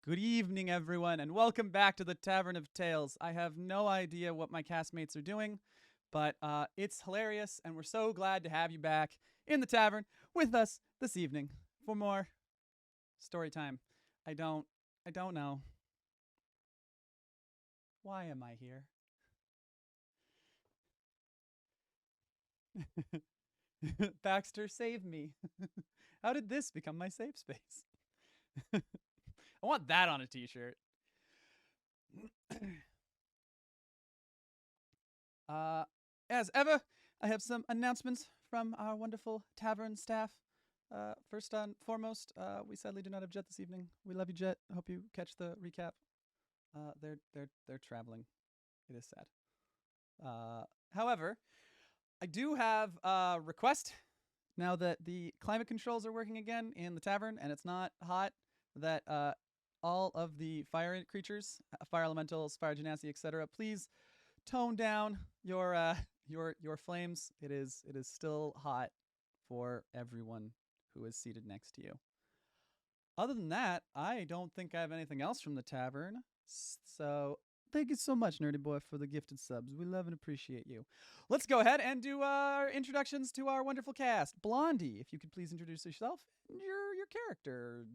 Good evening, everyone, and welcome back to the Tavern of Tales. I have no idea what my castmates are doing, but it's hilarious, and we're so glad to have you back in the tavern with us this evening for more story time. I don't know. Why am I here? Baxter, save me. How did this become my safe space? I want that on a t-shirt. As ever, I have some announcements from our wonderful tavern staff. First and foremost, we sadly do not have Jet this evening. We love you, Jet. I hope you catch the recap. They're traveling. It is sad. However, I do have a request. Now that the climate controls are working again in the tavern and it's not hot, that all of the fire creatures, fire elementals, fire genasi, etc., please tone down your flames. It is still hot for everyone who is seated next to you. Other than that, I don't think I have anything else from the tavern. So thank you so much, Nerdy Boy, for the gifted subs. We love and appreciate you. Let's go ahead and do our introductions to our wonderful cast. Blondie, if you could please introduce yourself and your characters.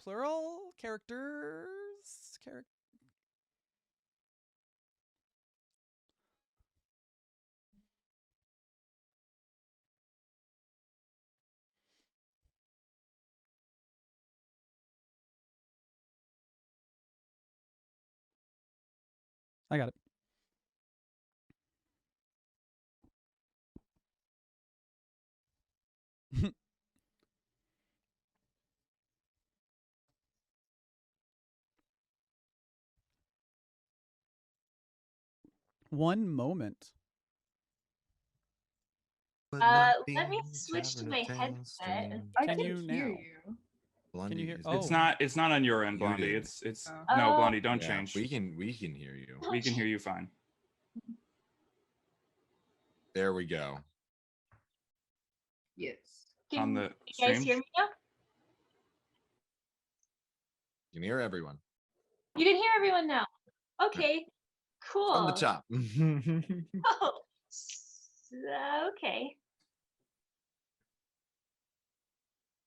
Plural characters. I got it. One moment. Let me switch to my headset. I Can can you hear now? you. Can you hear? It's Oh, it's not on your end, Blondie. Muted. It's Oh. no, Blondie, don't Yeah, change. we can hear you. We can hear you fine. There we go. Yes. On Can the you guys stream? hear me now? You can hear everyone. You can hear everyone now. Okay, cool. From the top. Oh, okay.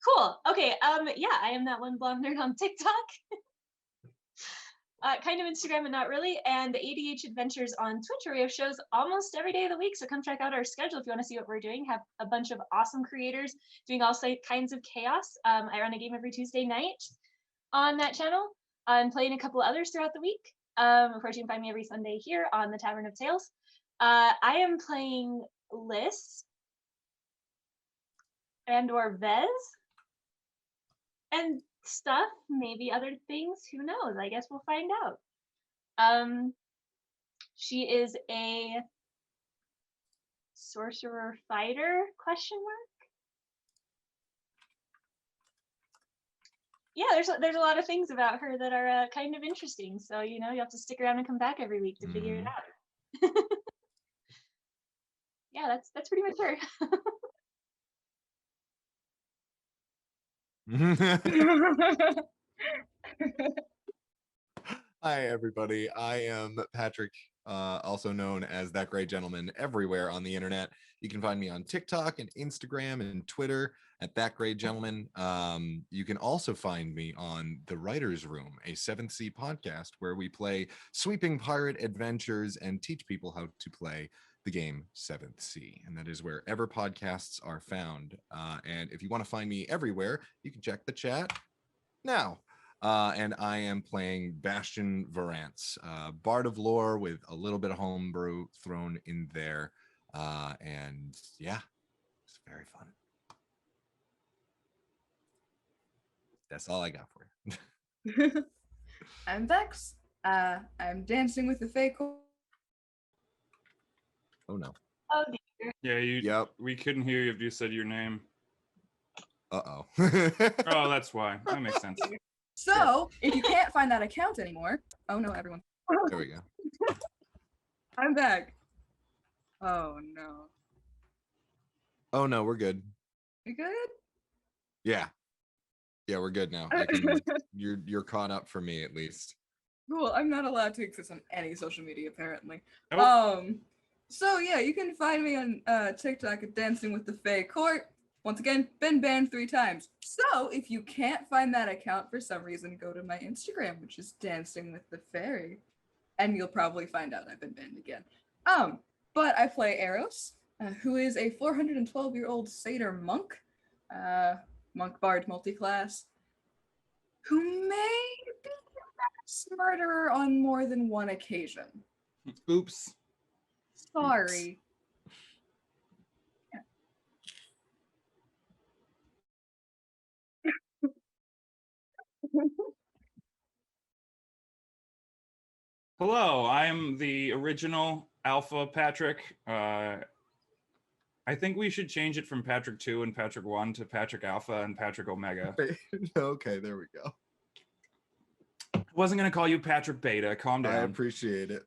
Cool. Okay. Yeah, I am that one blonde nerd on TikTok. Kind of Instagram, but not really. And the ADH Adventures on Twitch, where we have shows almost every day of the week. So come check out our schedule if you want to see what we're doing. Have a bunch of awesome creators doing all kinds of chaos. I run a game every Tuesday night on that channel. I'm playing a couple others throughout the week. Of course, you can find me every Sunday here on the Tavern of Tales. I am playing Liz and/or Vez and stuff, maybe other things. Who knows? I guess we'll find out. She is a sorcerer fighter ? Yeah, there's a lot of things about her that are kind of interesting. So you have to stick around and come back every week to figure it out. Yeah, that's pretty much her. Hi, everybody. I am Patrick, also known as That Great Gentleman everywhere on the internet. You can find me on TikTok and Instagram and Twitter at That Great Gentleman. You can also find me on The Writer's Room, a 7th Sea podcast where we play sweeping pirate adventures and teach people how to play the game 7th Sea. And that is wherever podcasts are found. And if you want to find me everywhere, you can check the chat now. And I am playing Bastion Varance, Bard of Lore with a little bit of homebrew thrown in there. And yeah, it's very fun. That's all I got for you. I'm Vex. I'm dancing with the fake. Oh no. Oh dear. Yeah, Yep. we couldn't hear you if you said your name. Uh-oh. Oh, that's why. That makes sense. So, if you can't find that account anymore, oh no, everyone. There we go. I'm back. Oh no. Oh no, we're good. You good? Yeah. Yeah, we're good now. You're caught up for me at least. Cool. I'm not allowed to exist on any social media apparently. Oh. So yeah, you can find me on TikTok at Dancing with the Fae Court. Once again, been banned 3 times. So if you can't find that account for some reason, go to my Instagram, which is Dancing with the Fairy, and you'll probably find out I've been banned again. But I play Eros, who is a 412-year-old satyr monk, monk bard multi-class, who may be a murderer on more than one occasion. Oops. Sorry. Hello, I'm the original Alpha Patrick. I think we should change it from Patrick 2 and Patrick 1 to Patrick Alpha and Patrick Omega. Okay, there we go. I wasn't going to call you Patrick Beta. Calm down. I appreciate it.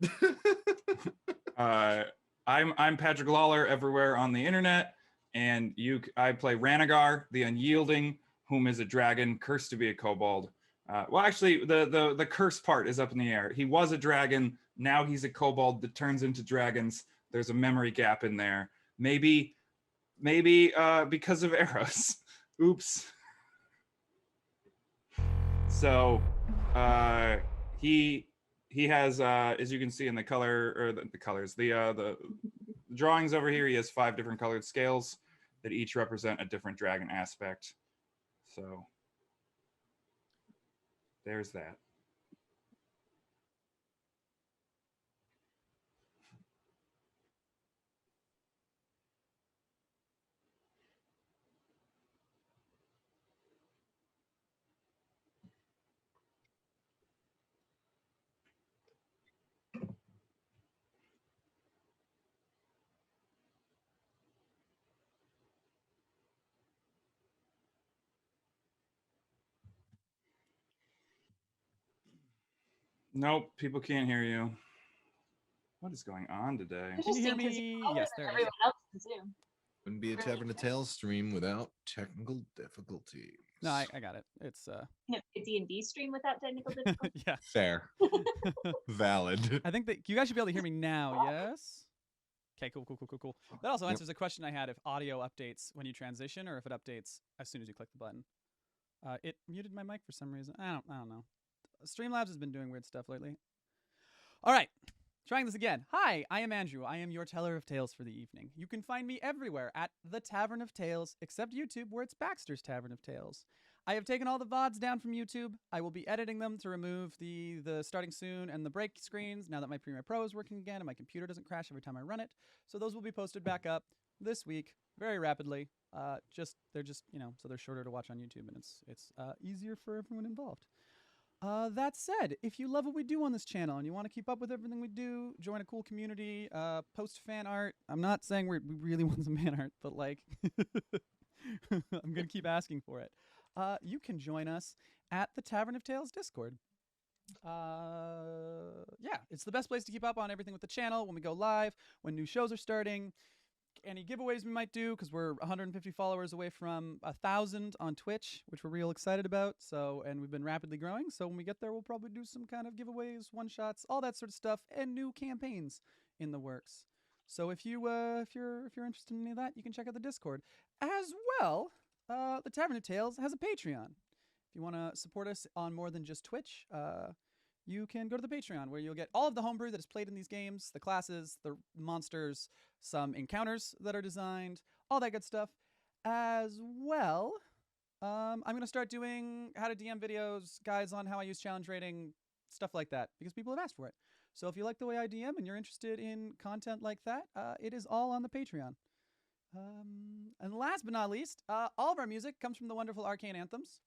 I'm Patrick Lawler everywhere on the internet, and I play Ranagar, the Unyielding, whom is a dragon cursed to be a kobold. Well, actually, the curse part is up in the air. He was a dragon. Now he's a kobold that turns into dragons. There's a memory gap in there. Maybe because of Eros. Oops. So he has as you can see in the color or the colors, the drawings over here, he has 5 different colored scales that each represent a different dragon aspect. So there's that. Nope, people can't hear you. What is going on today? It's Can you hear interesting 'cause me? you're older Yes, than there it is. everyone else in Zoom. Wouldn't be a Tavern of Tales stream without technical difficulties. No, I got it. It's A D&D stream without technical difficulties. yeah. Fair. Valid. I think that you guys should be able to hear me now. Yes. Okay. Cool. That also answers a question I had: if audio updates when you transition, or if it updates as soon as you click the button. It muted my mic for some reason. I don't know. Streamlabs has been doing weird stuff lately. All right. Trying this again. Hi, I am Andrew. I am your teller of tales for the evening. You can find me everywhere at the Tavern of Tales, except YouTube, where it's Baxter's Tavern of Tales. I have taken all the VODs down from YouTube. I will be editing them to remove the starting soon and the break screens now that my Premiere Pro is working again and my computer doesn't crash every time I run it. So those will be posted back up this week very rapidly. They're just so they're shorter to watch on YouTube and it's easier for everyone involved. That said, if you love what we do on this channel and you want to keep up with everything we do, join a cool community, post fan art. I'm not saying we really want some fan art, but like, I'm going to keep asking for it. You can join us at the Tavern of Tales Discord. Yeah, it's the best place to keep up on everything with the channel, when we go live, when new shows are starting, any giveaways we might do, because we're 150 followers away from 1,000 on Twitch, which we're real excited about. So, and we've been rapidly growing. So when we get there, we'll probably do some kind of giveaways, one shots, all that sort of stuff, and new campaigns in the works. So if you're interested in any of that, you can check out the Discord. As well, the Tavern of Tales has a Patreon. If you want to support us on more than just Twitch, you can go to the Patreon, where you'll get all of the homebrew that is played in these games, the classes, the monsters, some encounters that are designed, all that good stuff. As well, I'm going to start doing how to DM videos, guides on how I use challenge rating, stuff like that, because people have asked for it. So if you like the way I DM and you're interested in content like that, it is all on the Patreon. And last but not least, all of our music comes from the wonderful Arcane Anthems.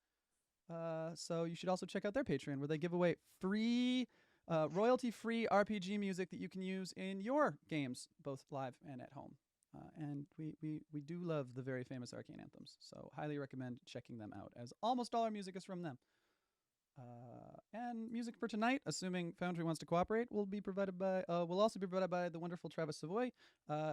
So you should also check out their Patreon, where they give away free, royalty-free RPG music that you can use in your games, both live and at home. And we do love the very famous Arcane Anthems, so highly recommend checking them out, as almost all our music is from them. And music for tonight, assuming Foundry wants to cooperate, will be provided by will also be provided by the wonderful Travis Savoy.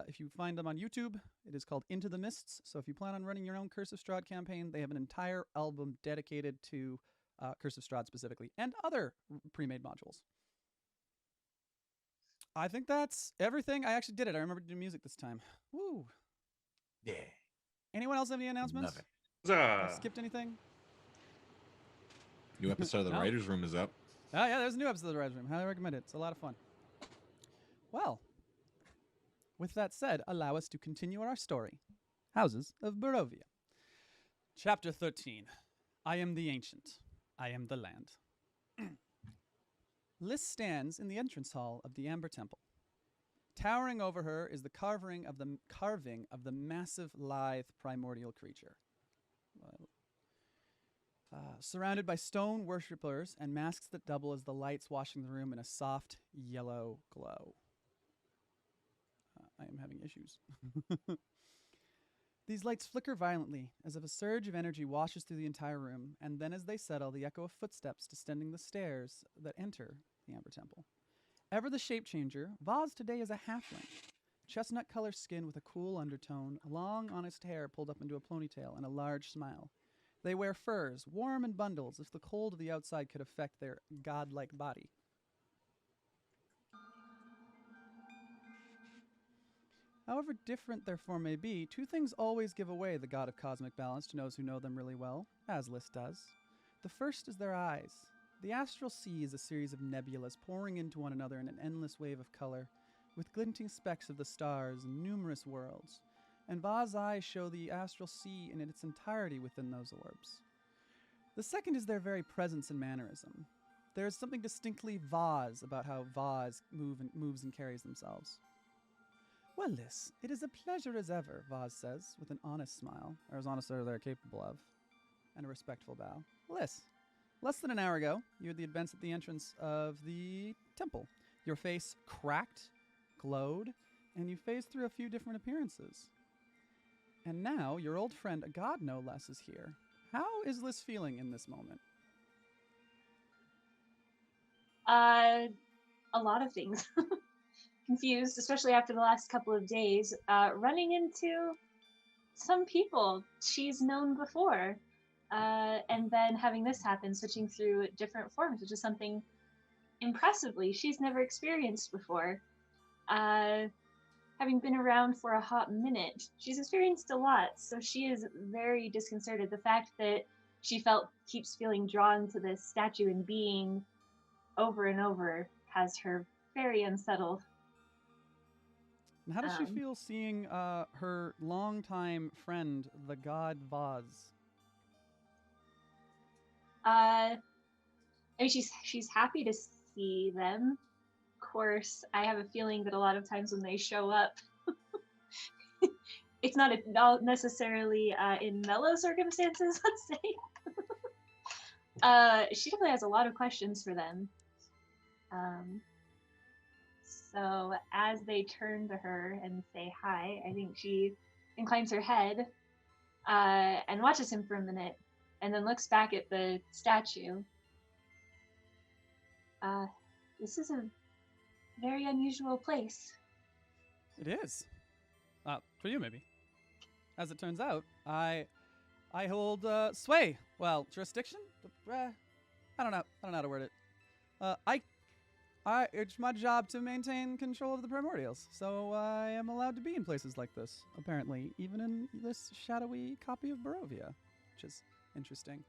If you find them on YouTube, it is called Into the Mists. So if you plan on running your own Curse of Strahd campaign, they have an entire album dedicated to Curse of Strahd specifically, and other pre-made modules. I think that's everything. I actually did it. I remember to do music this time. Woo! Yeah. Anyone else have any announcements? Love it. I skipped anything? New episode of the No. Writers' Room is up. Oh, yeah, there's a new episode of The Rise Room. Highly recommend it. It's a lot of fun. Well, with that said, allow us to continue our story. Houses of Barovia. Chapter 13. I am the Ancient. I am the land. Liz stands in the entrance hall of the Amber Temple. Towering over her is the carving of the massive, lithe, primordial creature. Surrounded by stone worshippers and masks that double as the lights washing the room in a soft yellow glow. I am having issues. These lights flicker violently as if a surge of energy washes through the entire room, and then as they settle, the echo of footsteps descending the stairs that enter the Amber Temple. Ever the shape changer, Vaz today is a halfling. Chestnut color skin with a cool undertone, long honest hair pulled up into a ponytail, and a large smile. They wear furs, warm in bundles, if the cold of the outside could affect their godlike body. However different their form may be, two things always give away the god of cosmic balance to those who know them really well, as List does. The first is their eyes. The astral sea is a series of nebulas pouring into one another in an endless wave of color, with glinting specks of the stars and numerous worlds. And Vaz's eyes show the astral sea in its entirety within those orbs. The second is their very presence and mannerism. There is something distinctly Vaz about how Vaz moves and carries themselves. Well, Liz, it is a pleasure as ever, Vaz says, with an honest smile, or as honest as they're capable of, and a respectful bow. Liz, less than an hour ago, you had the events at the entrance of the temple. Your face cracked, glowed, and you phased through a few different appearances. And now, your old friend, a god no less, is here. How is Liz feeling in this moment? A lot of things. Confused, especially after the last couple of days, running into some people she's known before, and then having this happen, switching through different forms, which is something impressively she's never experienced before. Having been around for a hot minute, she's experienced a lot, so she is very disconcerted. The fact that she keeps feeling drawn to this statue and being over and over has her very unsettled. And how does she feel seeing her longtime friend, the god Vaz? I mean, she's happy to see them. Of course, I have a feeling that a lot of times when they show up, it's not necessarily in mellow circumstances, let's say. She definitely has a lot of questions for them. So as they turn to her and say hi, I think she inclines her head and watches him for a minute, and then looks back at the statue. This is a very unusual place. It is. For you, maybe. As it turns out, I hold sway. Well, jurisdiction? I don't know. I don't know how to word it. It's my job to maintain control of the primordials, so I am allowed to be in places like this, apparently, even in this shadowy copy of Barovia, which is interesting.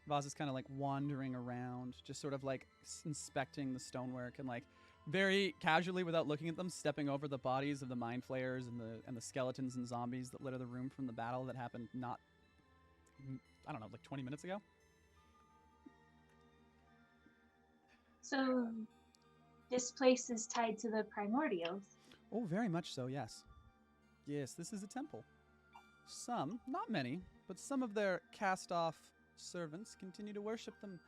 Vaz is kind of like wandering around, just sort of like inspecting the stonework and like very casually, without looking at them, stepping over the bodies of the mind flayers and the skeletons and zombies that litter the room from the battle that happened like 20 minutes ago. So this place is tied to the primordials. Oh, very much so, yes. Yes, this is a temple. Some, not many, but some of their cast-off servants continue to worship them,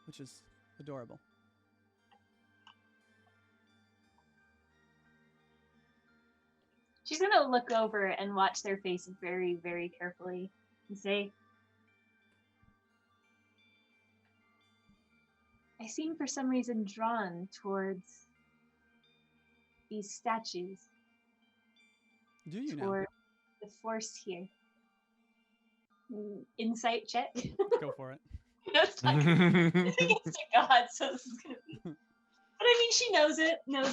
which is adorable. She's gonna look over and watch their faces very, very carefully and say, I seem for some reason drawn towards these statues, Do you know? toward the force here. Insight check. Go for it. No, it's not gonna be against a god, so this is gonna be. But I mean, she knows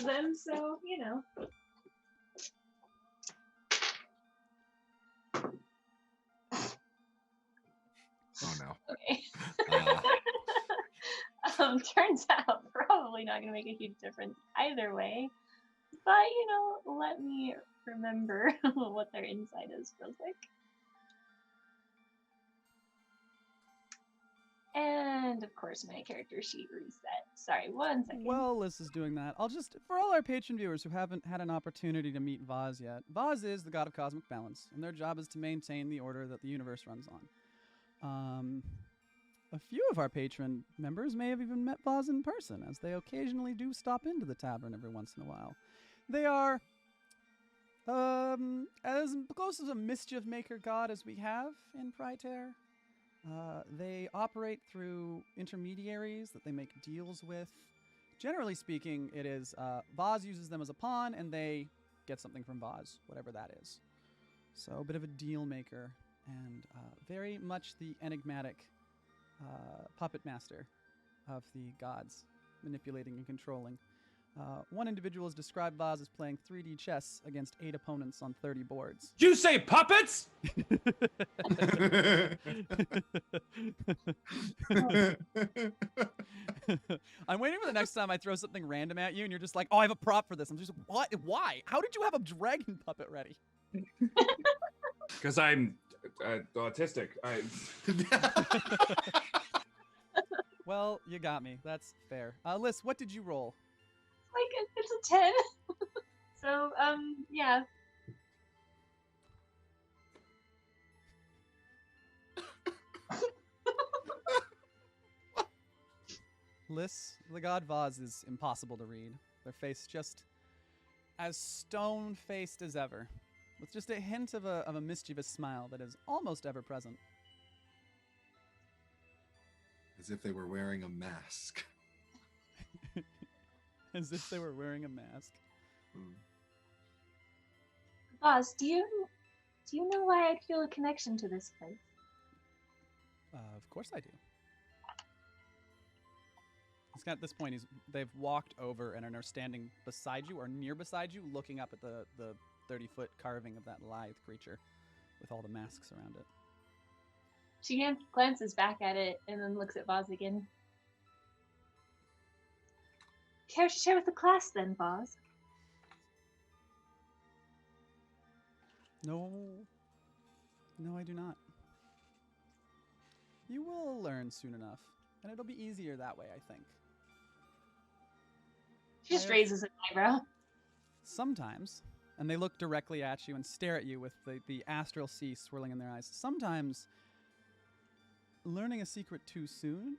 them, so you know. Oh no. Okay. Uh, Turns out probably not gonna make a huge difference either way. But you know, let me remember what their inside is real quick. And of course, my character sheet reset. Sorry, 1 second. While Liz is doing that, I'll just, for all our patron viewers who haven't had an opportunity to meet Vaz yet, Vaz is the god of cosmic balance, and their job is to maintain the order that the universe runs on. A few of our patron members may have even met Vaz in person, as they occasionally do stop into the tavern every once in a while. They are as close as a mischief maker god as we have in Prytair. They operate through intermediaries that they make deals with. Generally speaking, it is Vaz uses them as a pawn, and they get something from Vaz, whatever that is. So a bit of a deal maker, and very much the enigmatic puppet master of the gods, manipulating and controlling. One individual has described Vaz as playing 3D chess against 8 opponents on 30 boards. Did you say puppets? I'm waiting for the next time I throw something random at you and you're just like, oh, I have a prop for this. I'm just, what? Why? How did you have a dragon puppet ready? Because I'm autistic. Well, you got me. That's fair. Liz, what did you roll? Like it's a 10. So yeah. Liz, the god Vaz is impossible to read. Their face just as stone-faced as ever, with just a hint of a mischievous smile that is almost ever present. As if they were wearing a mask. As if they were wearing a mask. Boss, do you know why I'd feel a connection to this place? Of course I do. At this point, they've walked over and are standing beside you or near beside you, looking up at the 30-foot carving of that lithe creature with all the masks around it. She glances back at it and then looks at Boz again. Care to share with the class then, Boz? No, I do not. You will learn soon enough, and it'll be easier that way, I think. She just raises an eyebrow. Sometimes, and they look directly at you and stare at you with the astral sea swirling in their eyes. Sometimes, learning a secret too soon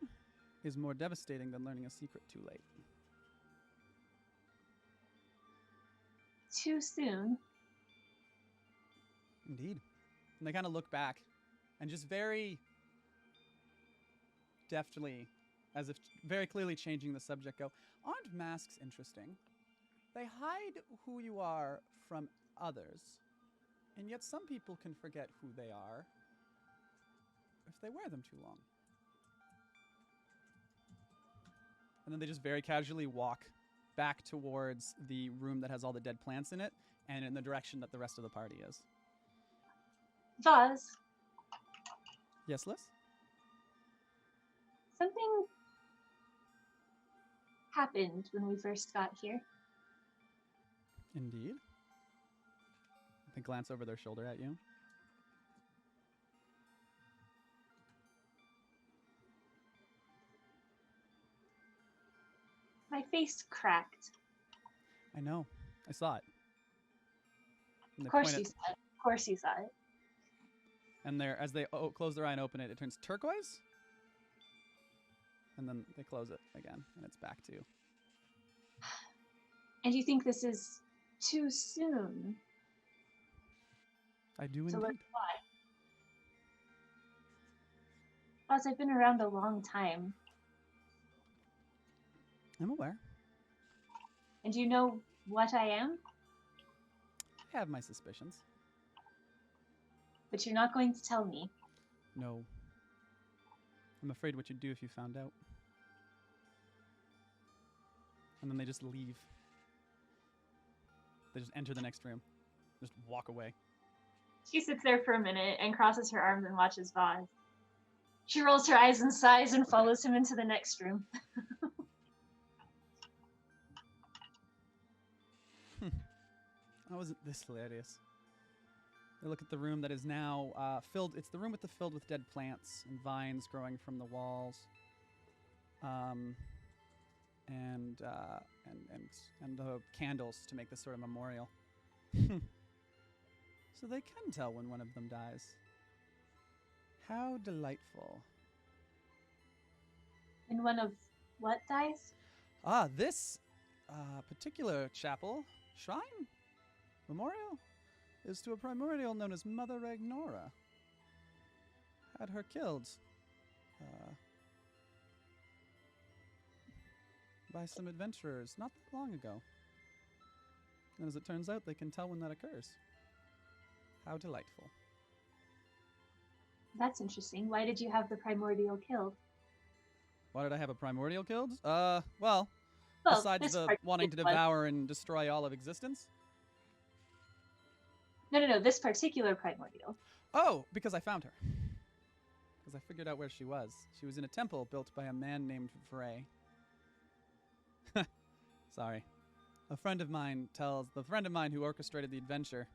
is more devastating than learning a secret too late. Too soon? Indeed. And they kind of look back and just very deftly, as if very clearly changing the subject, go, aren't masks interesting? They hide who you are from others, and yet some people can forget who they are if they wear them too long. And then they just very casually walk back towards the room that has all the dead plants in it, and in the direction that the rest of the party is. Vaz, Yes, Liz? something happened when we first got here. Indeed. They glance over their shoulder at you. My face cracked. I know. I saw it. And Of course you saw it. Of course you saw it. And as they close their eye and open it, it turns turquoise. And then they close it again, and it's back to you. And you think this is too soon I do to learn indeed. why? Vaz, I've been around a long time. I'm aware. And do you know what I am? I have my suspicions. But you're not going to tell me. No. I'm afraid what you'd do if you found out. And then they just leave. They just enter the next room. Just walk away. She sits there for a minute and crosses her arms and watches Vaz. She rolls her eyes and sighs and follows him into the next room. How is it this hilarious? They look at the room that is now filled. It's the room filled with dead plants and vines growing from the walls, and the candles to make this sort of memorial. So they can tell when one of them dies. How delightful! And one of what dies? This particular chapel shrine memorial is to a primordial known as Mother Ragnora. Had her killed by some adventurers not that long ago. And as it turns out, they can tell when that occurs. How delightful. That's interesting. Why did you have the primordial killed? Why did I have a primordial killed? Well, Well, besides this the part wanting to was- devour and destroy all of existence. No, this particular primordial. Oh, because I found her. Because I figured out where she was. She was in a temple built by a man named Frey. Sorry. The friend of mine who orchestrated the adventure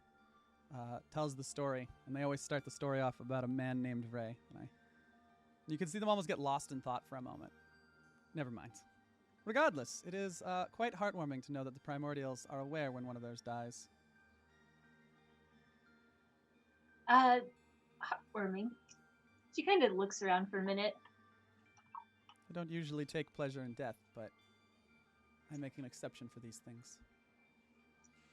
tells the story, and they always start the story off about a man named Frey. And you can see them almost get lost in thought for a moment. Never mind. Regardless, it is quite heartwarming to know that the primordials are aware when one of theirs dies. Heartwarming. She kind of looks around for a minute. I don't usually take pleasure in death, but I make an exception for these things.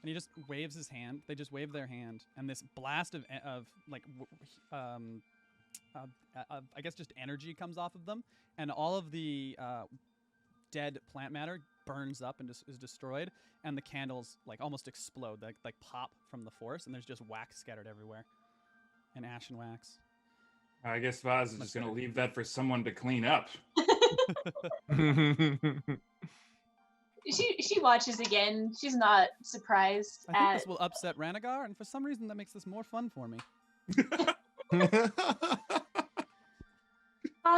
And he just waves his hand. They just wave their hand, and this blast of I guess just energy comes off of them, and all of the dead plant matter burns up and is destroyed, and the candles almost explode, like pop from the force, and there's just wax scattered everywhere, and ash and wax. I guess Vaz is just going to leave that for someone to clean up. She watches again. She's not surprised I think at. this will upset Ranagar, and for some reason that makes this more fun for me.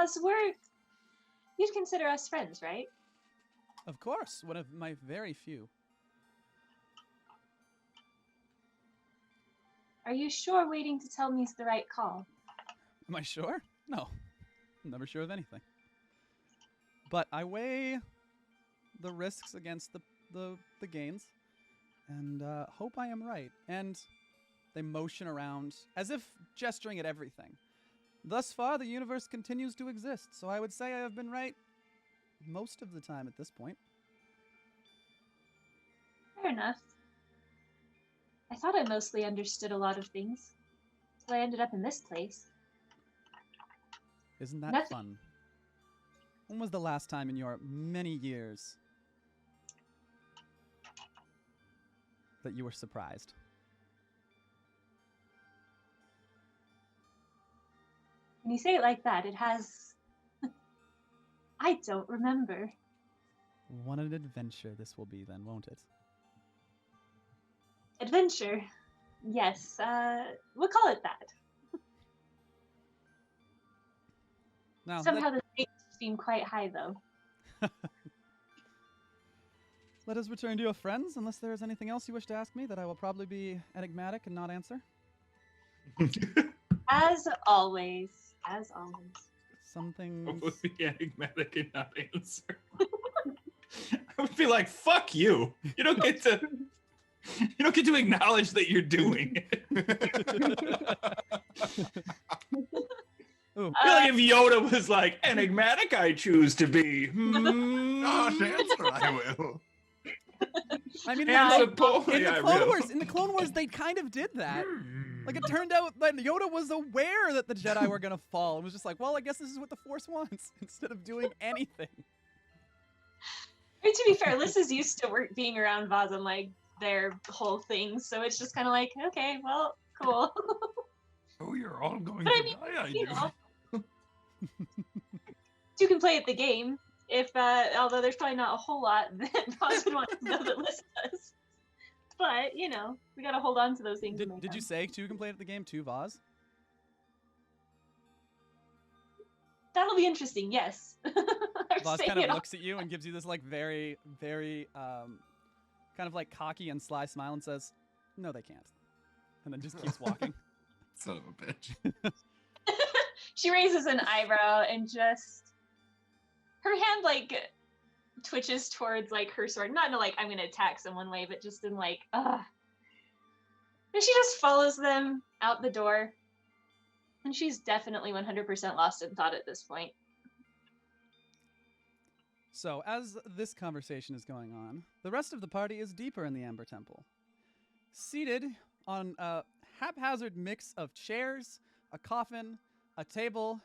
So you'd consider us friends, right? Of course, one of my very few. Are you sure waiting to tell me is the right call? Am I sure? No. I'm never sure of anything. But I weigh the risks against the gains, and hope I am right. And they motion around as if gesturing at everything. Thus far, the universe continues to exist, so I would say I have been right most of the time at this point. Fair enough. I thought I mostly understood a lot of things, so I ended up in this place. Isn't that Nothing. fun? When was the last time in your many years that you were surprised? When you say it like that, it has. I don't remember. What an adventure this will be then, won't it? Adventure. Yes, we'll call it that. Now, Somehow the stakes seem quite high, though. let us return to your friends, unless there is anything else you wish to ask me that I will probably be enigmatic and not answer. As always. As always. Something. I would be enigmatic and not answer. I would be like, "Fuck you! You don't get to. You don't get to acknowledge that you're doing it." Ooh. I feel like if Yoda was like, "Enigmatic, I choose to be." Oh, answer, I will. I mean, Hands in up, Paul. the Yeah, Clone real. Wars, they kind of did that. Like, it turned out that Yoda was aware that the Jedi were gonna fall. It was just like, well, I guess this is what the Force wants, instead of doing anything. I mean, to be fair, Liz is used to being around Vaz and like their whole thing, so it's just kind of like, okay, well, cool. Oh, you're all going But to I mean, die, I you do. know, you can play at the game. If although there's probably not a whole lot that Vaz would want to know that Liz does, but you know, we gotta hold on to those things. Did you say two can play at the game, two Vaz? That'll be interesting. Yes. Vaz kind of looks at you and gives you this like very, very kind of like cocky and sly smile and says, "No, they can't," and then just keeps walking. Son of a bitch. She raises an eyebrow and just her hand like twitches towards like her sword, not in a, like I'm gonna attack someone way, but just in like and she just follows them out the door, and she's definitely 100% lost in thought at this point. So as this conversation is going on, the rest of the party is deeper in the Amber Temple, seated on a haphazard mix of chairs, a coffin, a table,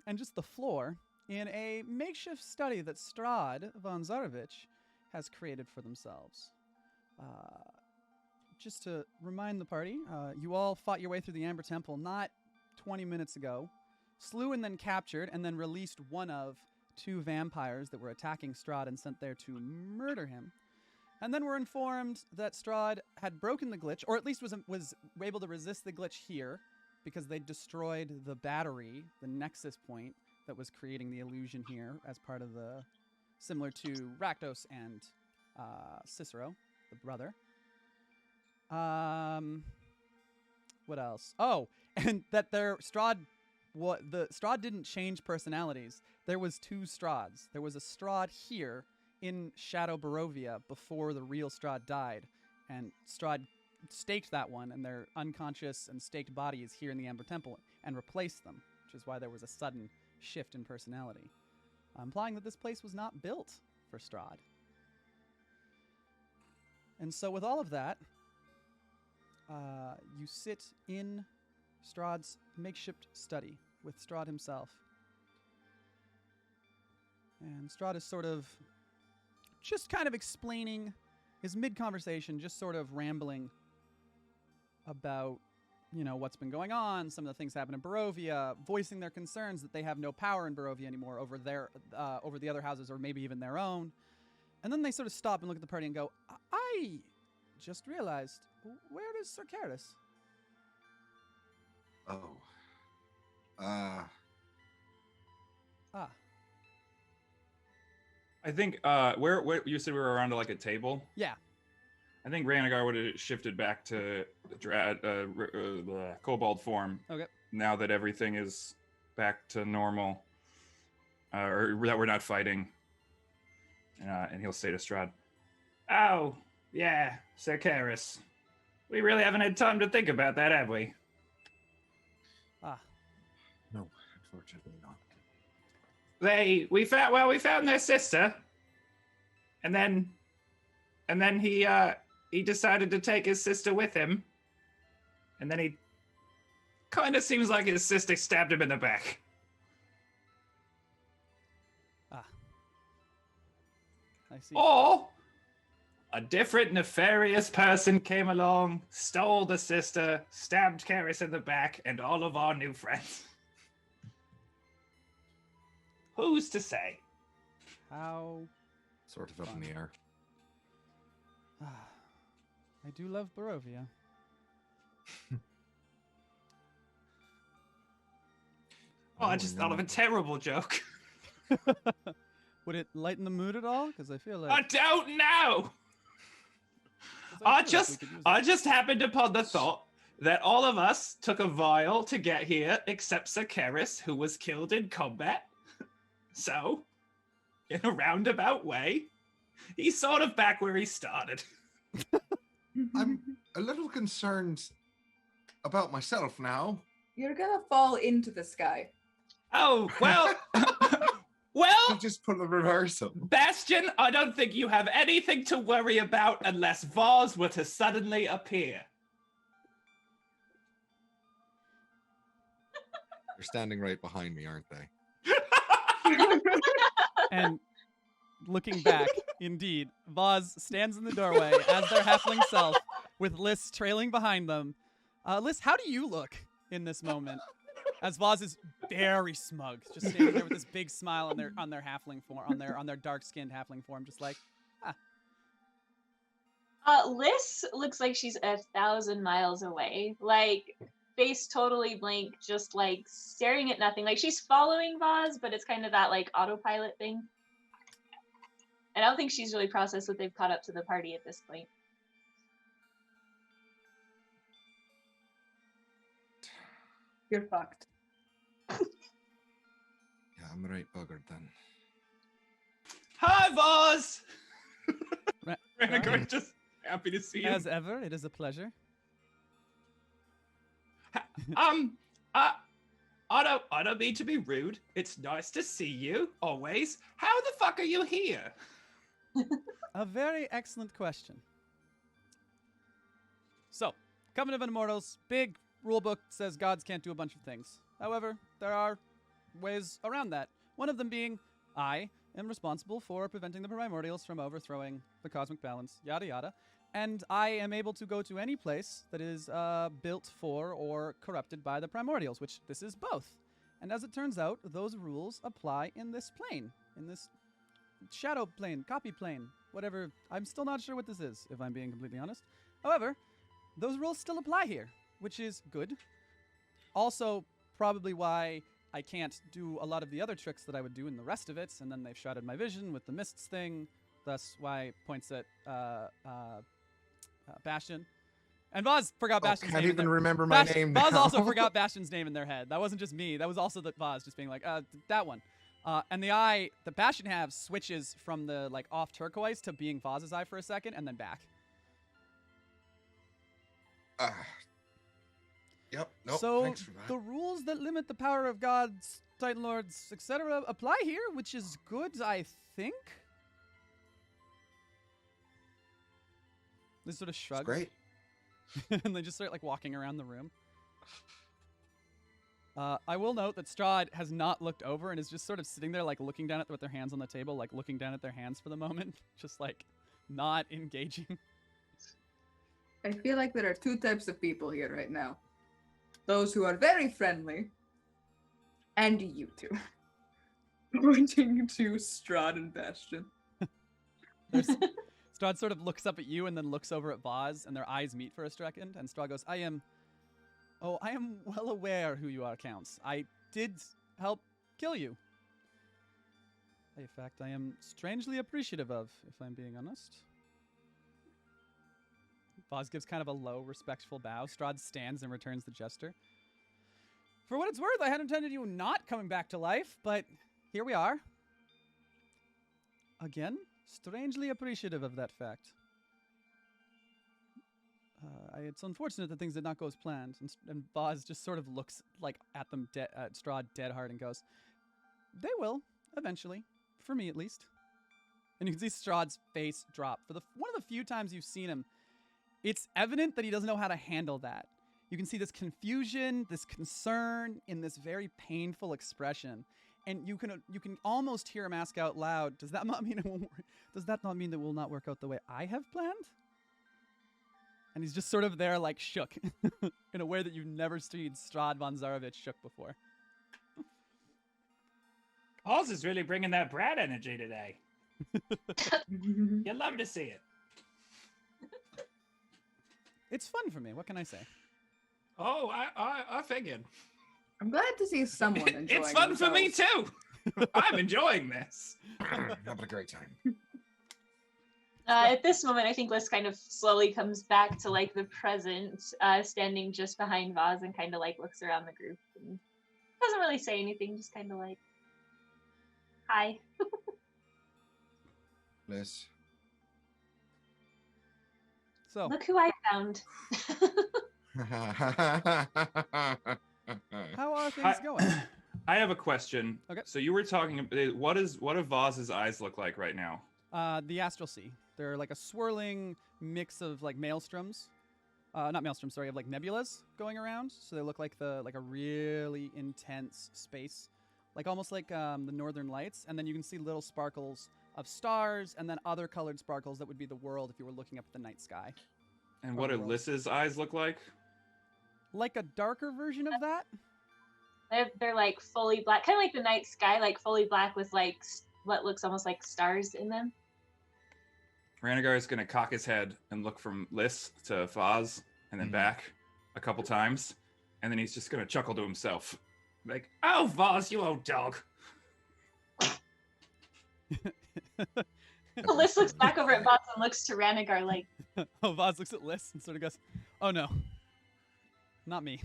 and just the floor in a makeshift study that Strahd von Zarovich has created for themselves. Just to remind the party, you all fought your way through the Amber Temple not 20 minutes ago, slew and then captured and then released one of two vampires that were attacking Strahd and sent there to murder him. And then were informed that Strahd had broken the glitch, or at least was able to resist the glitch here, because they destroyed the battery, the nexus point that was creating the illusion here as part of the, similar to Rakdos and Cicero, the brother. What else? Oh, and that Strahd didn't change personalities. There was two Strahds. There was a Strahd here in Shadow Barovia before the real Strahd died, and Strahd staked that one, and their unconscious and staked body is here in the Amber Temple, and replaced them, which is why there was a sudden shift in personality, implying that this place was not built for Strahd. And so with all of that, you sit in Strahd's makeshift study with Strahd himself. And Strahd is sort of just kind of explaining his mid-conversation, just sort of rambling about, what's been going on, some of the things that happened in Barovia, voicing their concerns that they have no power in Barovia anymore over over the other houses, or maybe even their own. And then they sort of stop and look at the party and go, I just realized, where is Sir Karis? Oh. I think where you said we were around like a table. Yeah. I think Ranagar would have shifted back to kobold form. Okay. Now that everything is back to normal, or that we're not fighting, and he'll say to Strahd, "Oh, yeah, Sir Karis. We really haven't had time to think about that, have we?" No, unfortunately not. We found their sister, and then he decided to take his sister with him, and then he kind of seems like his sister stabbed him in the back. I see. Or a different nefarious person came along, stole the sister, stabbed Karis in the back, and all of our new friends. Who's to say? How? Sort of up in the air. I do love Barovia. Oh, I just thought of a terrible joke. Would it lighten the mood at all? Because I feel like I don't know. I just happened upon the thought that all of us took a while to get here, except Sir Karis, who was killed in combat. So, in a roundabout way, he's sort of back where he started. I'm a little concerned about myself now. You're gonna fall into the sky. Oh, well, You just put the reversal. Bastion, I don't think you have anything to worry about unless Vars were to suddenly appear. They're standing right behind me, aren't they? and looking back, indeed, Vaz stands in the doorway as their halfling self, with Liz trailing behind them. Liz, how do you look in this moment? As Vaz is very smug, just standing there with this big smile on their halfling form, on their dark-skinned halfling form, just like, Liz looks like she's 1,000 miles away. Like, face totally blank, just like staring at nothing. Like she's following Vaz, but it's kind of that like autopilot thing. And I don't think she's really processed that they've caught up to the party at this point. You're fucked. Yeah, I'm right buggered then. Hi, Vaz. Ra- Ranagar just happy to see you. as ever, it is a pleasure. I don't mean to be rude. It's nice to see you, always. How the fuck are you here? A very excellent question. So, Covenant of Immortals, big rulebook says gods can't do a bunch of things. However, there are ways around that. One of them being, I am responsible for preventing the primordials from overthrowing the cosmic balance, yada yada. And I am able to go to any place that is built for or corrupted by the primordials, which this is both. And as it turns out, those rules apply in this plane, in this shadow plane, copy plane, whatever. I'm still not sure what this is, if I'm being completely honest. However, those rules still apply here, which is good. Also, probably why I can't do a lot of the other tricks that I would do in the rest of it, and then they've shrouded my vision with the mists thing, thus why it points at Bastion. And Vaz forgot Bastion's Can't name. even remember my name Vaz now. also forgot Bastion's name in their head. That wasn't just me. That was also the Vaz just being like, that one. And the eye that Bastion have switches from the like off turquoise to being Vaz's eye for a second and then back. Yep. Nope. So Thanks for that. the rules that limit the power of gods, titan lords, etc. apply here, which is good, I think. They sort of shrug. It's great. And they just start like walking around the room. I will note that Strahd has not looked over and is just sort of sitting there like looking down at with their hands on the table, like looking down at their hands for the moment, just like not engaging. I feel like there are two types of people here right now. Those who are very friendly, and you two. Pointing to Strahd and Bastion. Strahd sort of looks up at you and then looks over at Vaz, and their eyes meet for a second, and Strahd goes, I am well aware who you are, Counts. I did help kill you. A fact I am strangely appreciative of, if I'm being honest. Vaz gives kind of a low, respectful bow. Strahd stands and returns the gesture. For what it's worth, I had intended you not coming back to life, but here we are. Again, strangely appreciative of that fact. It's unfortunate that things did not go as planned, and Vaz just sort of looks like at them, at Strahd dead hard, and goes, "They will eventually, for me at least." And you can see Strahd's face drop. For one of the few times you've seen him, it's evident that he doesn't know how to handle that. You can see this confusion, this concern in this very painful expression, and you can almost hear him ask out loud, "Does that not mean it won't work? Does that not mean that it will not work out the way I have planned?" And he's just sort of there, like, shook in a way that you've never seen Strahd von Zarovich shook before. Oz is really bringing that Brad energy today. You'd love to see it. It's fun for me. What can I say? Oh, I figured. I'm glad to see someone enjoying It's fun for me themselves. too. I'm enjoying this. Having a great time. At this moment, I think Liz kind of slowly comes back to like the present, standing just behind Vaz and kind of like looks around the group and doesn't really say anything, just kind of like, hi. Liz. So, Look who I found. how are things going? I have a question. Okay. So you were talking about what do Vaz's eyes look like right now? The Astral Sea. They're like a swirling mix of like maelstroms. Not maelstroms, sorry, of like nebulas going around. So they look like a really intense space. like almost like the northern lights, and then you can see little sparkles of stars, and then other colored sparkles that would be the world if you were looking up at the night sky. And what do Lys's eyes look like? Like a darker version of that? They're like fully black, kind of like the night sky, like fully black with like what looks almost like stars in them. Ranagar is going to cock his head and look from Lys to Foz and then back a couple times. And then he's just going to chuckle to himself. Like, oh, Foz, you old dog. Lys looks back over at Voz and looks to Ranagar like... Oh, Voz looks at Lys and sort of goes, oh no, not me.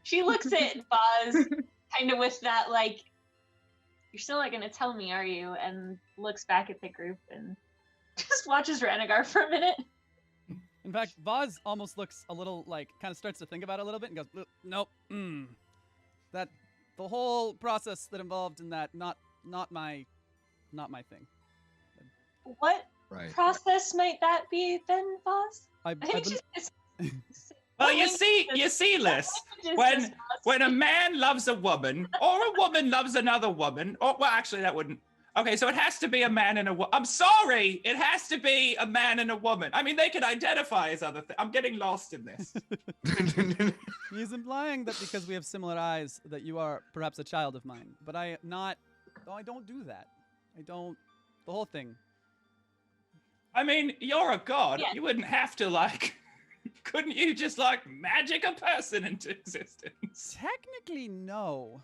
She looks at Voz kind of with that like, you're still not going to tell me, are you? And looks back at the group and just watches Ranagar for a minute. In fact, Voz almost looks a little like, kind of starts to think about it a little bit and goes, nope, that the whole process that involved in that, not my thing. What process might that be then, Voz? I think Well, you see, Lys, when a man loves a woman, or a woman loves another woman, or, well, actually, that wouldn't. Okay, so it has to be a man and a woman. I'm sorry, it has to be a man and a woman. I mean, they can identify as other things. I'm getting lost in this. He's implying that because we have similar eyes, that you are perhaps a child of mine. But I am not. Oh, I don't do that. I don't. The whole thing. I mean, you're a god. Yeah. You wouldn't have to, like... Couldn't you just, like, magic a person into existence? Technically, no.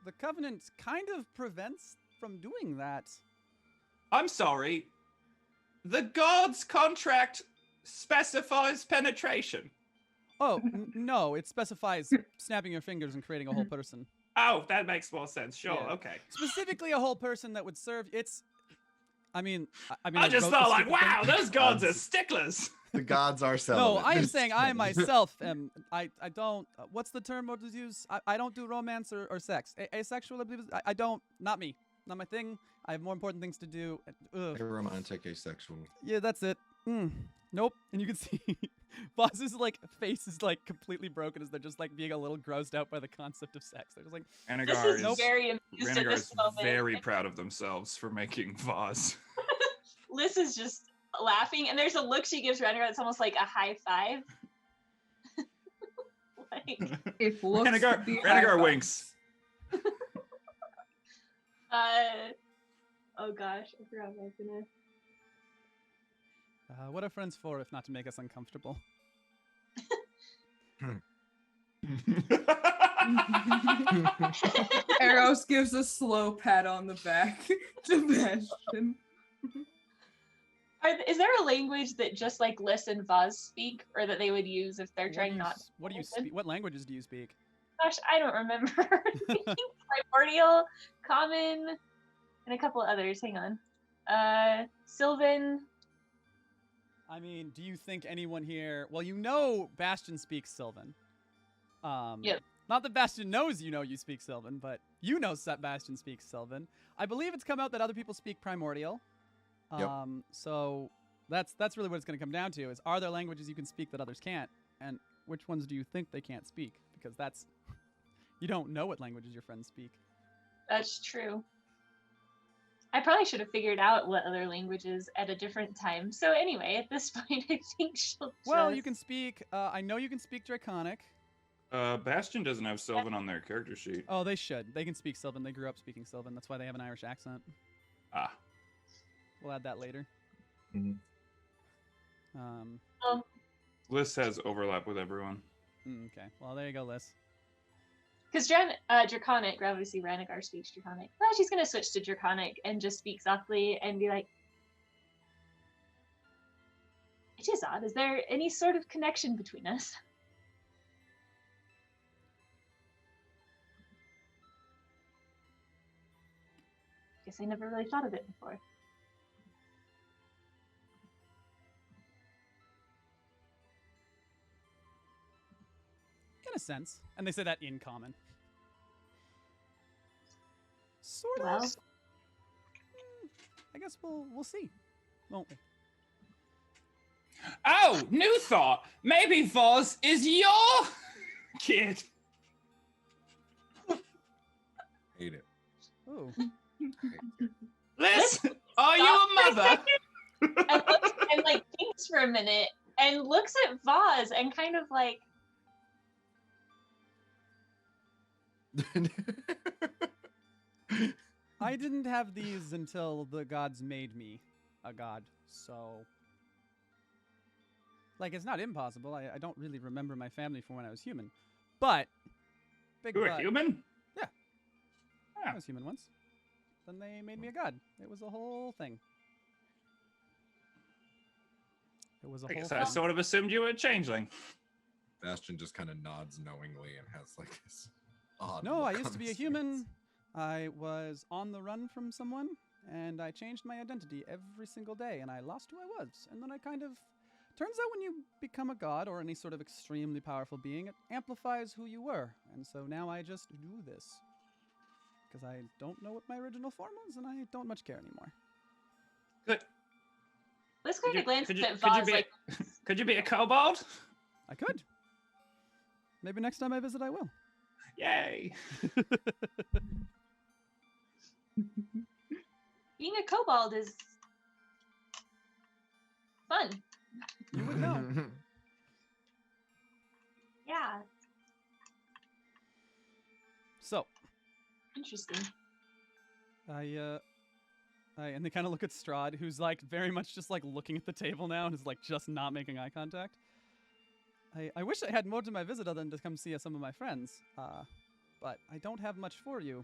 The Covenant kind of prevents from doing that. I'm sorry. The god's contract specifies penetration. Oh, no, it specifies snapping your fingers and creating a whole person. Oh, that makes more sense. Sure, Yeah. okay. Specifically a whole person that would serve. I I just thought, like, wow, those gods are sticklers. The gods are No, celibate. I am saying I myself am. I don't. What's the term what is used? I don't do romance or sex. Asexual, I believe. I don't. Not me. Not my thing. I have more important things to do. Ugh. Romantic, asexual. Yeah, that's it. Nope. And you can see Boss's like face is like completely broken as they're just like being a little grossed out by the concept of sex. They're just like, Ranagar This is is, very amused at Ranagar this is moment. very proud of themselves for making Voz. Lys is just laughing, and there's a look she gives Ranagar that's almost like a high five. Like, If looks could be high Ranagar five. winks. oh gosh, I forgot what I was gonna. what are friends for if not to make us uncomfortable? Eros gives a slow pat on the back to Bastion. Is there a language that just like Lys and Voz speak, or that they would use if they're trying not? What do you speak? What languages do you speak? Gosh, I don't remember. I think Primordial, Common, and a couple others. Hang on. Sylvan. I mean, do you think anyone here? Well, you know, Bastion speaks Sylvan. Yep. Not that Bastion knows you speak Sylvan, but you know Bastion speaks Sylvan. I believe it's come out that other people speak Primordial. Yep. So that's really what it's going to come down to: is are there languages you can speak that others can't, and which ones do you think they can't speak? Because that's you don't know what languages your friends speak. That's true. I probably should have figured out what other languages at a different time. So anyway, at this point, I think she'll. Well, you can speak. I know you can speak Draconic. Bastion doesn't have Sylvan on their character sheet. Oh, they should. They can speak Sylvan. They grew up speaking Sylvan. That's why they have an Irish accent. Ah. We'll add that later. Mhm. Lys has overlap with everyone. Okay. Well, there you go, Liz. Because Draconic, obviously Ranagar speaks Draconic. Well, she's going to switch to Draconic and just speak softly and be like, it is odd. Is there any sort of connection between us? Guess I never really thought of it before. In a sense. And they say that in common. Sort of. Well, I guess we'll see, won't we? Oh, new thought. Maybe Voz is your kid. Hate it. Ooh. Liz, are you a mother? And like thinks for a minute and looks at Vaz and kind of like, I didn't have these until the gods made me a god, so... Like, it's not impossible. I don't really remember my family from when I was human. But... Big You were but, human? Yeah. Yeah. I was human once. Then they made me a god. It was a whole thing. It was a I whole guess thing. I sort of assumed you were a changeling. Bastion just kind of nods knowingly and has like this odd. No, I look used on to be a his human. face. I was on the run from someone, and I changed my identity every single day, and I lost who I was. And then I kind of... Turns out when you become a god or any sort of extremely powerful being, it amplifies who you were. And so now I just do this. Because I don't know what my original form was, and I don't much care anymore. Good. Liz kind of glances at could you Vaz be like, could you be a kobold? I could. Maybe next time I visit, I will. Yay. being a kobold is fun. You would know. Yeah, So, interesting. and they kind of look at Strahd, who's like very much just like looking at the table now and is like just not making eye contact. I wish I had more to my visit other than to come see some of my friends, but I don't have much for you.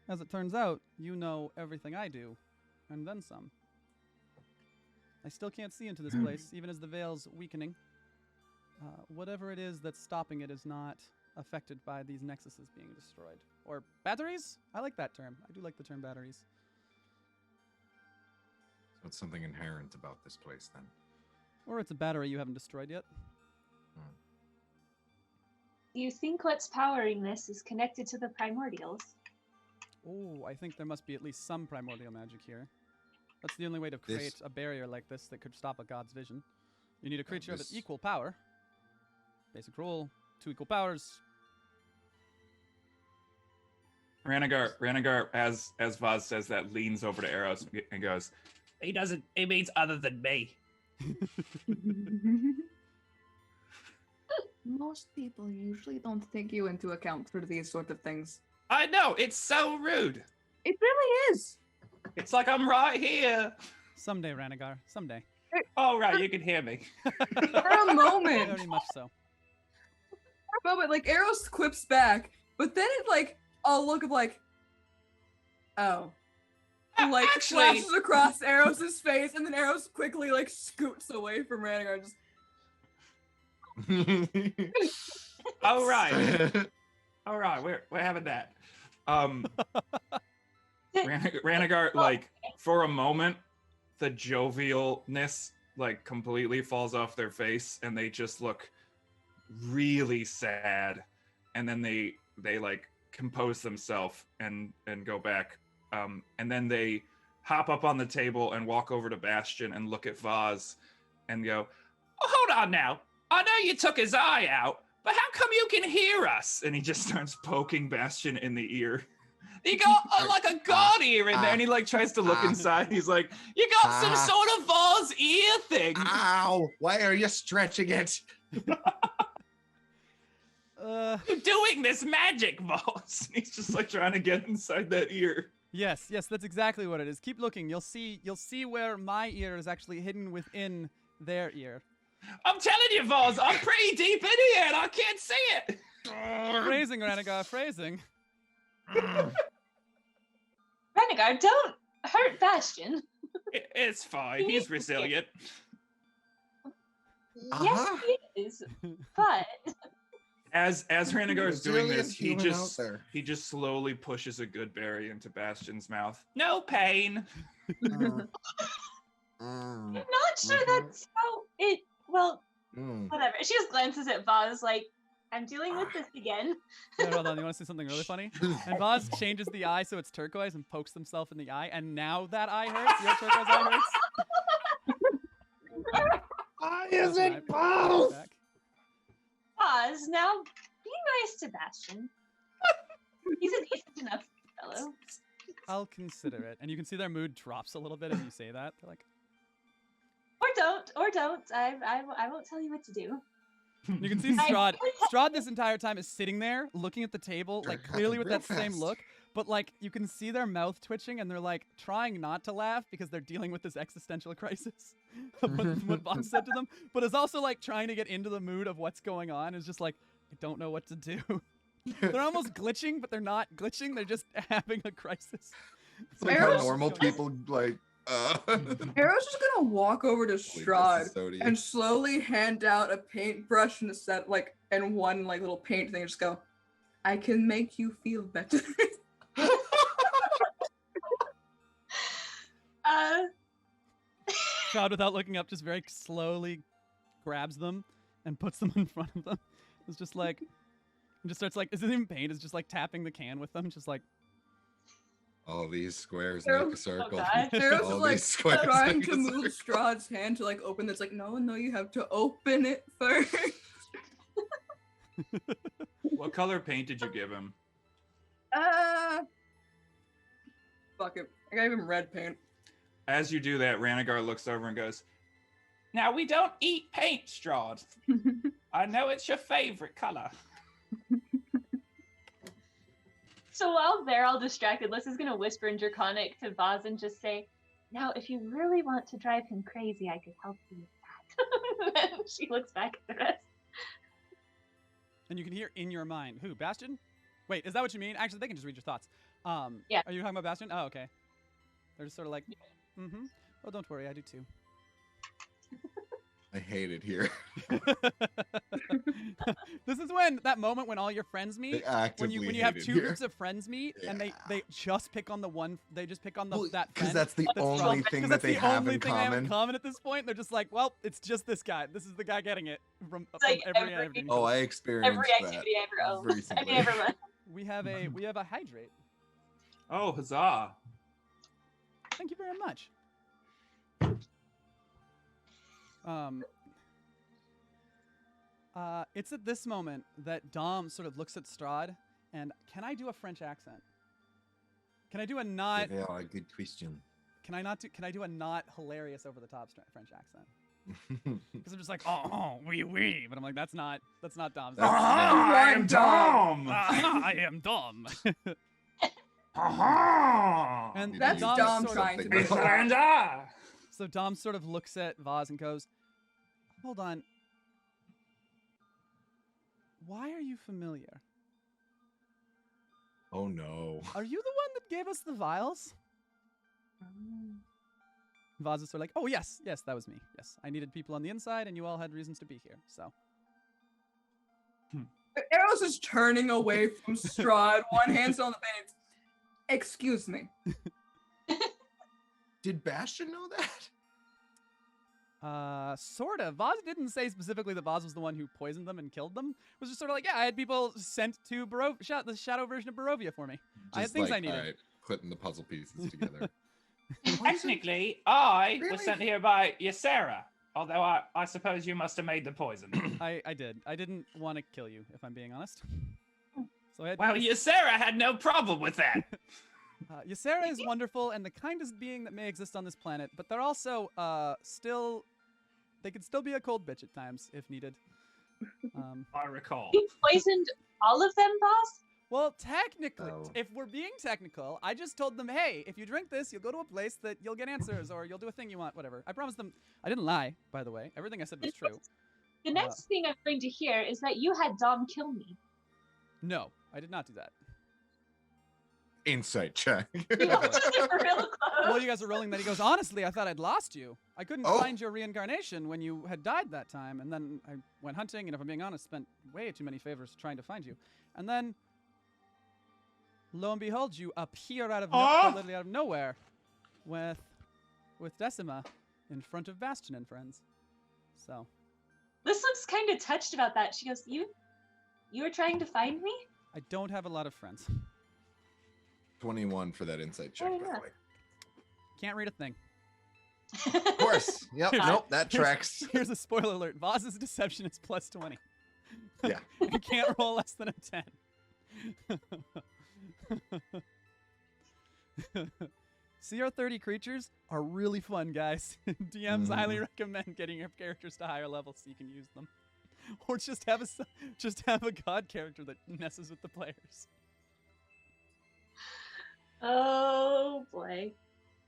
As it turns out, you know everything I do, and then some. I still can't see into this place, even as the veil's weakening. Whatever it is that's stopping it is not affected by these nexuses being destroyed. Or batteries? I like that term. I do like the term batteries. So it's something inherent about this place then. Or it's a battery you haven't destroyed yet. Do you think what's powering this is connected to the primordials? Oh, I think there must be at least some primordial magic here. That's the only way to create a barrier like this that could stop a god's vision. You need a creature of this- equal power. Basic rule, 2 equal powers. Ranagar, as Vaz says that, leans over to Eros and goes, He means other than me. Most people usually don't take you into account for these sort of things. I know, it's so rude. It really is. It's like I'm right here. Someday, Ranagar. Someday. Oh, right, you can hear me. For a moment. Very much so. For a moment, like Eros quips back, but then it like a look of like, oh. Like Actually, flashes across Eros's face, and then Eros quickly like scoots away from Ranagar. Just oh, right. All right, we're having that. Ranagar, like, for a moment, the jovialness, like, completely falls off their face, and they just look really sad. And then they like, compose themselves and go back. And then they hop up on the table and walk over to Bastion and look at Vaz and go, Oh, hold on now. I know you took his eye out, but how come you can hear us? and he just starts poking Bastion in the ear. You got like a god ear in there, And he like tries to look inside. He's like, you got some sort of Vaz ear thing. Ow! Why are you stretching it? You're doing this magic, Vaz. he's just like trying to get inside that ear. Yes, that's exactly what it is. Keep looking. You'll see where my ear is actually hidden within their ear. I'm telling you, Vaz, I'm pretty deep in here and I can't see it. Phrasing, Ranagar, phrasing. Ranagar, don't hurt Bastion. It's fine. He's resilient. Yes, he is. But As Ranagar is doing Resilient this, he human just out there. slowly pushes a good berry into Bastion's mouth. No pain. Mm. I'm not sure that's how it. Well, Mm. whatever. She just glances at Vaz like, I'm dealing with this again. Wait, hold on. You want to see something really funny? And Vaz changes the eye so it's turquoise and pokes himself in the eye, and now that eye hurts. Your turquoise eye hurts. Why That's is when I it put it both? back. Vaz, now be nice to Bastion. He's a decent enough fellow. I'll consider it. And you can see their mood drops a little bit as you say that. They're like, Or don't. I won't tell you what to do. you can see Strahd. Strahd this entire time is sitting there looking at the table, like clearly with that same look. But like you can see their mouth twitching and they're like trying not to laugh because they're dealing with this existential crisis of what Bob said to them. But is also like trying to get into the mood of what's going on. Is just like, I don't know what to do. They're almost glitching, but they're not glitching. They're just having a crisis. It's like how normal people like. Arrow's just gonna walk over to Strahd and slowly hand out a paintbrush and a set and one little paint thing and just go, I can make you feel better. Strahd, without looking up, just very slowly grabs them and puts them in front of them. It's just like, and just starts like, is it even paint? It's just like tapping the can with them, just like. All these squares make a circle. Arrow's All like these squares trying make to a move circle. Strahd's hand to open this. Like, no, you have to open it first. What color paint did you give him? Fuck it. I gave him red paint. As you do that, Ranagar looks over and goes, Now, we don't eat paint, Strahd. I know it's your favorite color. So while they're all distracted, Liz is gonna whisper in Draconic to Vaz and just say, now, if you really want to drive him crazy, I could help you with that. Then she looks back at the rest. And you can hear in your mind, who, Bastion? Wait, is that what you mean? Actually, they can just read your thoughts. Yeah. Are you talking about Bastion? Oh, okay. They're just sort of like, mm-hmm. Well, don't worry, I do too. I hate it here. This is that moment when all your friends meet. They actively When you have hate it two here. groups of friends meet and they just pick on the one. They just pick on that friend. Because that's the only strong. thing 'Cause that that's they the have only in thing they have in common. common at this point. They're just like, well, it's just this guy. This is the guy getting it from like every. every- Oh, I experienced Every activity I ever owned. recently. I ever run. We have a hydrate. oh, huzzah. Thank you very much. It's at this moment that Dom sort of looks at Strahd and can I do a French accent? Can I do a not? Yeah, good question. Can I do a not hilarious over the top French accent? Because I'm just like, oh, oui, but I'm like, that's not Dom's. That's I am Dom. I am Dom. And That's Dom Dom sort trying of, to be Something shy. So Dom sort of looks at Vaz and goes, hold on. Why are you familiar? Oh no. Are you the one that gave us the vials? Vaz is sort of like, oh, yes, that was me. Yes, I needed people on the inside, and you all had reasons to be here, so. Arrow's is turning away from Strahd. One hand's on the paint. Excuse me. Did Bastion know that? Sort of. Vaz didn't say specifically that Vaz was the one who poisoned them and killed them. It was just sort of like, yeah, I had people sent to the shadow version of Barovia for me. I had things I needed. Alright, putting the puzzle pieces together. Technically, I was Really? sent here by Ysera. Although I suppose you must have made the poison. I did. I didn't want to kill you, if I'm being honest. So I had Well, Ysera had no problem with that. Ysera is wonderful and the kindest being that may exist on this planet, but they're also they could still be a cold bitch at times if needed. I recall. You poisoned all of them, boss? Well, technically, Oh. if we're being technical, I just told them, hey, if you drink this, you'll go to a place that you'll get answers or you'll do a thing you want, whatever. I promised them. I didn't lie, by the way. Everything I said was true. The next thing I'm going to hear is that you had Dom kill me. No, I did not do that. Insight check. You all just were real close. Well, you guys are rolling that. He goes, honestly, I thought I'd lost you. I couldn't Oh. find your reincarnation when you had died that time. And then I went hunting, and if I'm being honest, spent way too many favors trying to find you. And then, lo and behold, you appear literally out of nowhere with Decima in front of Bastion and friends. So, Liz looks kind of touched about that. She goes, you were trying to find me? I don't have a lot of friends. 21 for that insight check, Oh, by yeah. the way. Can't read a thing. Of course. Yep. Nope. That tracks. Here's a spoiler alert. Vaz's deception is +20. Yeah. You can't roll less than a 10. CR30 creatures are really fun, guys. DMs highly recommend getting your characters to higher levels so you can use them, or just have a god character that messes with the players. Oh boy.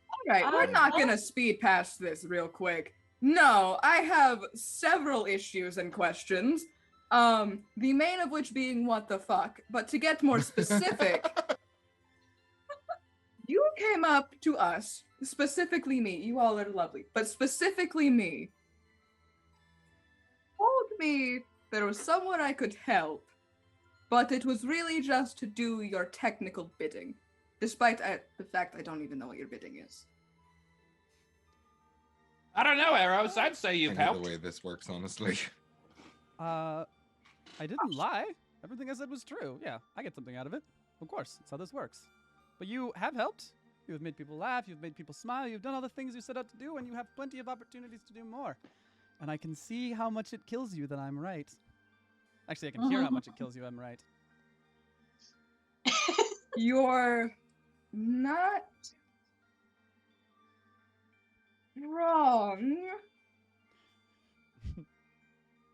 All right, we're not gonna speed past this real quick. No, I have several issues and questions. The main of which being what the fuck. But to get more specific, you came up to us, specifically me. You all are lovely, but specifically me. Told me there was someone I could help, but it was really just to do your technical bidding, despite the fact I don't even know what your bidding is. I don't know, Arrows. I'd say you've I know helped. the way this works, honestly. I didn't lie. Everything I said was true. Yeah, I get something out of it. Of course, that's how this works. But you have helped. You have made people laugh. You've made people smile. You've done all the things you set out to do, and you have plenty of opportunities to do more. And I can see how much it kills you that I'm right. Actually, I can hear how much it kills you I'm right. You're not wrong.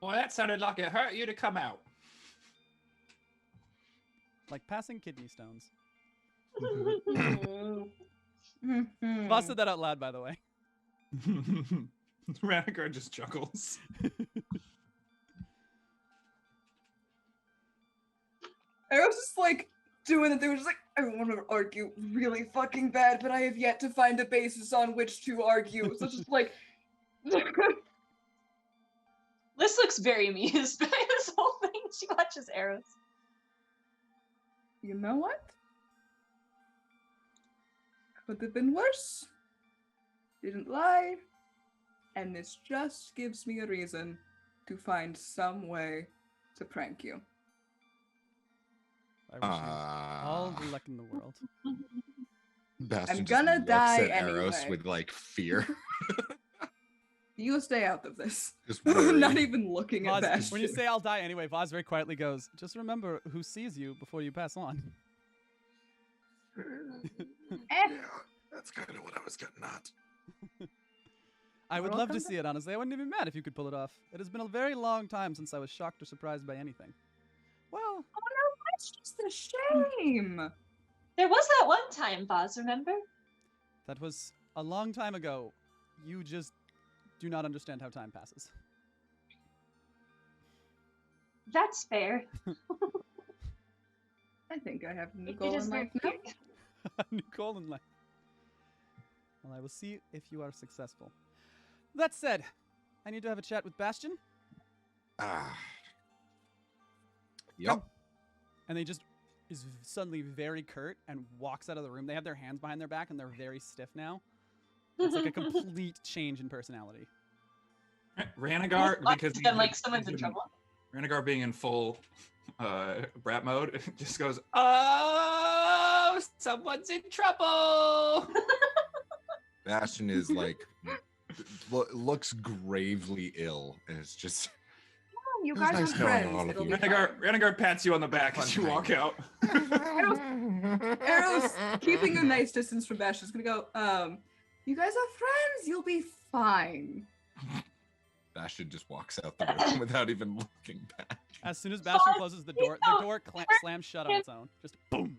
Well, that sounded like it hurt you to come out. Like passing kidney stones. Mhm. Boss said that out loud, by the way. Ranagar just chuckles. I was just like doing it. They were just like, I want to argue really fucking bad, but I have yet to find a basis on which to argue. So it's just like, Liz looks very amused by this whole thing. She watches Arrows. you know what? Could have been worse. Didn't lie. And this just gives me a reason to find some way to prank you. I wish you all the luck in the world. Bastion I'm just gonna looks die at Eros anyway. with like fear. You stay out of this. Just I'm worried. not even looking at Vaz, Bastion. when you say I'll die anyway, Vaz very quietly goes, just remember who sees you before you pass on. Yeah, that's kind of what I was getting at. I would You're love to welcome see it, honestly. I wouldn't even be mad if you could pull it off. It has been a very long time since I was shocked or surprised by anything. Well, Oh no, that's just a shame. There was that one time, Vaz, remember? that was a long time ago. You just do not understand how time passes. That's fair. I think I have a new It goal is in very life now. fair. New goal in life. Well, I will see if you are successful. That said, I need to have a chat with Bastion. Ah. Yup. And they just is suddenly very curt and walks out of the room. They have their hands behind their back and they're very stiff now. It's like a complete change in personality. Ranagar, because I'm like someone's in trouble. Ranagar being in full brat mode, just goes, "Oh, someone's in trouble." Bastion is like looks gravely ill, and it's just. You It was guys nice are knowing friends. all of It'll you. be fine. Ranagar pats you on the back as you Fun walk out. Arrow's keeping a nice distance from Bastion's gonna go, you guys are friends, you'll be fine. Bastion just walks out the room without even looking back. As soon as Bastion closes the door slams shut on its own. Just boom.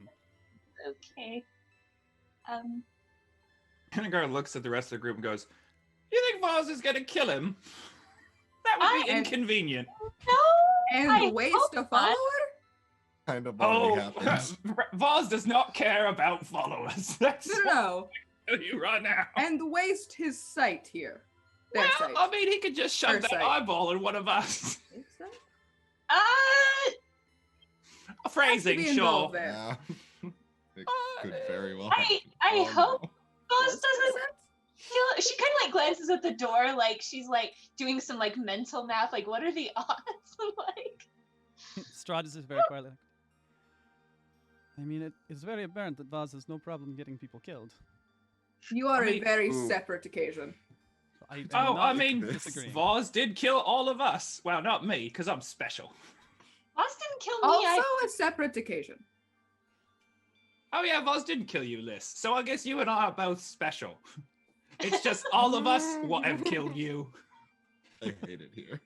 Okay. Ranagar looks at the rest of the group and goes, "You think Vaz is gonna kill him? That would be I- inconvenient." No! And I waste hope a not. follower? Kind of Oh, already happens. Vaz does not care about followers. That's No. what you right now. And waste his sight here. Their Well, sight. I mean, he could just shove Her that sight. eyeball in one of us. His sight? Phrasing, be sure. involved there. Yeah. It could very well. I happen. hope No. Vaz Does doesn't that- feel. She kind of like glances at the door, like she's like doing some like mental math. Like, what are the odds? Like, Strahd is just very quietly. I mean, it is very apparent that Vaz has no problem getting people killed. You are I a mean- very Ooh. separate occasion. So I'm Oh, not I mean, disagreeing. Vaz did kill all of us. Well, not me, because I'm special. Voss didn't kill me. Also a separate occasion. Oh yeah, Voss didn't kill you, Liz. So I guess you and I are both special. It's just all of us what have killed you. I hate it here.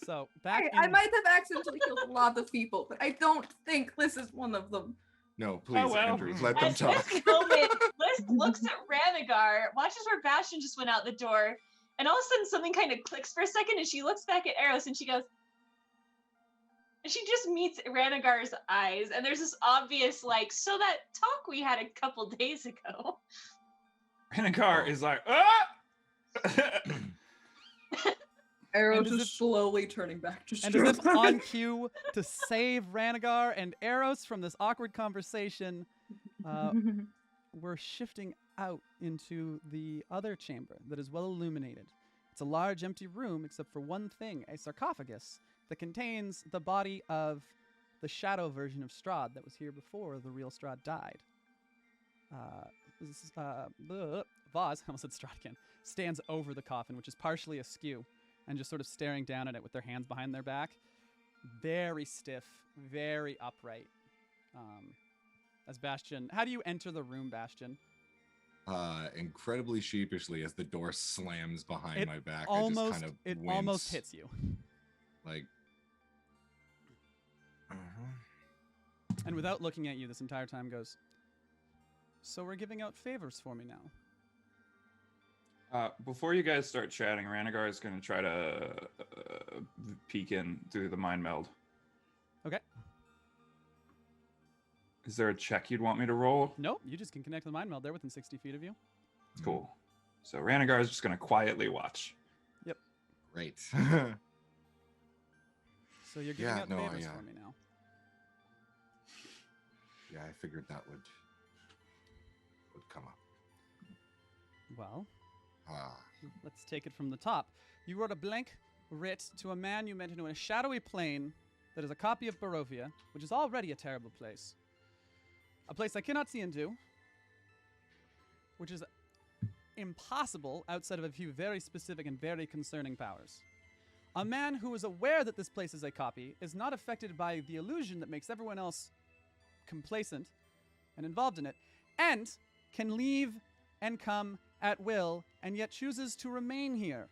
So back Hey, in, I might have accidentally killed a lot of people, but I don't think this is one of them. No, please, well. Andrew, let them At talk. this moment, Liz looks at Ranagar, watches where Bastion just went out the door, and all of a sudden something kind of clicks for a second, and she looks back at Eros and she goes, and she just meets Ranagar's eyes, and there's this obvious, like, so that talk we had a couple days ago. Renagar is like, ah! Eros as is if- slowly turning back to and as if Strahd. on cue to save Ranagar and Eros from this awkward conversation, we're shifting out into the other chamber that is well illuminated. It's a large empty room except for one thing, a sarcophagus that contains the body of the shadow version of Strahd that was here before the real Strahd died. Voss, I almost said Strahd again, stands over the coffin, which is partially askew, and just sort of staring down at it with their hands behind their back. Very stiff, very upright. As Bastion, how do you enter the room, Bastion? Incredibly sheepishly as the door slams behind my back. I Almost, just kind of it wince, almost hits you. Like, And without looking at you this entire time goes, so we're giving out favors for me now. Before you guys start chatting, Ranagar is going to try to peek in through the mind meld. Okay. Is there a check you'd want me to roll? Nope, you just can connect to the mind meld. They're within 60 feet of you. Cool. So Ranagar is just going to quietly watch. great. So you're giving Yeah, out no, favors yeah. for me now. Yeah, I figured that would come up. Well, Ah, let's take it from the top. You wrote a blank writ to a man you met in a shadowy plane that is a copy of Barovia, which is already a terrible place. A place I cannot see into, which is impossible outside of a few very specific and very concerning powers. A man who is aware that this place is a copy is not affected by the illusion that makes everyone else complacent and involved in it, and can leave and come at will, and yet chooses to remain here.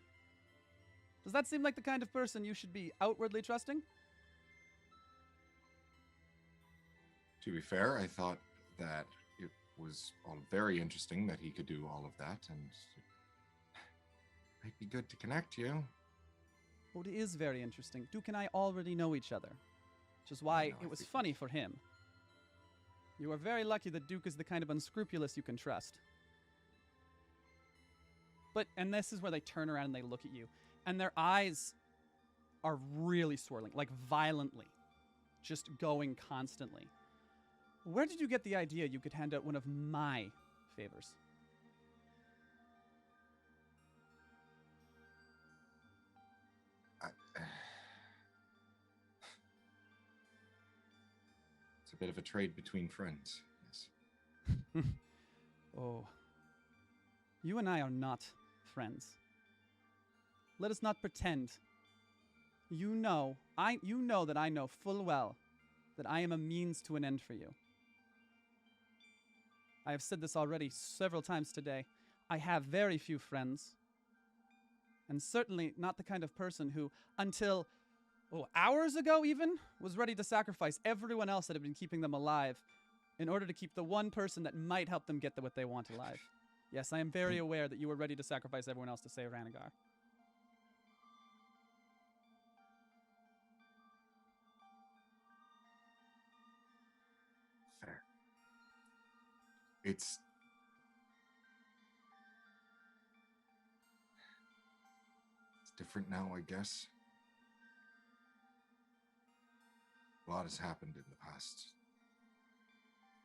Does that seem like the kind of person you should be outwardly trusting? to be fair, I thought that it was all very interesting that he could do all of that, and it might be good to connect you. Well, it is very interesting. Duke and I already know each other, which is why know, I it was figured. funny for him. You are very lucky that Duke is the kind of unscrupulous you can trust. And this is where they turn around and they look at you, and their eyes are really swirling, like violently, just going constantly. Where did you get the idea you could hand out one of my favors? It's a bit of a trade between friends. Yes. Oh. You and I are not friends. Let us not pretend. You know that I know full well that I am a means to an end for you. I have said this already several times today. I have very few friends. And certainly not the kind of person who, until hours ago even, was ready to sacrifice everyone else that had been keeping them alive in order to keep the one person that might help them get what they want alive. Yes, I am very aware that you were ready to sacrifice everyone else to save Ranagar. Fair. It's different now, I guess. A lot has happened in the past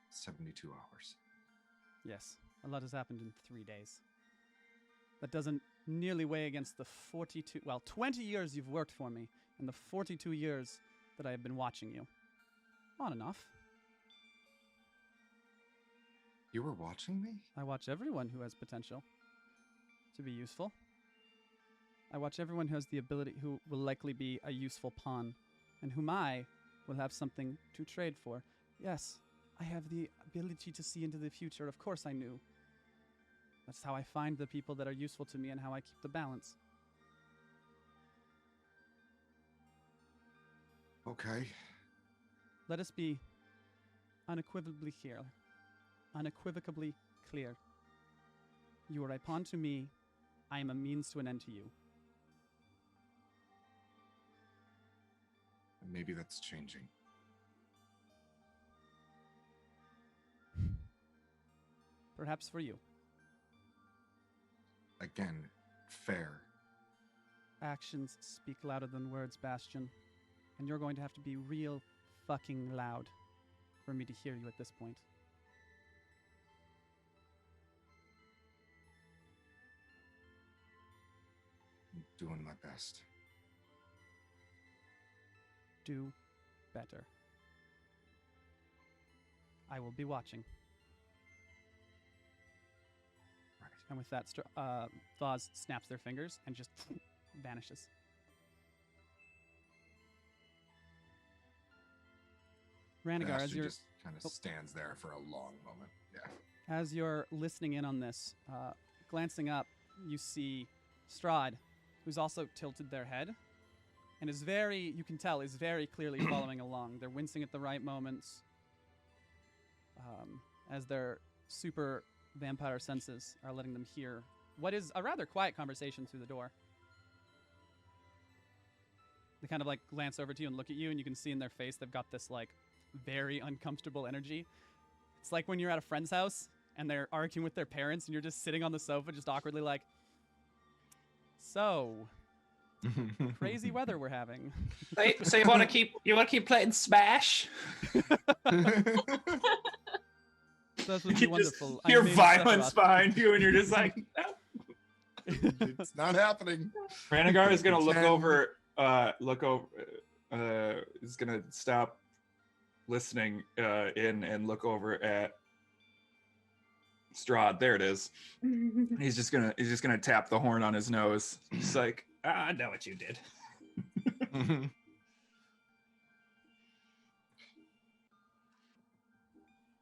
72 hours. Yes, a lot has happened in 3 days. That doesn't nearly weigh against the 20 years you've worked for me and the 42 years that I have been watching you. On and off. You were watching me? I watch everyone who has potential to be useful. I watch everyone who has the ability, who will likely be a useful pawn and whom I will have something to trade for. Yes, I have the ability to see into the future. Of course I knew. That's how I find the people that are useful to me and how I keep the balance. Okay. Let us be unequivocally clear. Unequivocally clear. You are a pawn to me. I am a means to an end to you. Maybe that's changing. Perhaps for you. Again, fair. Actions speak louder than words, Bastion. And you're going to have to be real fucking loud for me to hear you at this point. I'm doing my best. Do better. I will be watching. Right. And with that, Vaz snaps their fingers and just vanishes. Ranagar, as Bastion you're just kind of stands there for a long moment. Yeah. as you're listening in on this, glancing up, you see Strahd, who's also tilted their head, and is you can tell, is very clearly following along. They're wincing at the right moments, as their super vampire senses are letting them hear what is a rather quiet conversation through the door. They kind of like glance over to you and look at you, and you can see in their face they've got this like very uncomfortable energy. It's like when you're at a friend's house and they're arguing with their parents and you're just sitting on the sofa just awkwardly like, so crazy weather we're having. So you want to keep playing Smash? That would be wonderful. Hear violence behind you, and you're just like, no. It's not happening. Ranagar is gonna look over. Is gonna stop listening in and look over at Strahd. There it is. He's just gonna tap the horn on his nose. He's like, I know what you did.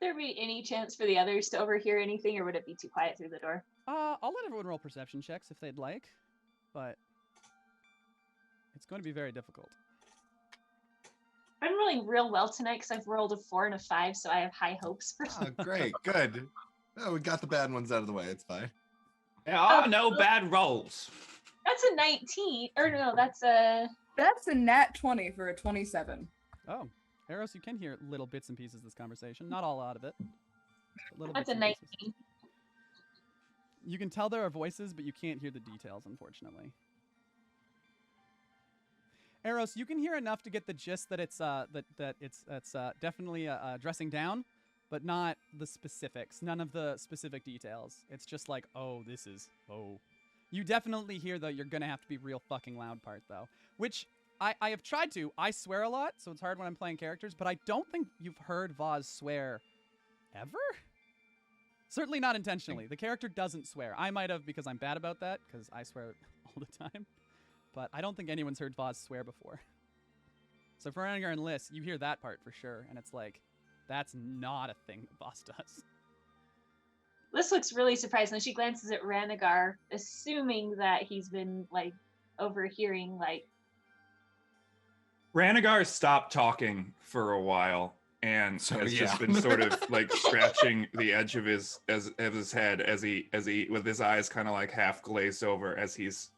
There be any chance for the others to overhear anything, or would it be too quiet through the door? I'll let everyone roll perception checks if they'd like, but it's going to be very difficult. I'm rolling real well tonight because I've rolled a 4 and a 5, so I have high hopes for Oh, great, good. Oh, we got the bad ones out of the way. It's fine. There are no bad rolls. That's a 19. Or no, that's a... That's a nat 20 for a 27. Oh, Eros, you can hear little bits and pieces of this conversation. Not all out of it. Little That's bits a and pieces. 19. You can tell there are voices, but you can't hear the details, unfortunately. Eros, you can hear enough to get the gist that it's definitely dressing down, but not the specifics. None of the specific details. It's just like, oh, this is You definitely hear the you're gonna have to be real fucking loud part though, which I have tried to. I swear a lot, so it's hard when I'm playing characters, but I don't think you've heard Vaz swear ever. Certainly not intentionally. The character doesn't swear. I might have because I'm bad about that, because I swear all the time. But I don't think anyone's heard Vaz swear before. So for Ranagar and Liss, you hear that part for sure, and it's like, that's not a thing that Vaz does. Liz looks really surprised, and she glances at Ranagar, assuming that he's been, like, overhearing, like... Ranagar stopped talking for a while and has just been sort of like scratching the edge of his head as he with his eyes kind of like half glazed over as he's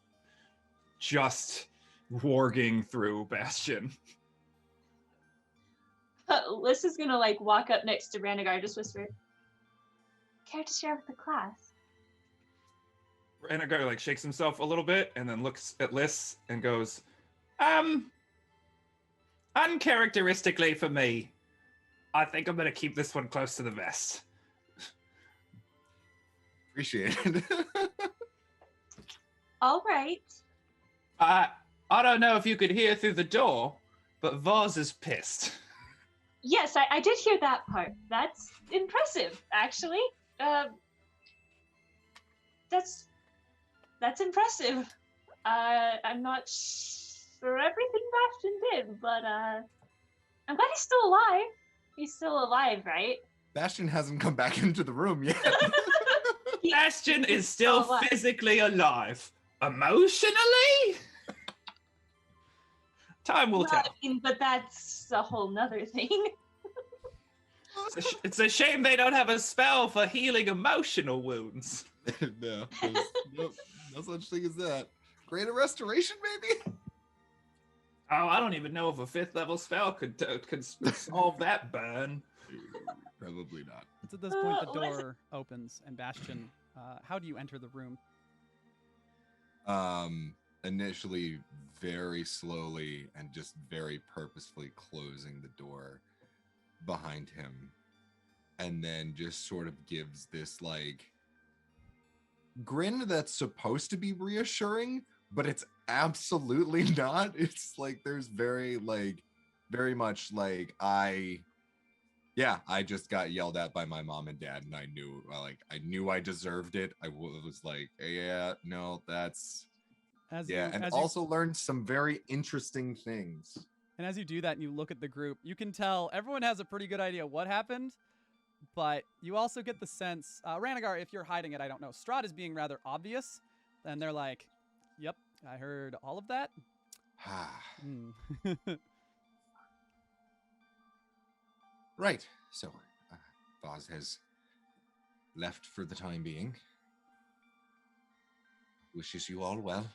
just warging through Bastion. Liz is gonna like walk up next to Ranagar, just whisper, "Care to share with the class?" Ranagar like shakes himself a little bit and then looks at Liss and goes, uncharacteristically for me, I think I'm gonna keep this one close to the vest. Appreciate it. All right. I don't know if you could hear through the door, but Vaz is pissed. Yes, I did hear that part. That's impressive, actually. That's impressive. I'm not for everything Bastion did, but I'm glad he's still alive. He's still alive, right? Bastion hasn't come back into the room yet. Bastion is still alive. physically alive. Emotionally? Time will Well, tell. I mean, but that's a whole nother thing. It's a shame they don't have a spell for healing emotional wounds. No, nope, no such thing as that. Greater restoration, maybe? Oh, I don't even know if a 5th level spell could solve that burn. Probably not. It's at this point the Listen. door opens and Bastion, how do you enter the room? Initially very slowly and just very purposefully closing the door behind him, and then just sort of gives this like grin that's supposed to be reassuring, but it's absolutely not. It's like there's very much like I just got yelled at by my mom and dad, and I knew I deserved it. I was like, yeah, no, that's also learned some very interesting things. And as you do that and you look at the group, you can tell everyone has a pretty good idea what happened, but you also get the sense, Ranagar, if you're hiding it, I don't know. Strahd is being rather obvious, and they're like, yep, I heard all of that. Right, so Voz has left for the time being. Wishes you all well.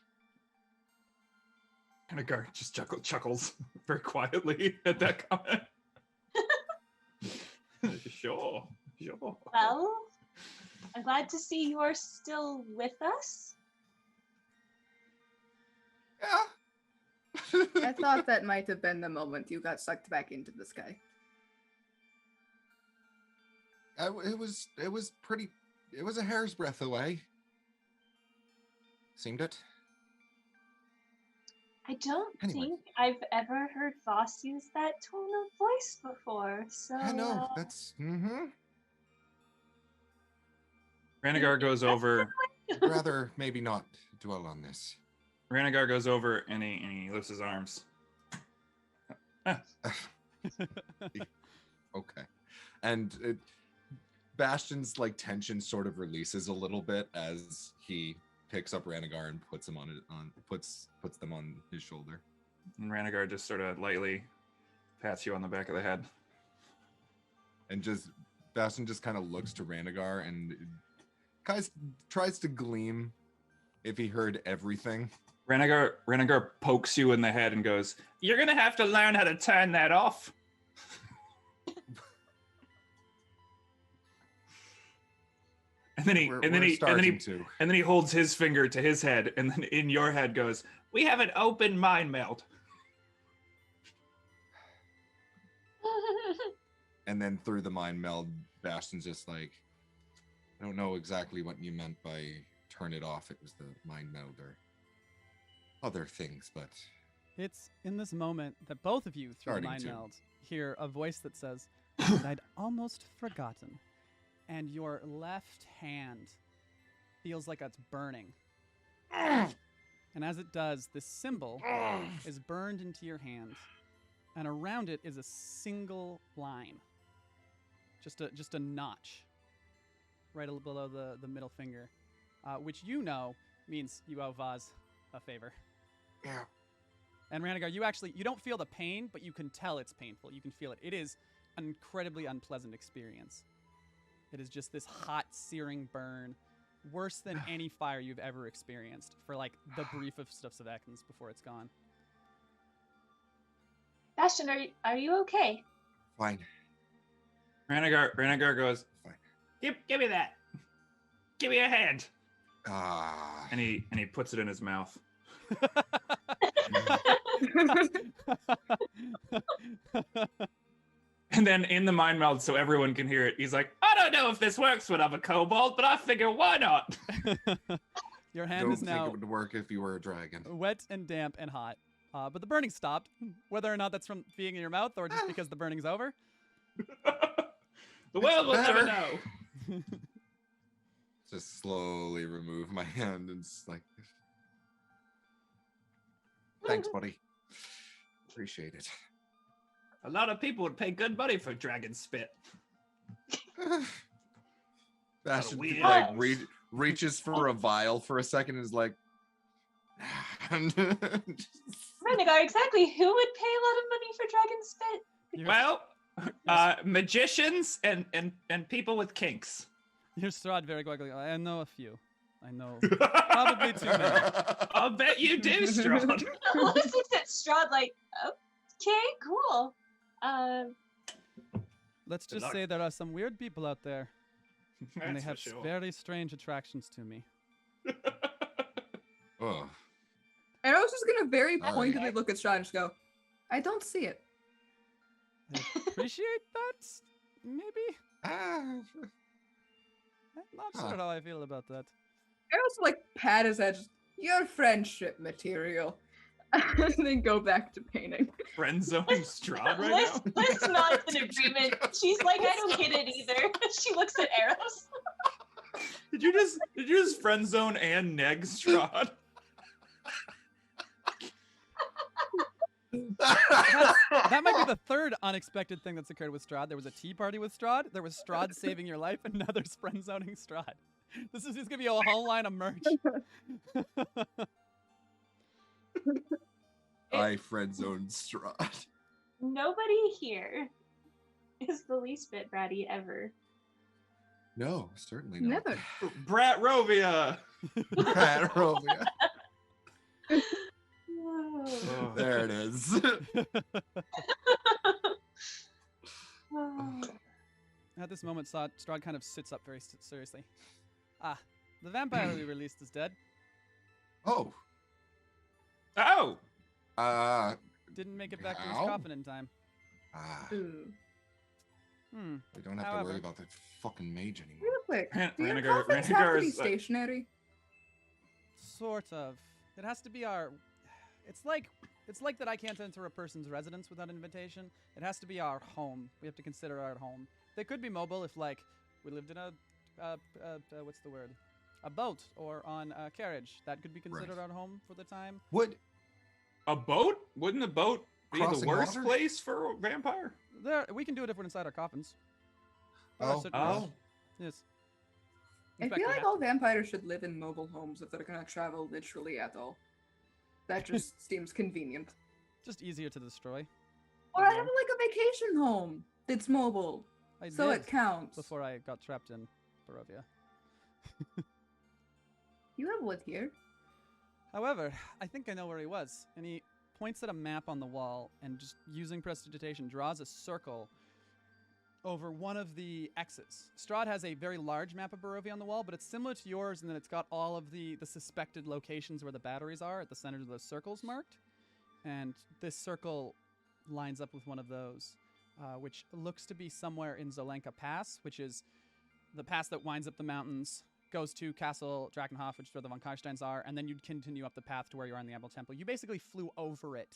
Ranagar just chuckles very quietly at that comment. Sure. Well, I'm glad to see you're still with us. Yeah. I thought that might have been the moment you got sucked back into the sky. It was a hair's breadth away. Seemed it. I don't Anyway. think I've ever heard Voss use that tone of voice before, so... I know, that's, Ranagar goes over. rather maybe not dwell on this. Ranagar goes over and he lifts his arms. Okay. And Bastion's like tension sort of releases a little bit as he picks up Ranagar and puts them puts them on his shoulder. And Ranagar just sort of lightly pats you on the back of the head. And Bastion just kind of looks to Ranagar and tries to gleam if he heard everything. Ranagar pokes you in the head and goes, "You're gonna have to learn how to turn that off." And then he holds his finger to his head, and then in your head goes, "We have an open mind meld." And then through the mind meld, Bastion's just like, I don't know exactly what you meant by turn it off. It was the mind meld or other things, but It's in this moment that both of you, through the Starting mind to. meld, hear a voice that says, "And I'd almost forgotten." And your left hand feels like it's burning. And as it does, this symbol is burned into your hand, and around it is a single line, just a notch, right below the middle finger, which you know means you owe Vaz a favor. yeah. And Ranagar, you don't feel the pain, but you can tell it's painful. You can feel it. It is an incredibly unpleasant experience. It is just this hot, searing burn, worse than any fire you've ever experienced for like the briefest of seconds before it's gone. Bastion, are you okay? Fine. Ranagar goes, Fine. Give me that. Give me a hand. and he puts it in his mouth. And then in the mind meld, so everyone can hear it, he's like, "I don't know if this works when I'm a kobold, but I figure why not?" Your hand Don't is think now it would work if you were a dragon. wet and damp and hot. But the burning stopped. Whether or not that's from being in your mouth or just because the burning's over. The world will never better. know. Just slowly remove my hand and it's like, thanks, buddy. Appreciate it. A lot of people would pay good money for dragon spit. Bastion weird like house. reaches for a vial for a second and is like, Renegar, exactly. Who would pay a lot of money for dragon spit? Well, magicians and people with kinks. You're Strahd very quickly. I know a few. I know probably too many. I'll bet you do, Strahd. Lois looks at Strahd like, okay, cool. Let's Good just luck. say there are some weird people out there, and they That's for have sure. very strange attractions to me. Oh, And I was just gonna very All right. pointedly look at Strahd and just go, I don't see it. I appreciate that, maybe? ah, I'm not Huh. sure how I feel about that. I also like pat his head, just, your friendship material. And then go back to painting. Friend zoning Strahd right now. Liz nods in agreement. She's like, I don't get it either. She looks at Eros. Did you just friend zone and neg Strahd? That might be the third unexpected thing that's occurred with Strahd. There was a tea party with Strahd. There was Strahd saving your life, and now there's friend zoning Strahd. This is just gonna be a whole line of merch. I friend zoned Strahd. Nobody here is the least bit bratty ever. No, certainly not. Never. Bratrovia. Barovia. Oh. There it is. At this moment, Strahd kind of sits up very seriously. Ah, the vampire we released is dead. Oh, Oh, Didn't make it back to his How? coffin in time. Ooh. We don't have to However. worry about that fucking mage anymore. Real quick, do your Renegar- coffins have to Renegar be is, stationary? Sort of. It has to be our. It's like that. I can't enter a person's residence without invitation. It has to be our home. We have to consider our home. They could be mobile if, like, we lived in a what's the word? A boat or on a carriage. That could be considered Right. our home for the time. Would a boat? Wouldn't a boat be the Crossing worst water? place for a vampire? There, we can do it if we're inside our coffins. There are Oh. certain rules. Oh, Yes. I In fact, feel we like have all to. vampires should live in mobile homes if they're gonna travel literally at all. That just seems convenient. Just easier to destroy. Or I have like a vacation home that's mobile, I so did it counts. before I got trapped in Barovia. You have wood here. However, I think I know where he was. And he points at a map on the wall and just using prestidigitation draws a circle over one of the X's. Strahd has a very large map of Barovia on the wall, but it's similar to yours in that it's got all of the suspected locations where the batteries are at the centers of those circles marked. And this circle lines up with one of those, which looks to be somewhere in Zolenka Pass, which is the pass that winds up the mountains, goes to Castle Drakenhof, which is where the von Karsteins are, and then you'd continue up the path to where you are in the Amble Temple. You basically flew over it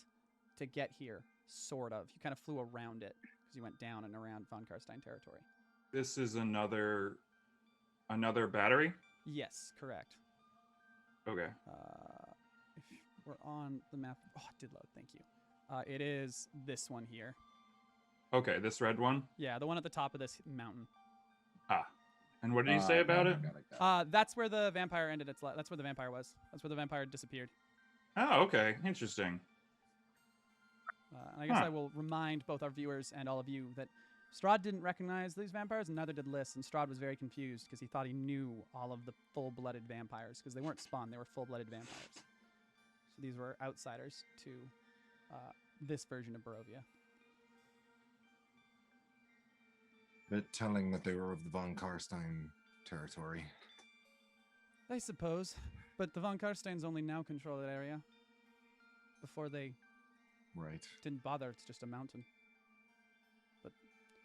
to get here, sort of. You kind of flew around it because you went down and around von Karstein territory. this is another battery. Yes, correct. Okay. If we're on the map, oh, it did load. Thank you. It is this one here. Okay, this red one. Yeah, the one at the top of this mountain. Ah. And what did you say about it? That's where the vampire ended its life. That's where the vampire was. That's where the vampire disappeared. Oh, okay. Interesting. And I guess Huh. I will remind both our viewers and all of you that Strahd didn't recognize these vampires, and neither did Liss. And Strahd was very confused because he thought he knew all of the full-blooded vampires because they weren't spawn; they were full-blooded vampires. So these were outsiders to this version of Barovia. Bit telling that they were of the von Karstein territory. I suppose, but the von Karsteins only now control that area. Before they Right. didn't bother; it's just a mountain.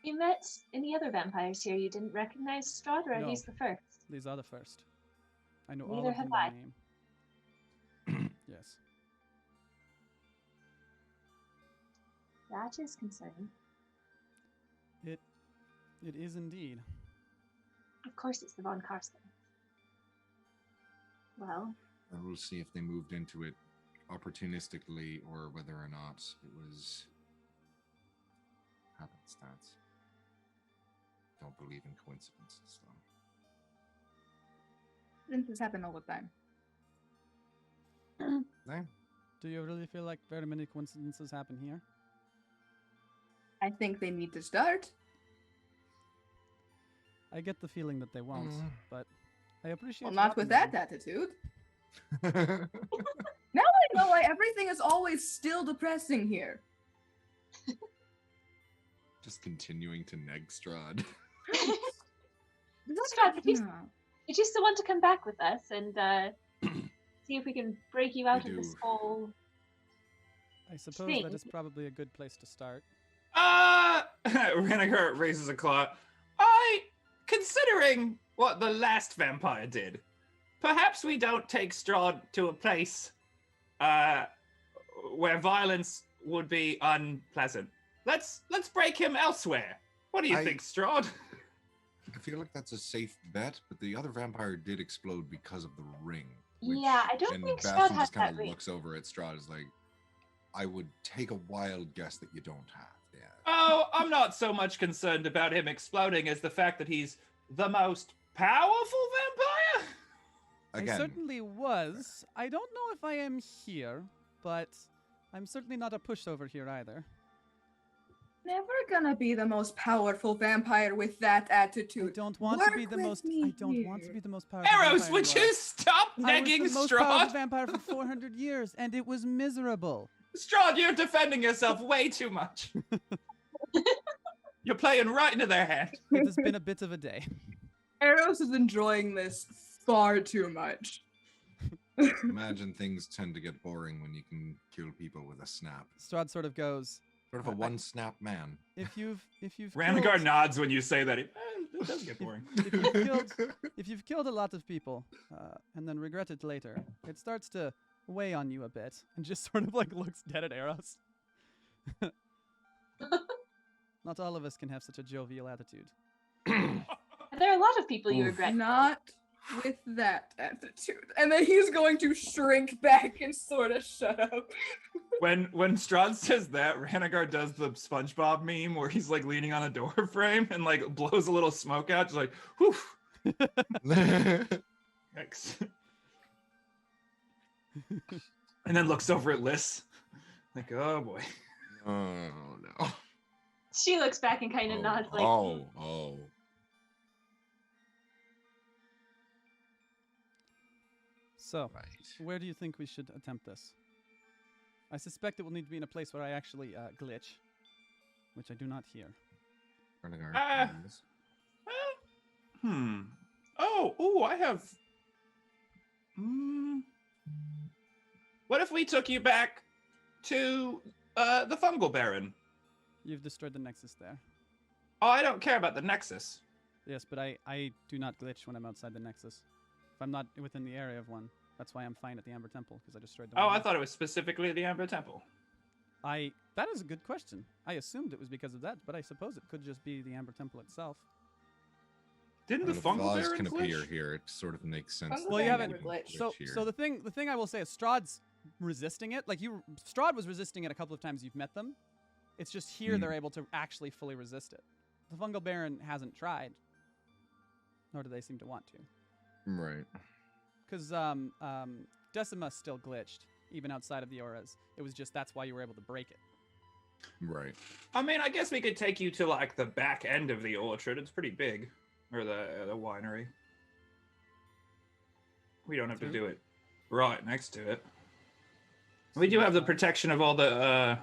You met any other vampires here you didn't recognize, Strahd, or are No. these the first? These are the first. I know all Neither of them have by I. name. Yes. That is concerning. It is indeed. Of course it's the Von Karsten. Well, And we'll see if they moved into it opportunistically or whether or not it was happenstance. Don't believe in coincidences, though. This happen all the time. Do you really feel like very many coincidences happen here? I think they need to start. I get the feeling that they won't, but I appreciate. Well, not with that attitude. Now I know why everything is always still depressing here. Just continuing to neg Strahd. Strahd, if you still want to come back with us and see if we can break you out of this whole I suppose thing. that is probably a good place to start. Renown raises a claw. Considering what the last vampire did, perhaps we don't take Strahd to a place where violence would be unpleasant. Let's break him elsewhere. What do you think, Strahd? I feel like that's a safe bet, but the other vampire did explode because of the ring. Yeah, I don't think Strahd has just kind that of ring. looks over at Strahd is like, I would take a wild guess that you don't have. Yeah. Oh, I'm not so much concerned about him exploding as the fact that he's the most powerful vampire. Again, I certainly was. I don't know if I am here, but I'm certainly not a pushover here either. Never gonna be the most powerful vampire with that attitude. I don't want to be the most. I don't want to be the most powerful. Eros, vampire would you you are. stop I negging was the most powerful Strahd? vampire for 400 years, and it was miserable. Strahd, you're defending yourself way too much. You're playing right into their hand. It has been a bit of a day. Eros is enjoying this far too much. imagine things tend to get boring when you can kill people with a snap. Strahd sort of goes. Sort of a one-snap man. If you've Ranagar nods when you say that. It does get boring. if you've killed a lot of people and then regret it later, it starts to weigh on you a bit and just sort of like looks dead at Eros. Not all of us can have such a jovial attitude. There are a lot of people you regret. Not with that attitude. And then he's going to shrink back and sort of shut up. When Strahd says that, Ranagar does the SpongeBob meme where he's like leaning on a door frame and like blows a little smoke out, just like, whew. Thanks. And then looks over at Liz, like, oh boy. Oh no. She looks back and kind of nods like, Oh. So, Right. where do you think we should attempt this? I suspect it will need to be in a place where I actually glitch, which I do not hear. Ranagar, yes. Oh, I have. What if we took you back to the Fungal Baron? You've destroyed the Nexus there. Oh, I don't care about the Nexus. Yes, but I do not glitch when I'm outside the Nexus. If I'm not within the area of one, that's why I'm fine at the Amber Temple, because I destroyed the Oh, one. I thought it was specifically the Amber Temple. That is a good question. I assumed it was because of that, but I suppose it could just be the Amber Temple itself. Didn't When the the Fungal Vaz Baron can appear glitch? here, it sort of makes sense. Fungal that Well, you they haven't- would glitch So here. the thing I will say is Strahd's resisting it. Like Strahd was resisting it a couple of times you've met them. It's just here they're able to actually fully resist it. The Fungal Baron hasn't tried, nor do they seem to want to. Right. Because Decima still glitched, even outside of the auras. It was just that's why you were able to break it. Right. I mean, I guess we could take you to like the back end of the orchard. It's pretty big, or the winery. We don't have to True. do it right next to it. We do have the protection of all the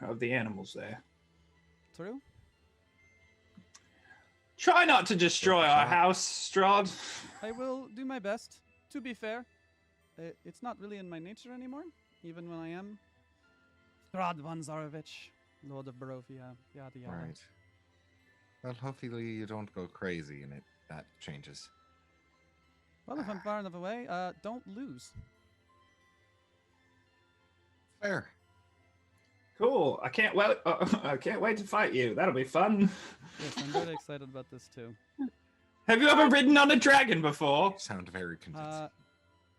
of the animals there. True? Try not to destroy our shot. house, Strahd. I will do my best. To be fair, it's not really in my nature anymore, even when I am Strahd von Zarovich, Lord of Barovia, yada yada. Right. Well, hopefully you don't go crazy and that changes. Well, if I'm far enough away, don't lose. Fair. Cool. I can't wait. I can't wait to fight you. That'll be fun. Yes, I'm very excited about this too. Have you ever ridden on a dragon before? Sound very convincing.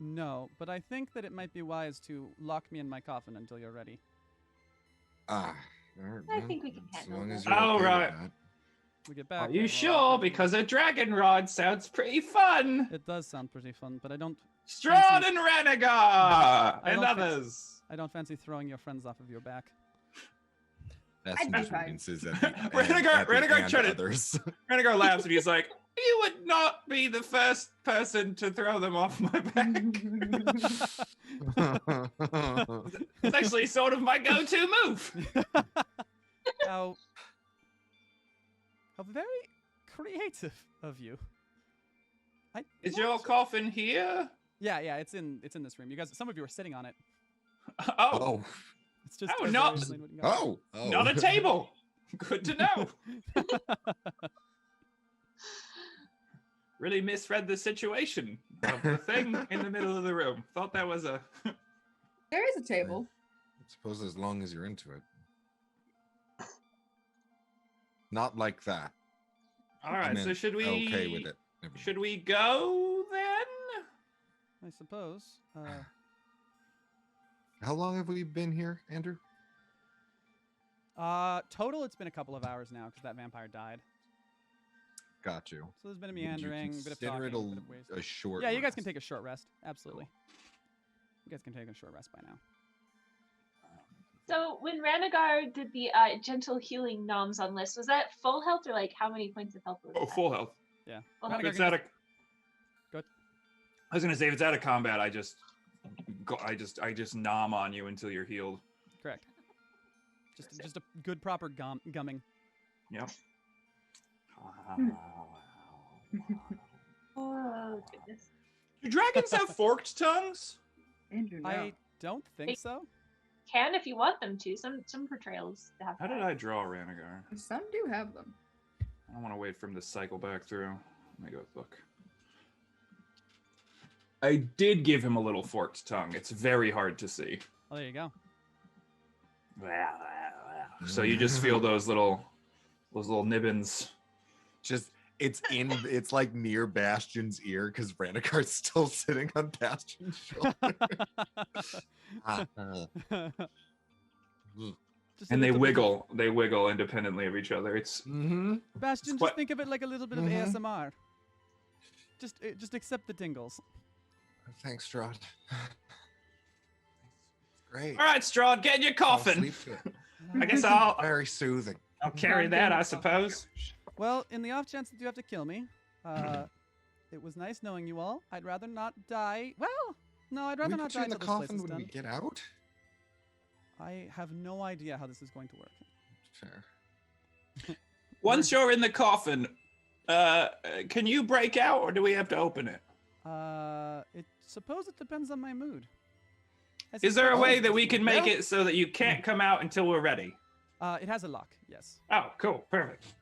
No, but I think that it might be wise to lock me in my coffin until you're ready. Ah, I think we can as handle long that. as you're All okay with right. that. We get back. Are you we'll sure? lock it in. Because a dragon rod sounds pretty fun. It does sound pretty fun, but I don't Strahd and Renegar I and don't think- others. fancy throwing your friends off of your back. I'd That's be what fine. audiences at the end, Renegar and tried it. others. Renegar laughs and he's like, "You would not be the first person to throw them off my back." It's actually sort of my go-to move. How very creative of you. Is your coffin here? Yeah, it's in this room. You guys, some of you are sitting on it. Oh, Oh, It's just Oh, as not- I explained what you got. oh. not a table. Good to know. Really misread the situation of the thing in the middle of the room. Thought that was a. There is a table. I suppose as long as you're into it. Not like that. All right. I So meant should we? Okay with it. Never Should we go then? I suppose. How long have we been here, Andrew? Total, it's been a couple of hours now because that vampire died. Got you. So there's been a Would you meandering, bit of consider talking, it bit of waste. a short. Yeah, you guys can rest? take a short rest. Absolutely. You guys can take a short rest by now. So when Ranagar did the gentle healing noms on list, was that full health or like how many points of health was Oh, that? full health. Yeah. Full Ranagar If it's can out of. Go ahead. I was gonna say if it's out of combat, I just nom on you until you're healed. Correct. Just a good proper gumming. Yep. Oh goodness. Do dragons have forked tongues? Andrew, no. I don't think so. Can if you want them to. Some portrayals have. How did that. I draw Ranagar? Some do have them. I don't want to wait for him to cycle back through. Let me go look. I did give him a little forked tongue. It's very hard to see. Oh, there you go. So you just feel those little nibbins. Just it's like near Bastion's ear because Ranikar's still sitting on Bastion's shoulder. Just a And they little bit of- wiggle independently of each other. It's Mm-hmm. Bastion, It's just quite- think of it like a little bit of Mhm. ASMR. Just accept the tingles. Thanks, Strahd. Great. all right, Strahd, get in your I'll coffin. sleep good. I guess I'll Very soothing. carry that, I suppose. Well, in the off chance that you have to kill me, it was nice knowing you all. I'd rather not die. Well, no, I'd We rather not put you die in the till this place coffin is when done. we get out. I have no idea how this is going to work. Fair. Once you're in the coffin, can you break out, or do we have to open it? Suppose it depends on my mood. I Is there a suppose- way that we can make Well- it so that you can't come out until we're ready? It has a lock. Yes. Oh, cool, perfect.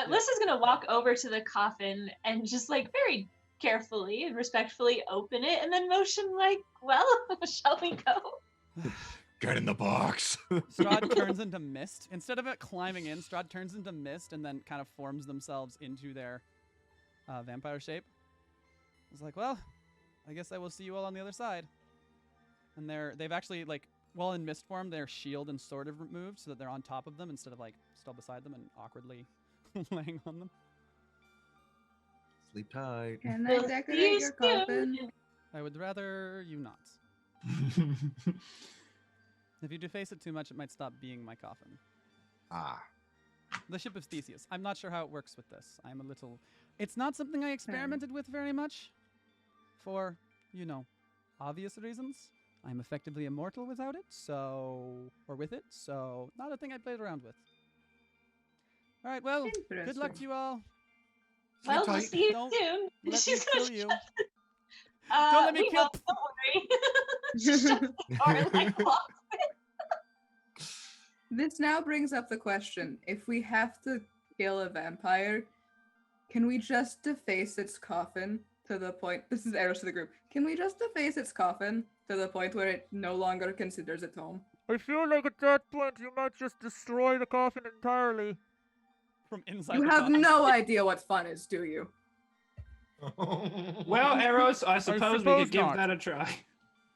Liz is gonna walk over to the coffin and just like very carefully and respectfully open it and then motion like, well, shall we go? Get in the box. Strahd turns into mist. Instead of it climbing in, Strahd turns into mist and then kind of forms themselves into their vampire shape. It's like, well, I guess I will see you all on the other side. And they've actually, like, while in mist form, their shield and sword have removed so that they're on top of them instead of, like, still beside them and awkwardly laying on them. Sleep tight. Can I We'll see decorate you your coffin? soon. I would rather you not. If you deface it too much, it might stop being my coffin. Ah. The Ship of Theseus. I'm not sure how it works with this. I'm a little... It's not something I experimented with very much. For, obvious reasons. I'm effectively immortal without it, or with it, so not a thing I played around with. All right, well, good luck to you all. Well, we'll tight. see you Don't soon. Let me She's gonna kill you. Don't let me we kill- will, don't worry. Shut the door like lock. This now brings up the question: if we have to kill a vampire, can we just deface its coffin to the point? This is arrows to the group. Can we just deface its coffin to the point where it no longer considers it home? I feel like at that point you might just destroy the coffin entirely. From inside You the have coffin. no idea what fun is, do you? Well, Eros, I suppose we could suppose give not. that a try.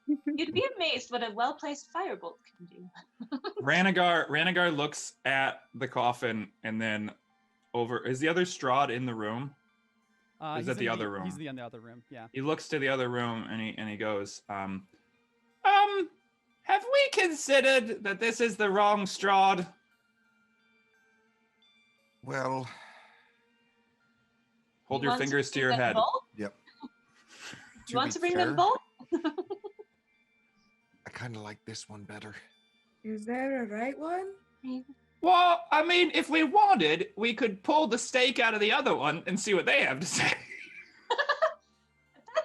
You'd be amazed what a well-placed firebolt can do. Ranagar looks at the coffin and then over. Is the other Strahd in the room? Is He's that the in other room? He's in the other room. Yeah. He looks to the other room and he goes, have we considered that this is the wrong Strahd? Well, Hold You your want to fingers to bring your them head. both? yep. You want be to bring fair, them both? I kind of like this one better. Is there a right one? Well, I mean, if we wanted, we could pull the stake out of the other one and see what they have to say. That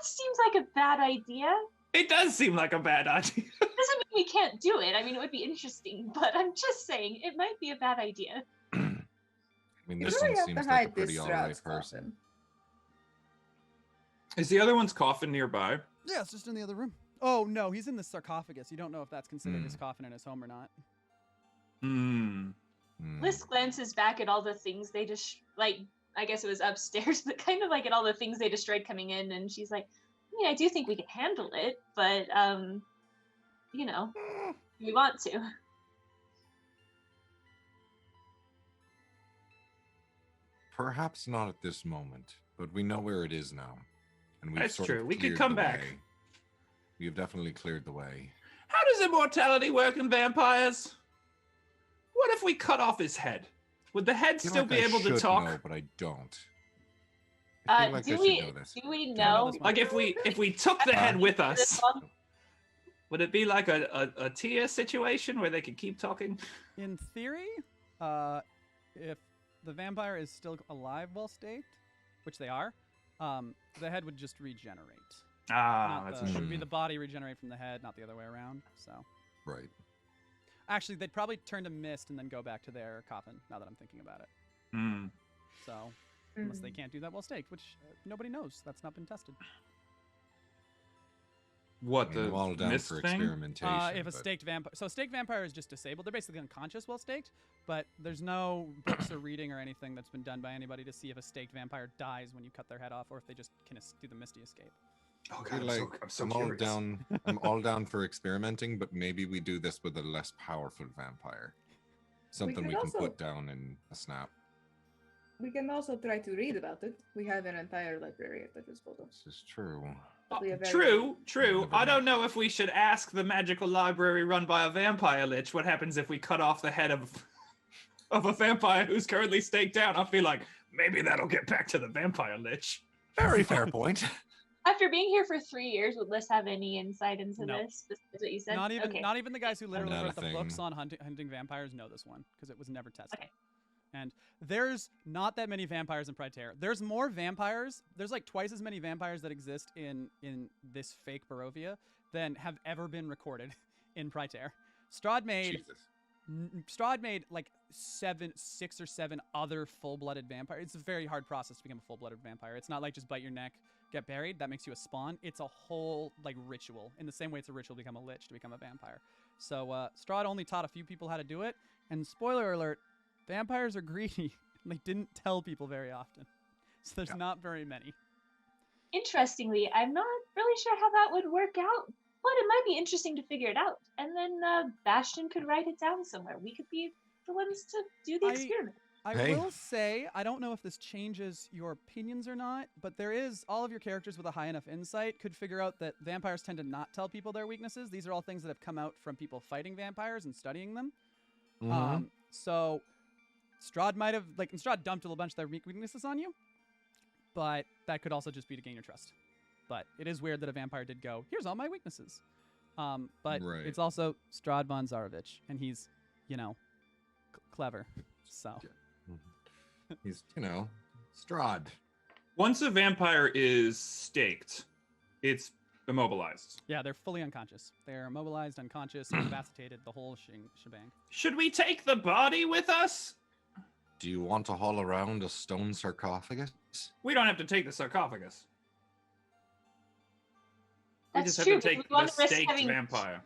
seems like a bad idea. It does seem like a bad idea. Doesn't mean we can't do it. I mean, it would be interesting, but I'm just saying it might be a bad idea. I mean, You this really one have seems to like a hide pretty this alright Strahd's person. coffin. Is the other one's coffin nearby? Yeah, it's just in the other room. Oh no, he's in the sarcophagus. You don't know if that's considered his coffin in his home or not. Hmm. Liz glances back at all the things they just like. I guess it was upstairs, but kind of like at all the things they destroyed coming in, and she's like, "I mean, I do think we can handle it, but you know, we want to." Perhaps not at this moment, but we know where it is now. And we've That's sort true. of We could cleared come the back. way. We have definitely cleared the way. How does immortality work in vampires? What if we cut off his head? Would the head I feel still like be I able to should talk? know, but I don't. I feel like I Do should we know this. do we Don't know know? this one. Like if we took the head with us, This one? would it be like a Tia situation where they could keep talking? In theory, if the vampire is still alive while staked, which they are, the head would just regenerate. Ah, Not that's the, it would be true. the body regenerate from the head, not the other way around. So Right. actually, they'd probably turn to mist and then go back to their coffin. Now that I'm thinking about it. Hmm. So unless they can't do that while staked, which nobody knows. That's not been tested. What I mean, the I'm all down mist for thing? experimentation. If a but staked vampire, so a staked vampire is just disabled. They're basically unconscious while staked, but there's no books or reading or anything that's been done by anybody to see if a staked vampire dies when you cut their head off, or if they just can do the misty escape. Oh I feel god, like I'm so I'm all curious. down. I'm all down for experimenting, but maybe we do this with a less powerful vampire. Something we could can also- put down in a snap. We can also try to read about it. We have an entire library at the disposal. This is true. Probably a very- True. Never I don't know. know if we should ask the magical library run by a vampire lich what happens if we cut off the head of a vampire who's currently staked down. I feel like maybe that'll get back to the vampire lich. Very fair point. After being here for 3 years, would Liz have any insight into No. this? Is what you said? Not even Okay. not even the guys who literally Not a wrote the books thing. on hunting vampires know this one because it was never tested. Okay. And there's not that many vampires in Praetor. There's more vampires. There's like twice as many vampires that exist in this fake Barovia than have ever been recorded in Praetor. Strahd made Jesus. Strahd made like 6 or 7 other full-blooded vampires. It's a very hard process to become a full-blooded vampire. It's not like just bite your neck, get buried. That makes you a spawn. It's a whole like ritual. In the same way it's a ritual to become a lich to become a vampire. So Strahd only taught a few people how to do it. And spoiler alert, vampires are greedy. They didn't tell people very often. So there's not very many. Interestingly, I'm not really sure how that would work out, but it might be interesting to figure it out. And then Bastion could write it down somewhere. We could be the ones to do the experiment. I Hey. will say, I don't know if this changes your opinions or not, but there is all of your characters with a high enough insight could figure out that vampires tend to not tell people their weaknesses. These are all things that have come out from people fighting vampires and studying them. So Strahd might have, like, and Strahd dumped a bunch of their weaknesses on you, but that could also just be to gain your trust. But it is weird that a vampire did go, here's all my weaknesses. But Right. it's also Strahd von Zarovich, and he's, you know, clever. So. He's, Strahd. Once a vampire is staked, it's immobilized. Yeah, they're fully unconscious. They're immobilized, unconscious, incapacitated, the whole shebang. Should we take the body with us? Do you want to haul around a stone sarcophagus? We don't have to take the sarcophagus. We That's just true. have to but take we the want to risk staked having vampire.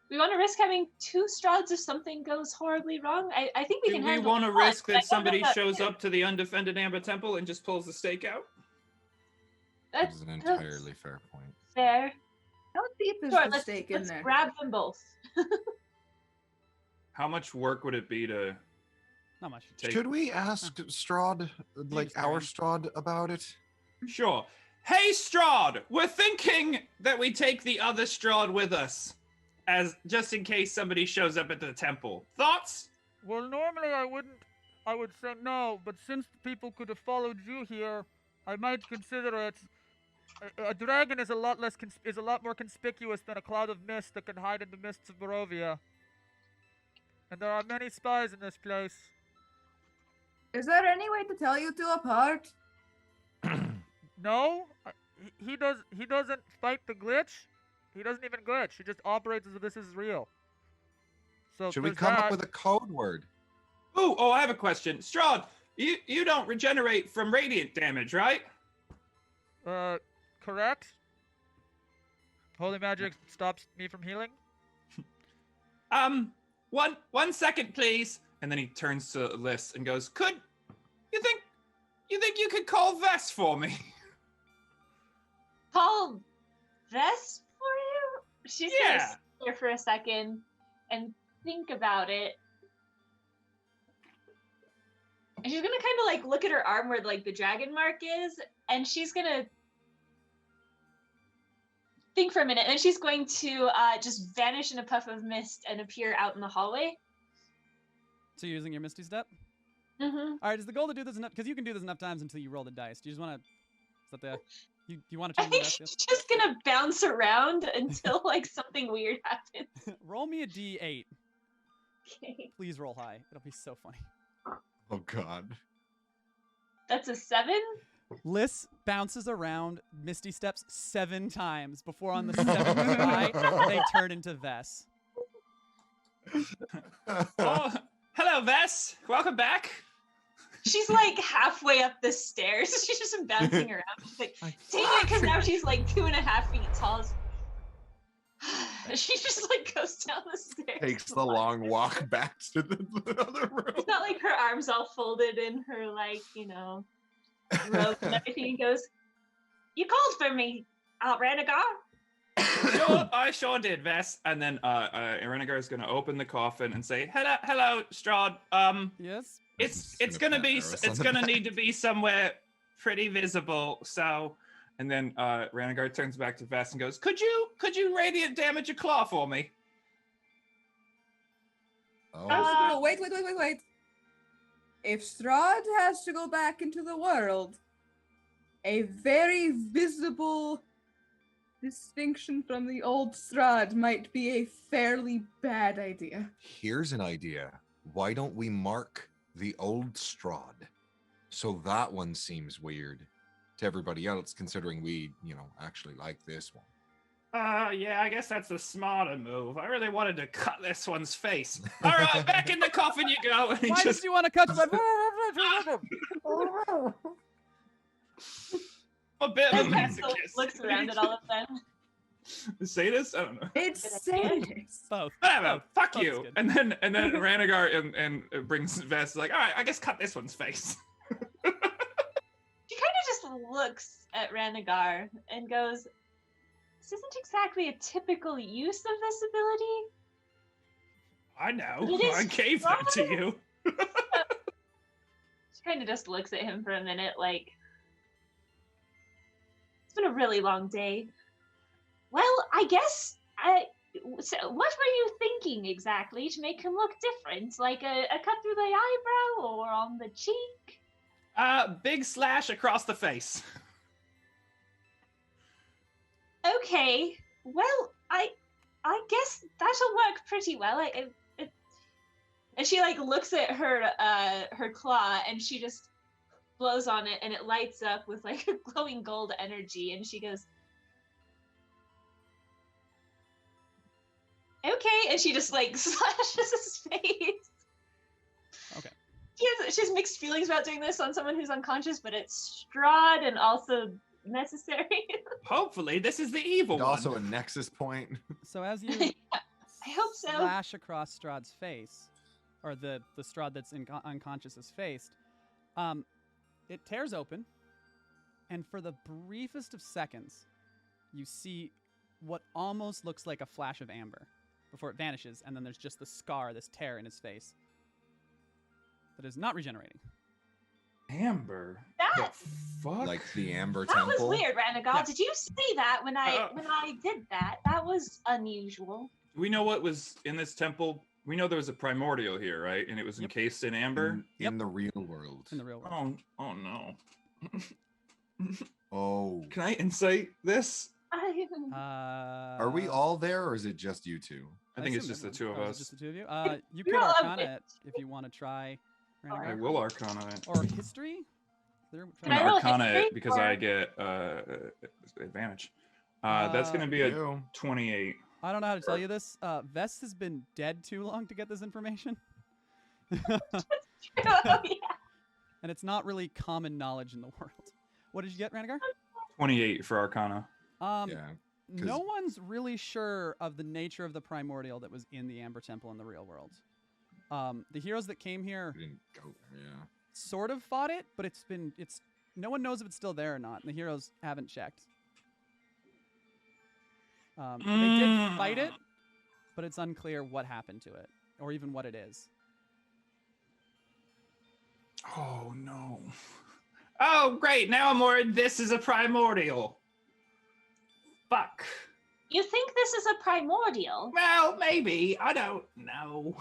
we want to risk having 2 Strahds if something goes horribly wrong. I think we Do can we handle want to one, risk but I that don't know somebody about shows two. up to the undefended Amber Temple and just pulls the stake out? That That's is an entirely fair point. fair. How deep is Sure, the let's, steak in let's there? grab them both. How much work would it be to Not much. take? Should we ask Strahd, like just our carry Strahd, about it? Sure. Hey, Strahd, we're thinking that we take the other Strahd with us, as just in case somebody shows up at the temple. Thoughts? Well, normally I would say no, but since people could have followed you here, I might consider it. A dragon is a lot more conspicuous than a cloud of mist that can hide in the mists of Barovia. And there are many spies in this place. Is there any way to tell you two apart? No, he doesn't fight the glitch. He doesn't even glitch. He just operates as if this is real. So Should we there's come up that. with a code word? Oh, I have a question. Strahd, you don't regenerate from radiant damage, right? Correct? Holy magic stops me from healing? One second, please. And then he turns to Liz and goes, you think you could call Vess for me? Call Vess for you? She's gonna Yeah. sit there for a second and think about it. And she's gonna kind of like look at her arm where like the dragon mark is, and she's gonna think for a minute, and she's going to just vanish in a puff of mist and appear out in the hallway. So you're using your Misty Step? Mm-hmm. All right, is the goal to do this enough? Because you can do this enough times until you roll the dice. Do you just want to... Is that the... You want to I change the think dice? she's just gonna bounce around until like something weird happens. Roll me a D8. Okay. Please roll high. It'll be so funny. Oh God. That's a 7. Liz bounces around Misty Steps 7 times before on the 7th try, they turn into Vess. Oh, hello, Vess. Welcome back. She's like halfway up the stairs. She's just been bouncing around. She's like, dang it, because now she's like 2.5 feet tall. She just like goes down the stairs. Takes the long walk back to the other room. It's not like her arms all folded in her like, robe and everything. And goes, you called for me, Renegar? Sure, I sure did, Vess. And then Renegar is going to open the coffin and say, hello, Strahd. Yes? It's gonna need to be somewhere pretty visible. So, and then Renegar turns back to Vess and goes, "Could you radiant damage a claw for me?" Oh. Wait. If Strahd has to go back into the world, a very visible distinction from the old Strahd might be a fairly bad idea. Here's an idea. Why don't we mark the old Strahd? So that one seems weird to everybody else, considering we, actually like this one. Yeah, I guess that's the smarter move. I really wanted to cut this one's face. All right, back in the coffin you go. And he Why just did you want to cut my... a bit of a Pencil masochist. looks around at all of them. Sadist? I don't know. It's sadist. Both. Whatever. Fuck Both's you. good. And then Renegar and brings Vess like, all right, I guess cut this one's face. She kind of just looks at Renegar and goes, this isn't exactly a typical use of this ability. I know. It is I gave that to fun. you. She kind of just looks at him for a minute like, it's been a really long day. Well, I guess, so what were you thinking exactly to make him look different? Like a cut through the eyebrow or on the cheek? Big slash across the face. Okay, well, I guess that'll work pretty well. And she like looks at her claw and she just blows on it and it lights up with like a glowing gold energy and she goes, okay, and she just like slashes his face. Okay. She has mixed feelings about doing this on someone who's unconscious, but it's Strahd and also necessary. Hopefully, this is the evil And one. also a nexus point. So as you I hope so. slash across Strahd's face, or the Strahd that's unconscious is faced, it tears open, and for the briefest of seconds, you see what almost looks like a flash of amber before it vanishes, and then there's just the scar, this tear in his face that is not regenerating. Amber. That- The fuck? Like the Amber That Temple. was weird, Ranagal. Yeah. Did you see that when I did that? That was unusual. Do we know what was in this temple? We know there was a primordial here, right? And it was Yep. encased in amber. Yep. In the real world. In the real world. Oh no. Oh. Can I insight this? Are we all there, or is it just you two? I think it's assumed just the everyone- two of oh, us. Just the two of you. You could No, Arcana it- it if you want to try. I Renegade. will Arcana it. Or history. Can I'm I gonna roll Arcana history, it because or- I get advantage. That's gonna be a You. 28. I don't know how to tell you this. Vest has been dead too long to get this information. Oh, yeah. And it's not really common knowledge in the world. What did you get, Ranagar? 28 for Arcana. Yeah. No one's really sure of the nature of the primordial that was in the Amber Temple in the real world. The heroes that came here We didn't go. Yeah. sort of fought it, but it's no one knows if it's still there or not, and the heroes haven't checked. They did fight it, but it's unclear what happened to it, or even what it is. Oh no. Oh great, now I'm worried this is a primordial. Fuck. You think this is a primordial? Well, maybe. I don't know.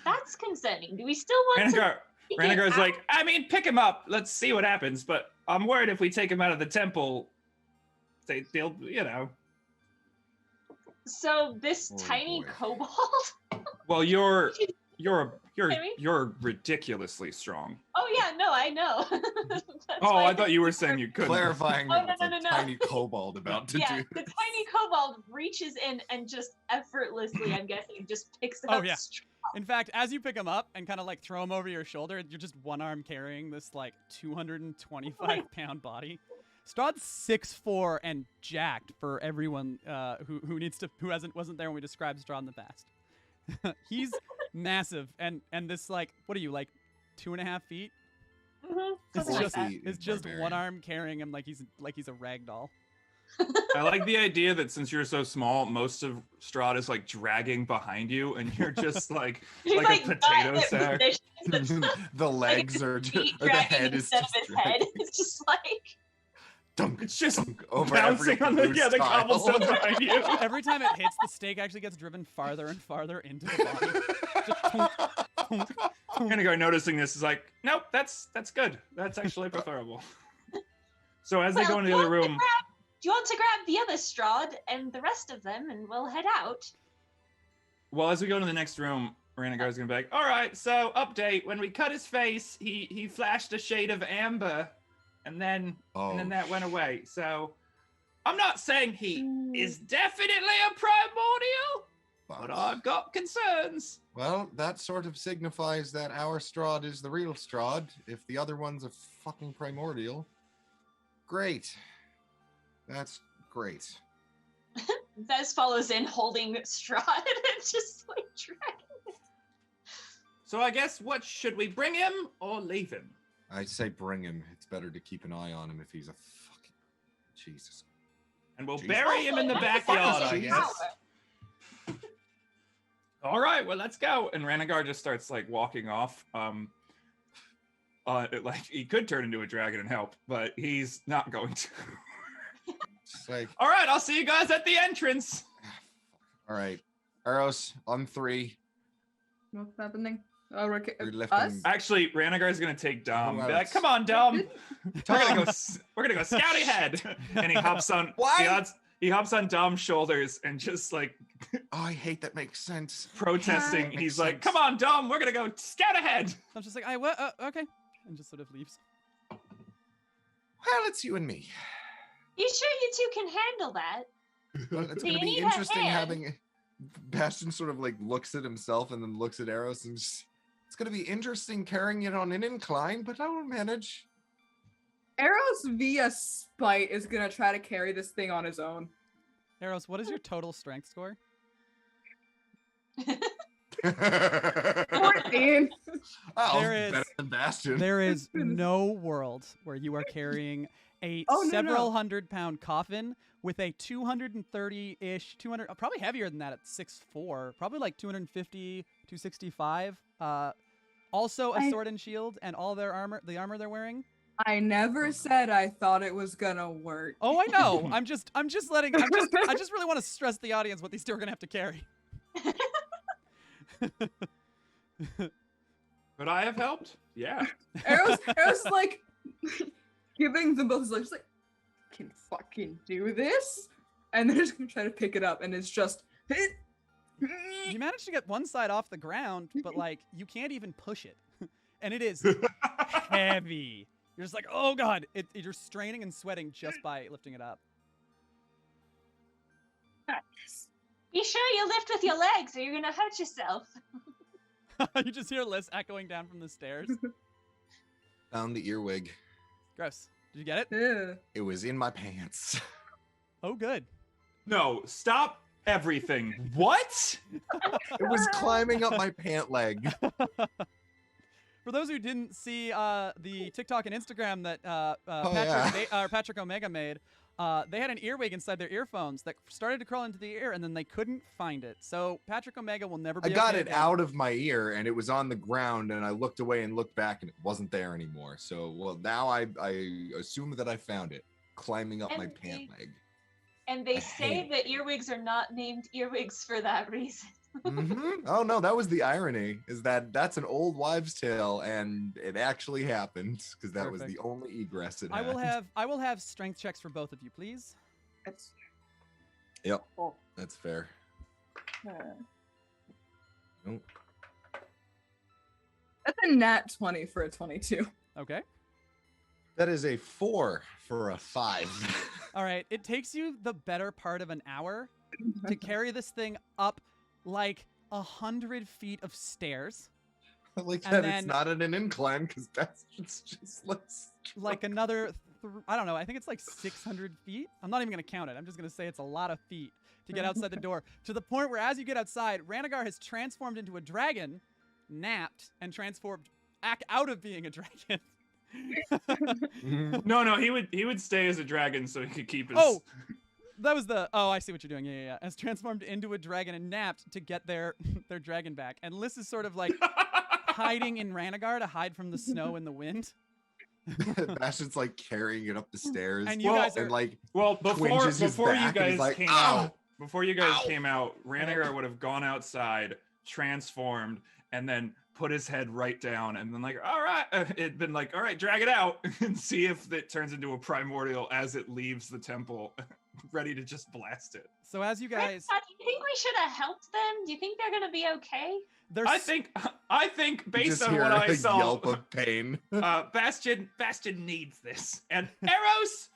That's concerning. Do we still want to? Ranagar, take it Ranagar's out? like, I mean, pick him up. Let's see what happens. But I'm worried if we take him out of the temple, they'll, you know. So this Oh, tiny boy. kobold? Well, you're Maybe? ridiculously strong. Oh yeah, no, I know. That's Oh, why I thought you were saying you couldn't. Clarifying Oh, that no, it's no, a no, no. tiny kobold about to yeah, do the this. tiny kobold reaches in and just effortlessly, I'm guessing, just picks Oh, up. yeah. In fact, as you pick him up and kind of like throw him over your shoulder, you're just one arm carrying this like 225-pound body. Strahd's 6'4" and jacked for everyone who wasn't there when we described Strahd in the past. He's massive, and this like, what are you, like 2.5 feet? Mhm, It's something like just that. it's just one Barbarian. arm carrying him like he's a rag doll. I like the idea that since you're so small, most of Strahd is like dragging behind you, and you're just like He's like a got potato it sack. positioned The legs his are just, feet or the dragging head is instead just of his head. dragging. It's just like Dunk, It's just dunk over every bouncing on the loose the tile. cobblestone behind you. Every time it hits, the stake actually gets driven farther and farther into the body. Just tonk, tonk, tonk. Ranagar noticing this is like, nope, that's good. That's actually preferable. So as they go Well, into the other room, do you want to grab the other Strahd and the rest of them, and we'll head out? well, as we go into the next room, Ranagar's gonna be like, all right, so update. When we cut his face, he flashed a shade of amber, and then that went away. So I'm not saying he is definitely a primordial, but I've got concerns. Well, that sort of signifies that our Strahd is the real Strahd. If the other one's a fucking primordial, great. That's great. Vez follows in holding Strahd and just like dragging. So I guess what should we bring him or leave him? I say bring him. It's better to keep an eye on him if he's a fucking Jesus. And we'll Jesus. bury him in the Also, backyard, I Jesus. guess. All right, well, let's go. And Ranagar just starts like walking off. Like he could turn into a dragon and help, but he's not going to. It's like, All right, I'll see you guys at the entrance. all right, Eros on 3. What's happening? Oh, We're us? lifting- Actually, Ranagar's gonna take Dom. Who Be like, else? come on, Dom. We're gonna go scout ahead. And he hops on. Why? He hops on Dom's shoulders and just like Oh, I hate that makes sense. protesting. Makes He's like, sense. come on, Dom. We're gonna go scout ahead. I'm just like, what? Okay, and just sort of leaves. Well, it's you and me. You sure you two can handle that? Well, it's Do going you to be need a interesting hand? having Bastion sort of like looks at himself and then looks at Eros and just, it's going to be interesting carrying it on an incline, but I will manage. Eros via spite is gonna try to carry this thing on his own. Eros, what is your total strength score? 14. Oh, There is- better than Bastion. There is no world where you are carrying a Oh, no, several no. 100-pound coffin with a 230-ish, 200, probably heavier than that at 6'4", probably like 250, 265. Also a sword and shield and all their armor, the armor they're wearing. I never said I thought it was gonna work. Oh, I know. I just really want to stress the audience what these two are gonna have to carry. Could I have helped? Yeah. Arrow's like giving them both like, can fucking do this, and they're just gonna try to pick it up, and it's just. You managed to get one side off the ground, but like you can't even push it, and it is heavy. You're just like, oh god, you're straining and sweating just by lifting it up. Be sure you lift with your legs, or you're gonna hurt yourself. You just hear Liz echoing down from the stairs. Found the earwig. Gross. Did you get it? Ew. It was in my pants. Oh, good. No, stop everything. What? It was climbing up my pant leg. For those who didn't see the TikTok and Instagram that Patrick Omega made, they had an earwig inside their earphones that started to crawl into the ear, and then they couldn't find it. So Patrick Omega will never be I got okay it again. out of my ear, and it was on the ground, and I looked away and looked back, and it wasn't there anymore. So, well, now I assume that I found it climbing up my And pant leg. And they I say hate that earwigs are not named earwigs for that reason. Oh no, that was the irony. Is that that's an old wives' tale, and it actually happened because that was Perfect. the only egress it I had. will have strength checks for both of you, please. That's Yep, oh, that's fair. Nope. that's a nat 20 for a 22. Okay. That is a 4 for a 5. All right. It takes you the better part of an hour to carry this thing up like 100 feet of stairs, I like And that then- it's not at an incline because that's just like another, I don't know, I think it's like 600 feet. I'm not even going to count it. I'm just going to say it's a lot of feet to get outside the door, to the point where as you get outside, Ranagar has transformed into a dragon, napped, and transformed back out of being a dragon. No, he would stay as a dragon so he could keep his. Oh, that was the. Oh, I see what you're doing. Yeah. Has transformed into a dragon and napped to get their dragon back. And Liz is sort of like hiding in Ranagar to hide from the snow and the wind. Bastion's like carrying it up the stairs. And you guys are and like Well, twinges his before you back and he's guys like, came "Ow! out, before you guys Ow!" came out, Ranagar would have gone outside, transformed, and then put his head right down, and then like, all right, it'd been like, all right, drag it out, and see if it turns into a primordial as it leaves the temple, ready to just blast it. So as you guys, Do you think we should have helped them? Do you think they're gonna be okay? there's I think You based just on hear what I a saw, yelp of pain. Bastion needs this, and Eros.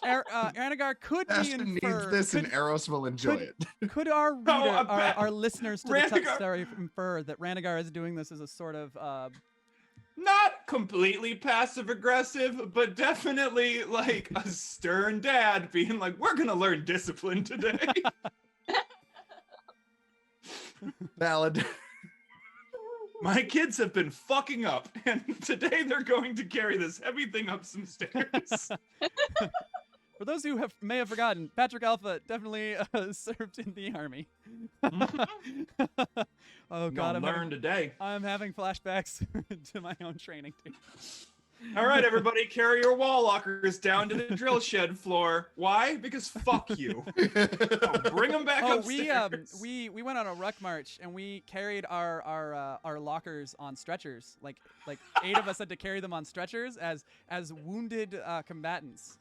Ranagar could be Bastion needs inferred. this, Could, and Eros will enjoy it. could our reader, our listeners to the Ranagar- story infer that Ranagar is doing this as a sort of Not completely passive aggressive, but definitely like a stern dad being like, we're gonna learn discipline today. Valid. My kids have been fucking up, and today they're going to carry this heavy thing up some stairs. For those who may have forgotten, Patrick Alpha definitely served in the army. Oh God, Learn today. I'm having flashbacks to my own training. Too. All right, everybody, carry your wall lockers down to the drill shed floor. Why? Because fuck you. Oh, bring them back Oh, upstairs. we went on a ruck march and we carried our lockers on stretchers. Like 8 of us had to carry them on stretchers as wounded combatants.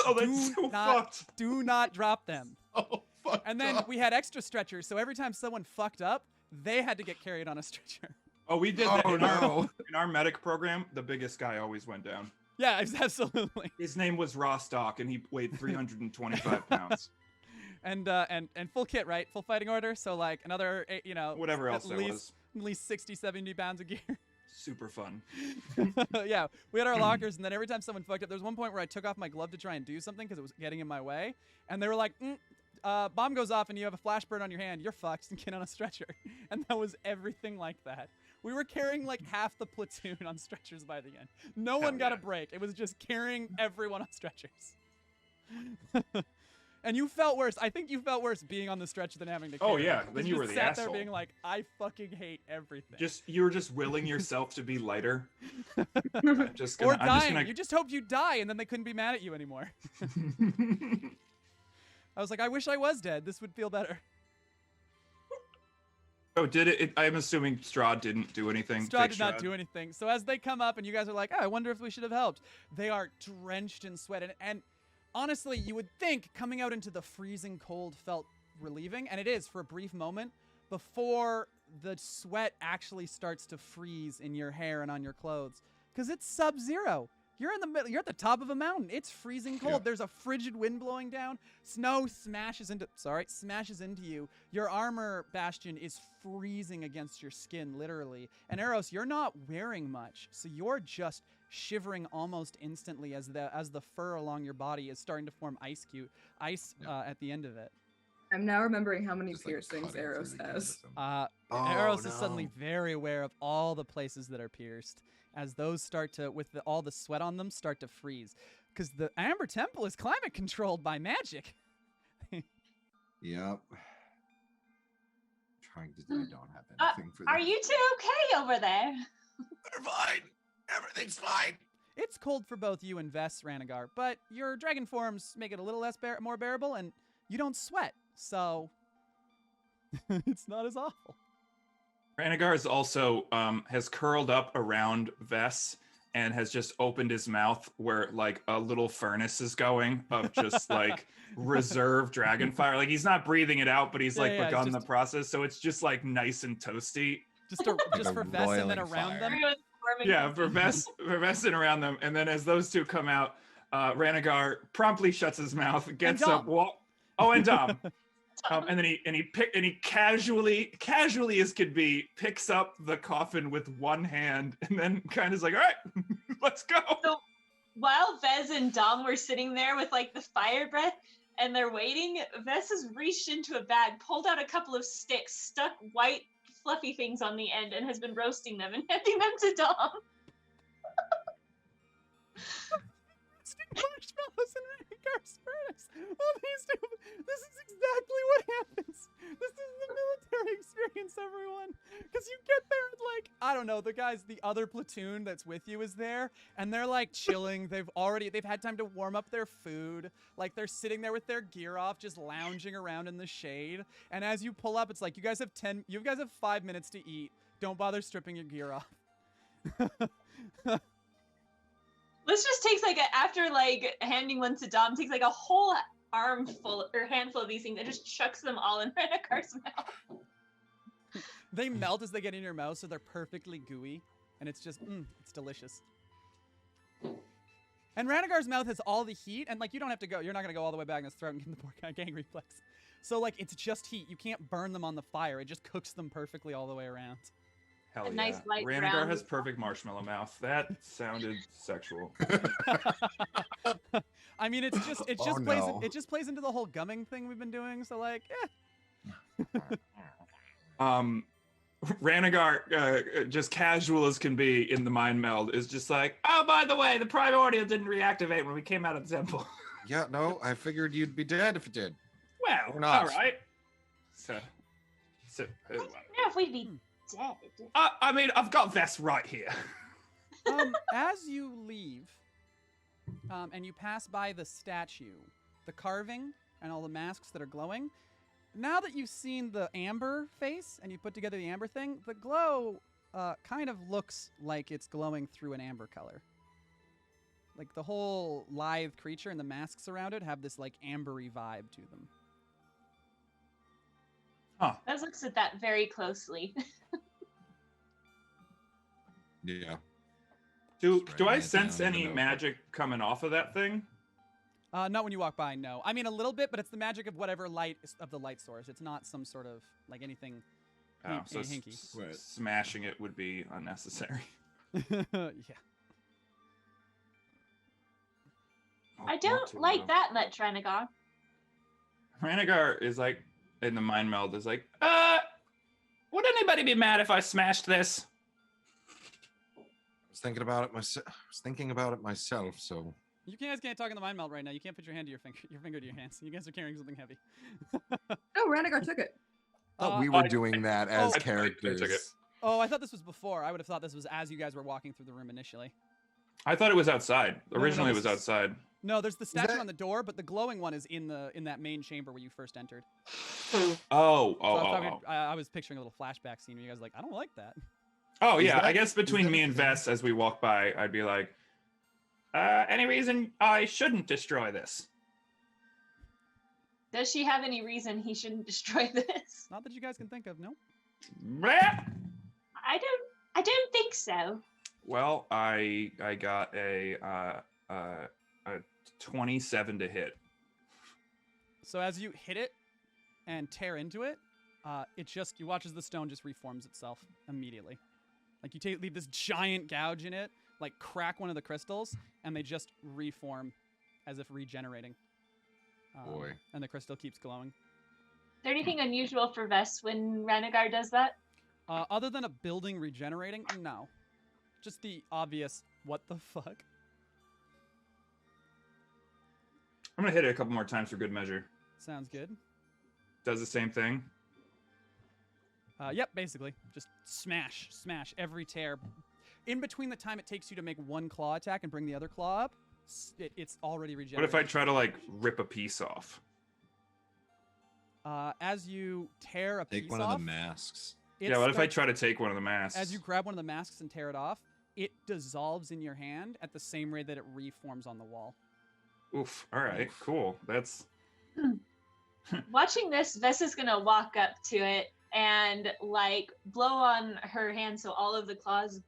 Oh, that's so fucked. Do not drop them. Oh, fuck. And then we had extra stretchers, so every time someone fucked up, they had to get carried on a stretcher. Oh, we did that Oh, no. in our medic program. The biggest guy always went down. Yeah, absolutely. His name was Rostock, and he weighed 325 pounds. And full kit, right? Full fighting order. So like another, Whatever else at there least, was. at least 60, 70 pounds of gear. Super fun. Yeah, we had our lockers, and then every time someone fucked up, there was one point where I took off my glove to try and do something because it was getting in my way, and they were like, bomb goes off and you have a flash burn on your hand, you're fucked and get on a stretcher. And that was everything like that. We were carrying like half the platoon on stretchers by the end. No one got a break. It was just carrying everyone on stretchers. And you felt worse. I think you felt worse being on the stretcher than having to carry. Oh yeah, then you were the sat asshole. there being like, I fucking hate everything. You were just willing yourself to be lighter. Or dying. You just hoped you'd die and then they couldn't be mad at you anymore. I was like, I wish I was dead. This would feel better. Oh, did it? I'm assuming Strahd didn't do anything. Strahd did not do anything. So as they come up and you guys are like, oh, I wonder if we should have helped. They are drenched in sweat. And honestly, you would think coming out into the freezing cold felt relieving. And it is for a brief moment before the sweat actually starts to freeze in your hair and on your clothes. Because it's sub-zero. You're in the middle. You're at the top of a mountain. It's freezing cold. Yeah. There's a frigid wind blowing down. Snow smashes into you. Your armor bastion is freezing against your skin, literally. And Eros, you're not wearing much, so you're just shivering almost instantly as the fur along your body is starting to form ice at the end of it. I'm now remembering how many Just, like, piercings cutting Eros through the has. chemicals. Eros is suddenly very aware of all the places that are pierced as those start to, all the sweat on them, start to freeze. Because the Amber Temple is climate controlled by magic. Yep. Trying to. I don't have anything for Are them. you two okay over there? They're fine. Everything's fine. It's cold for both you and Vess, Ranagar, but your dragon forms make it a little less more bearable, and you don't sweat, so it's not as awful. Ranagar is also has curled up around Vess and has just opened his mouth where like a little furnace is going of just like reserve dragon fire. Like he's not breathing it out, but he's like begun the process, so it's just like nice and toasty. Just for Vess and then around them. Yeah, for Vess and around them, and then as those two come out, Ranagar promptly shuts his mouth, gets up, and Dom. And then he casually as could be, picks up the coffin with one hand and then kind of is like, all right, let's go. So while Vez and Dom were sitting there with like the fire breath and they're waiting, Vez has reached into a bag, pulled out a couple of sticks, stuck white fluffy things on the end, and has been roasting them and handing them to Dom. Marshmallows in Ranagar's furnace. Oh, this is exactly what happens. This is the military experience, everyone. Because you get there and like, I don't know, the other platoon that's with you is there, and they're like chilling. They've had time to warm up their food. Like they're sitting there with their gear off, just lounging around in the shade. And as you pull up, it's like, you guys have 5 minutes to eat. Don't bother stripping your gear off. This just takes after handing one to Dom, takes like a whole armful or handful of these things and just chucks them all in Ranagar's mouth. They melt as they get in your mouth, so they're perfectly gooey, and it's just, it's delicious. And Ranagar's mouth has all the heat, and like you don't have to go, you're not gonna go all the way back in his throat and give him the poor guy gang reflex. So like it's just heat. You can't burn them on the fire. It just cooks them perfectly all the way around. Hell A nice light Ranagar brown. has perfect marshmallow mouth. That sounded sexual. I mean, it just plays into the whole gumming thing we've been doing. So like, Ranagar, just casual as can be in the mind meld, is just like, oh, by the way, the primordial didn't reactivate when we came out of the temple. Yeah, no, I figured you'd be dead if it did. Well, Or not. all right. So I don't know if we'd be dead. I mean, I've got Vess right here. as you leave, and you pass by the statue, the carving, and all the masks that are glowing, now that you've seen the amber face and you put together the amber thing, the glow kind of looks like it's glowing through an amber color. Like the whole lithe creature and the masks around it have this like ambery vibe to them. Huh. Vez looks at that very closely. Yeah. Do Just I writing it sense down in the any notebook. magic coming off of that thing? Not when you walk by, no. I mean, a little bit, but it's the magic of whatever light of the light source. It's not some sort of like anything So hinky. Right. smashing it would be unnecessary. Yeah. I don't like that much, Ranagar. Ranagar is like in the mind meld is like, would anybody be mad if I smashed this? I was thinking about it myself. So You guys can't talk in the mind meld right now. You can't put your finger to your hands. You guys are carrying something heavy. Oh, Ranagar took it. thought we were doing that as I characters. took it. Oh, I thought this was before. I would have thought this was as you guys were walking through the room initially. I thought it was outside. No, Originally, it this was is- outside. No, there's the statue that- on the door, but the glowing one is in that main chamber where you first entered. Oh. I was picturing a little flashback scene where you guys are like, I don't like that. Oh Is yeah. that- I guess between that me a and thing? Vess, as we walk by, I'd be like, any reason I shouldn't destroy this? Does she have any reason he shouldn't destroy this? Not that you guys can think of. No. Bleh. I don't think so. Well, I got a 27 to hit. So as you hit it and tear into it, you watch as the stone just reforms itself immediately. Like you leave this giant gouge in it, like crack one of the crystals, and they just reform as if regenerating. Boy. And the crystal keeps glowing. Is there anything unusual for Vess when Ranagar does that? Other than a building regenerating, no. Just the obvious, what the fuck? I'm gonna hit it a couple more times for good measure. Sounds good. Does the same thing. Yep, basically. Just smash every tear. In between the time it takes you to make one claw attack and bring the other claw up, it's already What regenerated. if I try to like rip a piece off? As you tear a piece Take one off, of the masks. Yeah, what if I try to take one of the masks? As you grab one of the masks and tear it off, it dissolves in your hand at the same rate that it reforms on the wall. Oof. All right. Cool. That's. Watching this, Vess is gonna walk up to it and like blow on her hand so all of the claws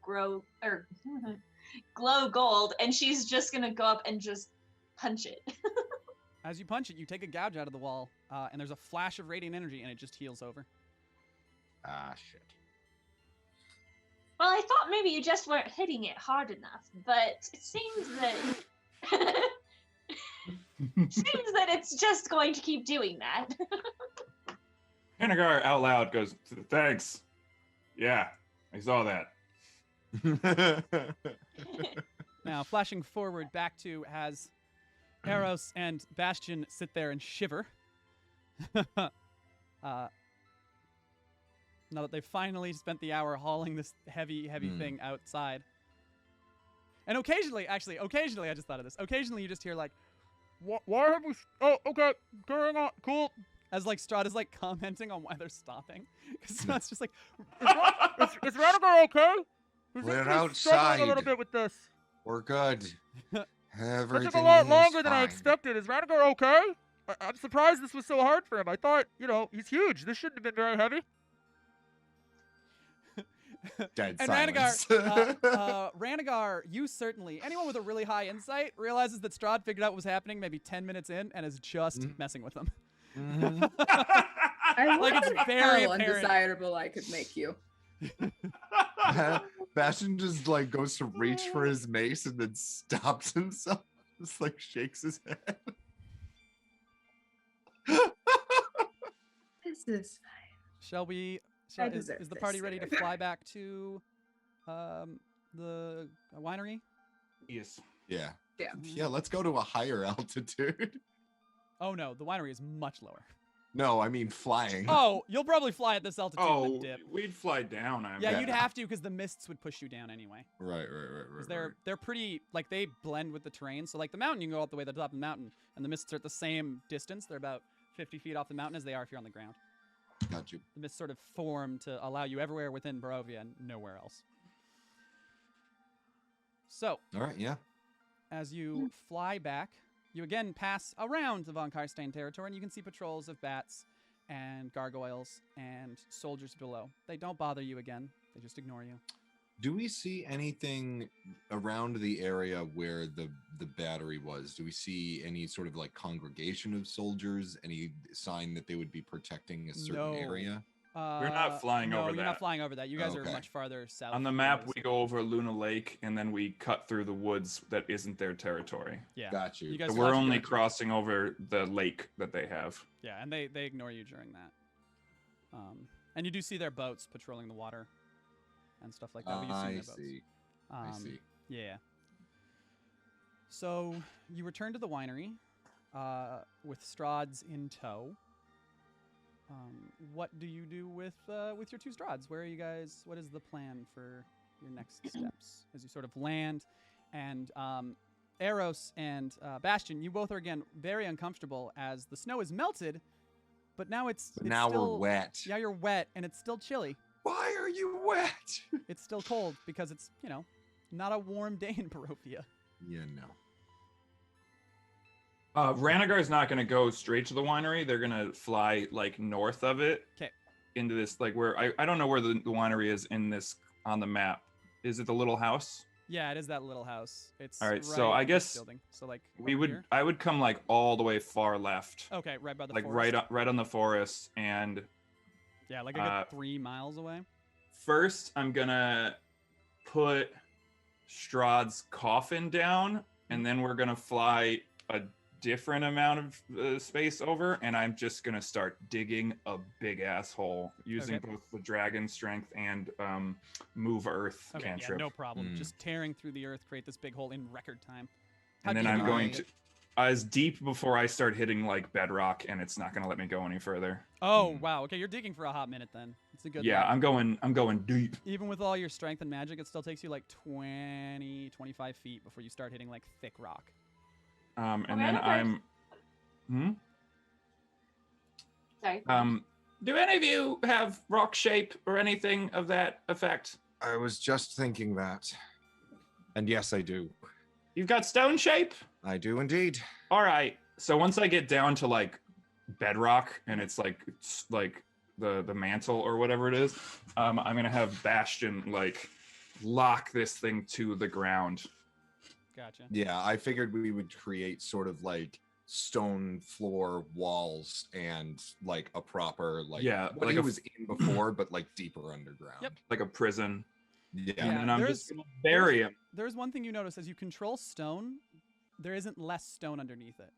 glow gold, and she's just gonna go up and just punch it. As you punch it, you take a gouge out of the wall, and there's a flash of radiant energy, and it just heals over. Ah, shit. Well, I thought maybe you just weren't hitting it hard enough, but it seems that it's just going to keep doing that. Ranagar out loud goes, "Thanks." Yeah, I saw that. Now, flashing forward back to as Eros and Bastion sit there and shiver. Now that they've finally spent the hour hauling this heavy thing outside. And occasionally, I just thought of this. Occasionally, you just hear like, Why have we? Oh, okay. Carrying on. Cool. as like Strahd is like commenting on why they're stopping. Because Strahd's just like, Is Ranagar okay? He's We're actually struggling a little outside. bit with this. We're good. That Everything took a lot is longer than I fine. expected. Is Ranagar okay? I'm surprised this was so hard for him. I thought, he's huge. This shouldn't have been very heavy. Dead and silence. Ranagar, you certainly, anyone with a really high insight realizes that Strahd figured out what was happening maybe 10 minutes in and is just messing with them. Mhm. I Like, wonder it's very how apparent. undesirable I could make you. Bastion just like goes to reach for his mace and then stops himself. Just like shakes his head. This is Shall we? I Is deserve the this, party ready to sir. fly back to the winery? Yes. Yeah. Yeah. Yeah, let's go to a higher altitude. Oh no, the winery is much lower. No, I mean flying. Oh, you'll probably fly at this altitude and Oh, then dip. we'd fly down. I Yeah, bet. you'd have to because the mists would push you down anyway. Right. Because they're pretty, like, they blend with the terrain. So like the mountain, you can go all the way to the top of the mountain, and the mists are at the same distance. They're about 50 feet off the mountain as they are if you're on the ground. Got you. The mists sort of form to allow you everywhere within Barovia and nowhere else. So All right, yeah. as you fly back, you again pass around the Von Karstein territory, and you can see patrols of bats and gargoyles and soldiers below. They don't bother you again. They just ignore you. Do we see anything around the area where the battery was? Do we see any sort of like congregation of soldiers? Any sign that they would be protecting a certain area? We're not flying no, over you're that. not flying over that. You guys are Okay. much farther south. On the than map, those. we go over Luna Lake, and then we cut through the woods that isn't their territory. Yeah. Got you. You guys So fly we're to only Georgia. crossing over the lake that they have. Yeah, and they ignore you during that. And you do see their boats patrolling the water and stuff like that. But you've seen I their boats. see. I see. Yeah. So you return to the winery with Strahd's in tow. What do you do with your two Strahds? Where are you guys? What is the plan for your next steps as you sort of land? And Eros and Bastion, you both are again very uncomfortable as the snow is melted, but now it's Now still, we're wet. Yeah, you're wet and it's still chilly. Why are you wet? It's still cold because it's not a warm day in Barovia. Yeah, no. Ranagar's not going to go straight to the winery. They're going to fly like north of it. 'Kay. Into this like where I don't know where the winery is in this on the map. Is it the little house? Yeah, it is that little house. It's All right, so I in this guess building. So like We over would here? I would come like all the way far left. Okay, right by the Like forest. right on the forest, and Yeah, like a good 3 miles away. first I'm gonna put Strahd's coffin down, and then we're gonna fly a different amount of space over, and I'm just gonna start digging a big asshole using Okay. both the dragon strength and move earth Okay, yeah, cantrip. no problem. Mm. Just tearing through the earth, create this big hole in record time. How And then deep I'm are you going gonna to get? as deep before I start hitting like bedrock, and it's not gonna let me go any further. Oh wow. Okay, you're digging for a hot minute then. It's a good. Yeah, luck. I'm going deep. Even with all your strength and magic, it still takes you like 20, 25 feet before you start hitting like thick rock. And Okay, then okay. I'm Sorry. Do any of you have rock shape or anything of that effect? I was just thinking that. And yes, I do. You've got stone shape? I do indeed. All right. so once I get down to like bedrock and it's like the mantle or whatever it is, I'm gonna have Bastion like lock this thing to the ground. Gotcha. Yeah, I figured we would create sort of like stone floor walls and like a proper like Yeah, what like he a- was in before, but like deeper underground. Yep. Like a prison. Yeah. Yeah, And then I'm there's- just gonna bury him. There's one thing you notice as you control stone, there isn't less stone underneath it.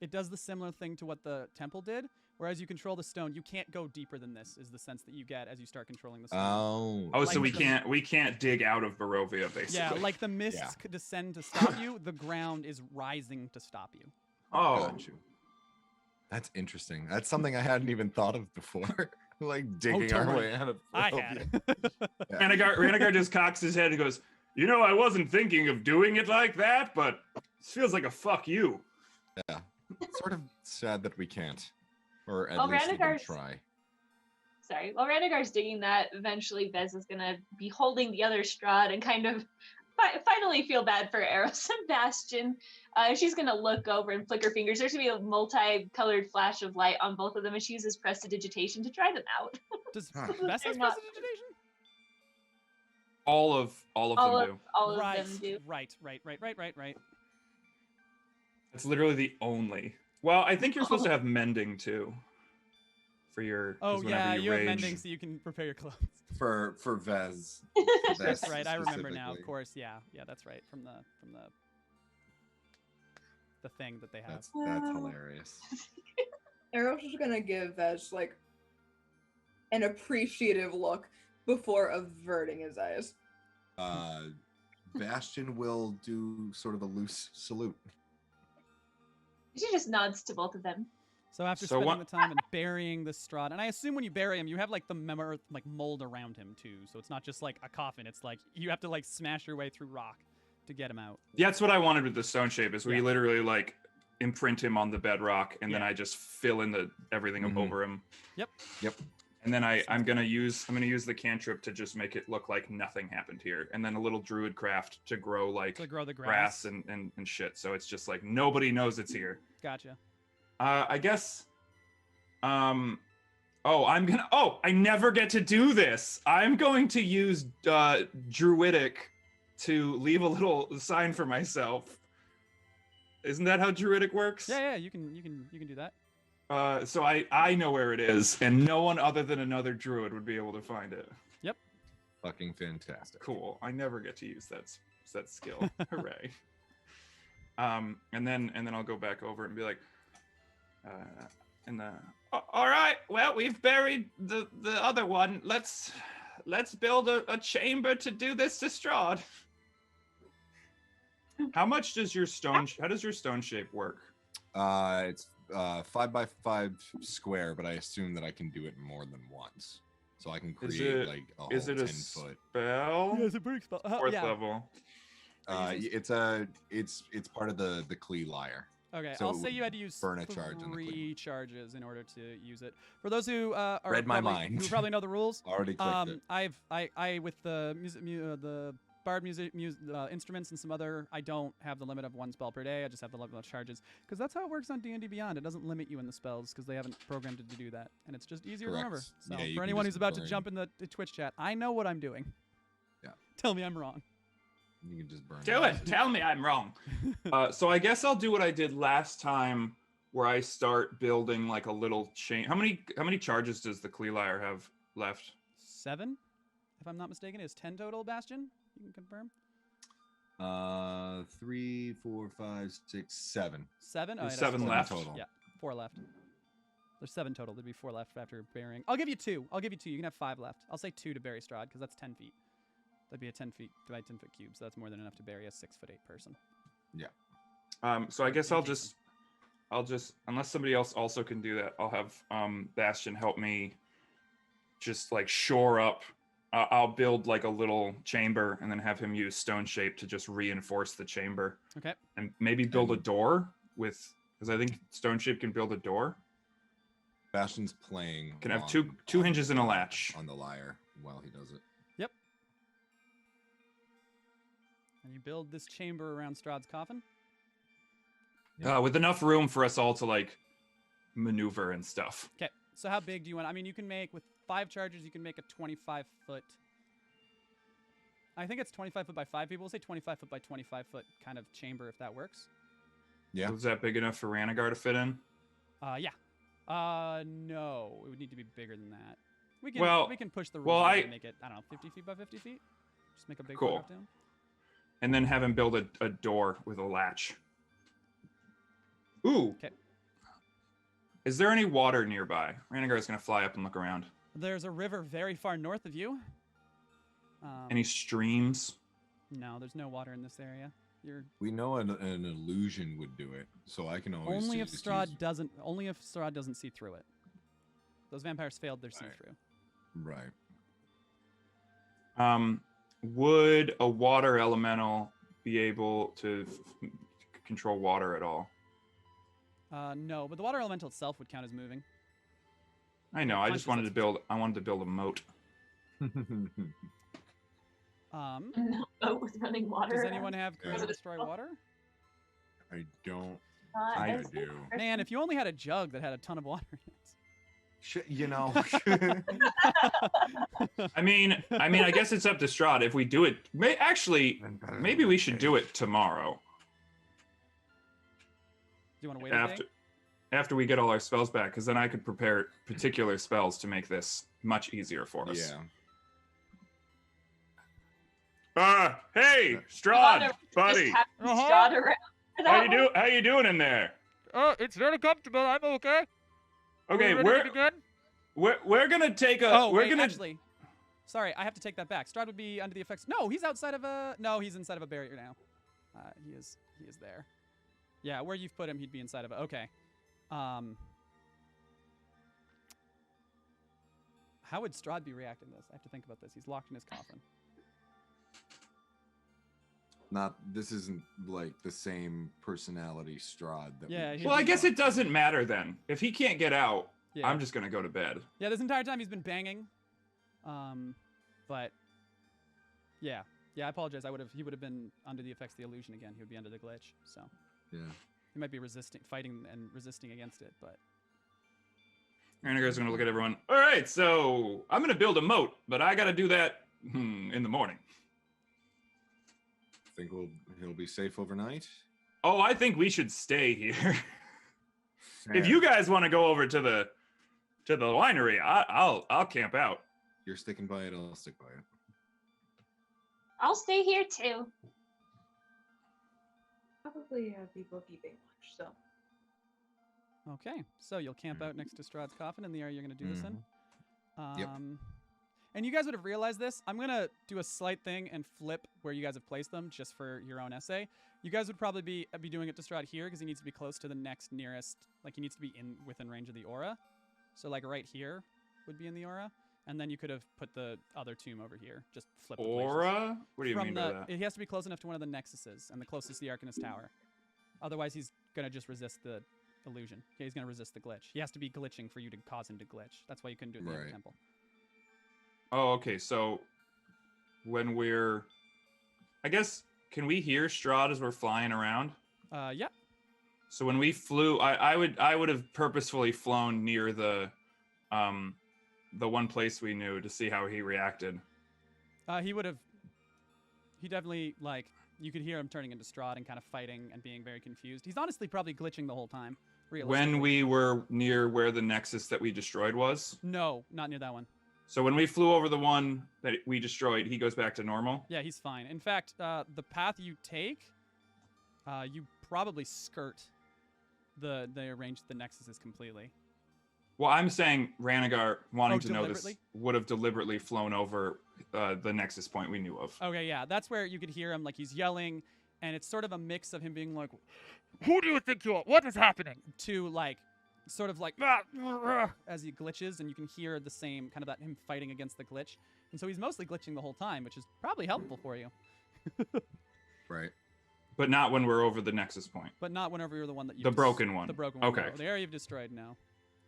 It does the similar thing to what the temple did, whereas you control the stone, you can't go deeper than this. Is the sense that you get as you start controlling the stone. Oh. Oh, so like we can't dig out of Barovia, basically. Yeah, like the mists Yeah. could descend to stop you, the ground is rising to stop you. Oh, Got you. That's interesting. That's something I hadn't even thought of before. Like digging don't our worry. way out of I Barovia. had. Yeah. Ranagar just cocks his head and goes, I wasn't thinking of doing it like that, but this feels like a fuck you. Yeah. It's sort of sad that we can't. Or at Well, least even Ranagar's- try. Sorry. While Ranagar's digging that, eventually Vez is going to be holding the other Strahd and kind of finally feel bad for Eros and Bastion. She's going to look over and flick her fingers. There's going to be a multicolored flash of light on both of them, and she uses prestidigitation to try them out. Does Huh. Bess They're has not- prestidigitation? All of All them do. of Right, them do. right. It's literally the only. Well, I think you're supposed to have mending too. For your. 'cause Oh whenever yeah, you have rage- mending so you can prepare your clothes. For Vez. That's Vez right. I remember now. Of specifically. course. Yeah. That's right. From the thing that they have. That's hilarious. Eros is gonna give Vez like an appreciative look before averting his eyes. Bastion will do sort of a loose salute. She just nods to both of them. So after So spending what- the time and burying the Strahd, and I assume when you bury him, you have like the earth like mold around him too. So it's not just like a coffin. It's like you have to like smash your way through rock to get him out. Yeah, that's what I wanted with the stone shape. Is we Yeah. literally like imprint him on the bedrock, and then Yeah. I just fill in the everything Mhm. over him. Yep. Yep. And then I'm gonna use the cantrip to just make it look like nothing happened here, and then a little druid craft to grow like To grow the grass grass. and shit. So it's just like nobody knows it's here. Gotcha. I guess. I never get to do this. I'm going to use druidic to leave a little sign for myself. Isn't that how druidic works? Yeah. You can do that. So I know where it is, and no one other than another druid would be able to find it. Fucking fantastic. Cool. I never get to use that skill. Hooray. And then I'll go back over and be like, All right. Well, we've buried the other one. Let's build a chamber to do this to Strahd. how does your stone shape work? It's 5 by 5 square, but I assume that I can do it more than once. So I can create like a whole 10 foot. Spell? Yeah, it's a break spell. Fourth level. It's part of the Klee lyre. Okay, So I'll it say you would had to use burn a charge on the 3 Klee. charges in order to use it. For those who are Read my probably, mind. who probably know the rules, Already clicked it. I with the the bard music instruments and some other, I don't have the limit of 1 spell per day. I just have the limit of charges because that's how it works on D&D Beyond. It doesn't limit you in the spells because they haven't programmed it to do that, and it's just easier to remember. Correct. So Yeah, you for can anyone just who's about to burn. jump in the Twitch chat, I know what I'm doing. Yeah. Tell me I'm wrong. You can just burn. Do it. Tell me I'm wrong. So I guess I'll do what I did last time, where I start building like a little chain. How many charges does the Klee lyre have left? 7, if I'm not mistaken, is 10 total. Bastion, you can confirm. 3, 4, 5, 6, 7. 7. There's that's 7 4 left. total. Yeah, 4 left. There's 7 total. There'd be 4 left after burying. I'll give you 2. You can have 5 left. I'll say 2 to bury Strahd because that's 10 feet. That'd be a 10 feet by 10 foot cube, so that's more than enough to bury a 6'8" person. So I guess I'll just, unless somebody else also can do that, I'll have Bastion help me just like shore up. I'll build like a little chamber and then have him use stone shape to just reinforce the chamber. Okay. And maybe build a door because I think stone shape can build a door. Bastion's playing. Can have on- two hinges and a latch. on the lyre while he does it. And you build this chamber around Strahd's coffin. With enough room for us all to like maneuver and stuff. Okay. So how big do you want? I mean, you can make with 5 charges. You can make a 25 foot. I think it's 25 foot by 5 people. We'll say 25 foot by 25 foot kind of chamber if that works. Yeah. Was that big enough for Ranagar to fit in? Yeah. No, it would need to be bigger than that. We can push the rules well, and make it, I don't know, 50 feet by 50 feet. Just make a big Cool. drop down. And then have him build a door with a latch. Ooh. Okay. Is there any water nearby? Ranagar is going to fly up and look around. There's a river very far north of you. Any streams? No, there's no water in this area. You're We know an illusion would do it, so I can always only if just Strahd use- doesn't. Only if Strahd doesn't see through it. Those vampires failed their see through. Right. Would a water elemental be able to control water at all? No, but the water elemental itself would count as moving. I know. I just Punches wanted to build. I wanted to build a moat. Boat with running water. Does anyone have Yeah. Create or Destroy Water? I don't. I I do. Man, if you only had a jug that had a ton of water in it. You know. I mean, I guess it's up to Strahd if we do it. Maybe we should do it tomorrow Do you want to wait a day? after we get all our spells back, because then I could prepare particular spells to make this much easier for us. Yeah. Hey, Strahd, Just buddy, have Uh-huh. Strahd around for that one. How you doing in there? It's very comfortable. I'm okay. Okay, Are we ready to begin? we're gonna take a. Oh, we're wait, gonna. actually, sorry, I have to take that back. Strahd would be under the effects. No, he's outside of a. No, he's inside of a barrier now. He is there. Yeah, where you've put him, he'd be inside of it. Okay. How would Strahd be reacting to this? I have to think about this. He's locked in his coffin. This isn't like the same personality Strahd that Yeah, we he- Well, I guess it doesn't matter then. If he can't get out, Yeah. I'm just gonna go to bed. Yeah, this entire time he's been banging. But yeah, I apologize. He would have been under the effects of the illusion again. He would be under the glitch. So Yeah. he might be fighting and resisting against it. But Ranagar's gonna look at everyone. All right, so I'm gonna build a moat, but I gotta do that in the morning. Think he'll be safe overnight? Oh, I think we should stay here. if you guys want to go over to the winery, I'll camp out. You're sticking by it, I'll stick by it. I'll stay here too. Probably have people keeping watch, so. Okay, so you'll camp out next to Strahd's coffin in the area you're going to do this in. Yep. And you guys would have realized this. I'm going to do a slight thing and flip where you guys have placed them just for your own essay. You guys would probably be doing it to Strahd here because he needs to be close to the next nearest, like he needs to be within range of the aura. So like right here would be in the aura. And then you could have put the other tomb over here. Just flip the places. Aura? What do you mean by that? He has to be close enough to one of the nexuses and the closest to the Arcanist Tower. Otherwise, he's going to just resist the illusion. Yeah, he's going to resist the glitch. He has to be glitching for you to cause him to glitch. That's why you couldn't do it in the other temple. Oh, okay. So when we're, I guess, can we hear Strahd as we're flying around? Yeah. So when we flew, I would have purposefully flown near the one place we knew to see how he reacted. He definitely, like, you could hear him turning into Strahd and kind of fighting and being very confused. He's honestly probably glitching the whole time. When we were near where the nexus that we destroyed was? No, not near that one. So when we flew over the one that we destroyed, he goes back to normal? Yeah, he's fine. In fact, the path you take, you probably skirt they arranged the nexuses completely. Well, I'm saying Ranagar, wanting to know this, deliberately? would have deliberately flown over the nexus point we knew of. Okay, yeah, that's where you could hear him, like, he's yelling, and it's sort of a mix of him being like, Who do you think you are? What is happening? to, like, sort of like, as he glitches, and you can hear the same, kind of that him fighting against the glitch. And so he's mostly glitching the whole time, which is probably helpful for you. Right. But not when we're over the nexus point. But not whenever you're the one that you... The broken one. The broken one. Okay. No, the area you've destroyed now.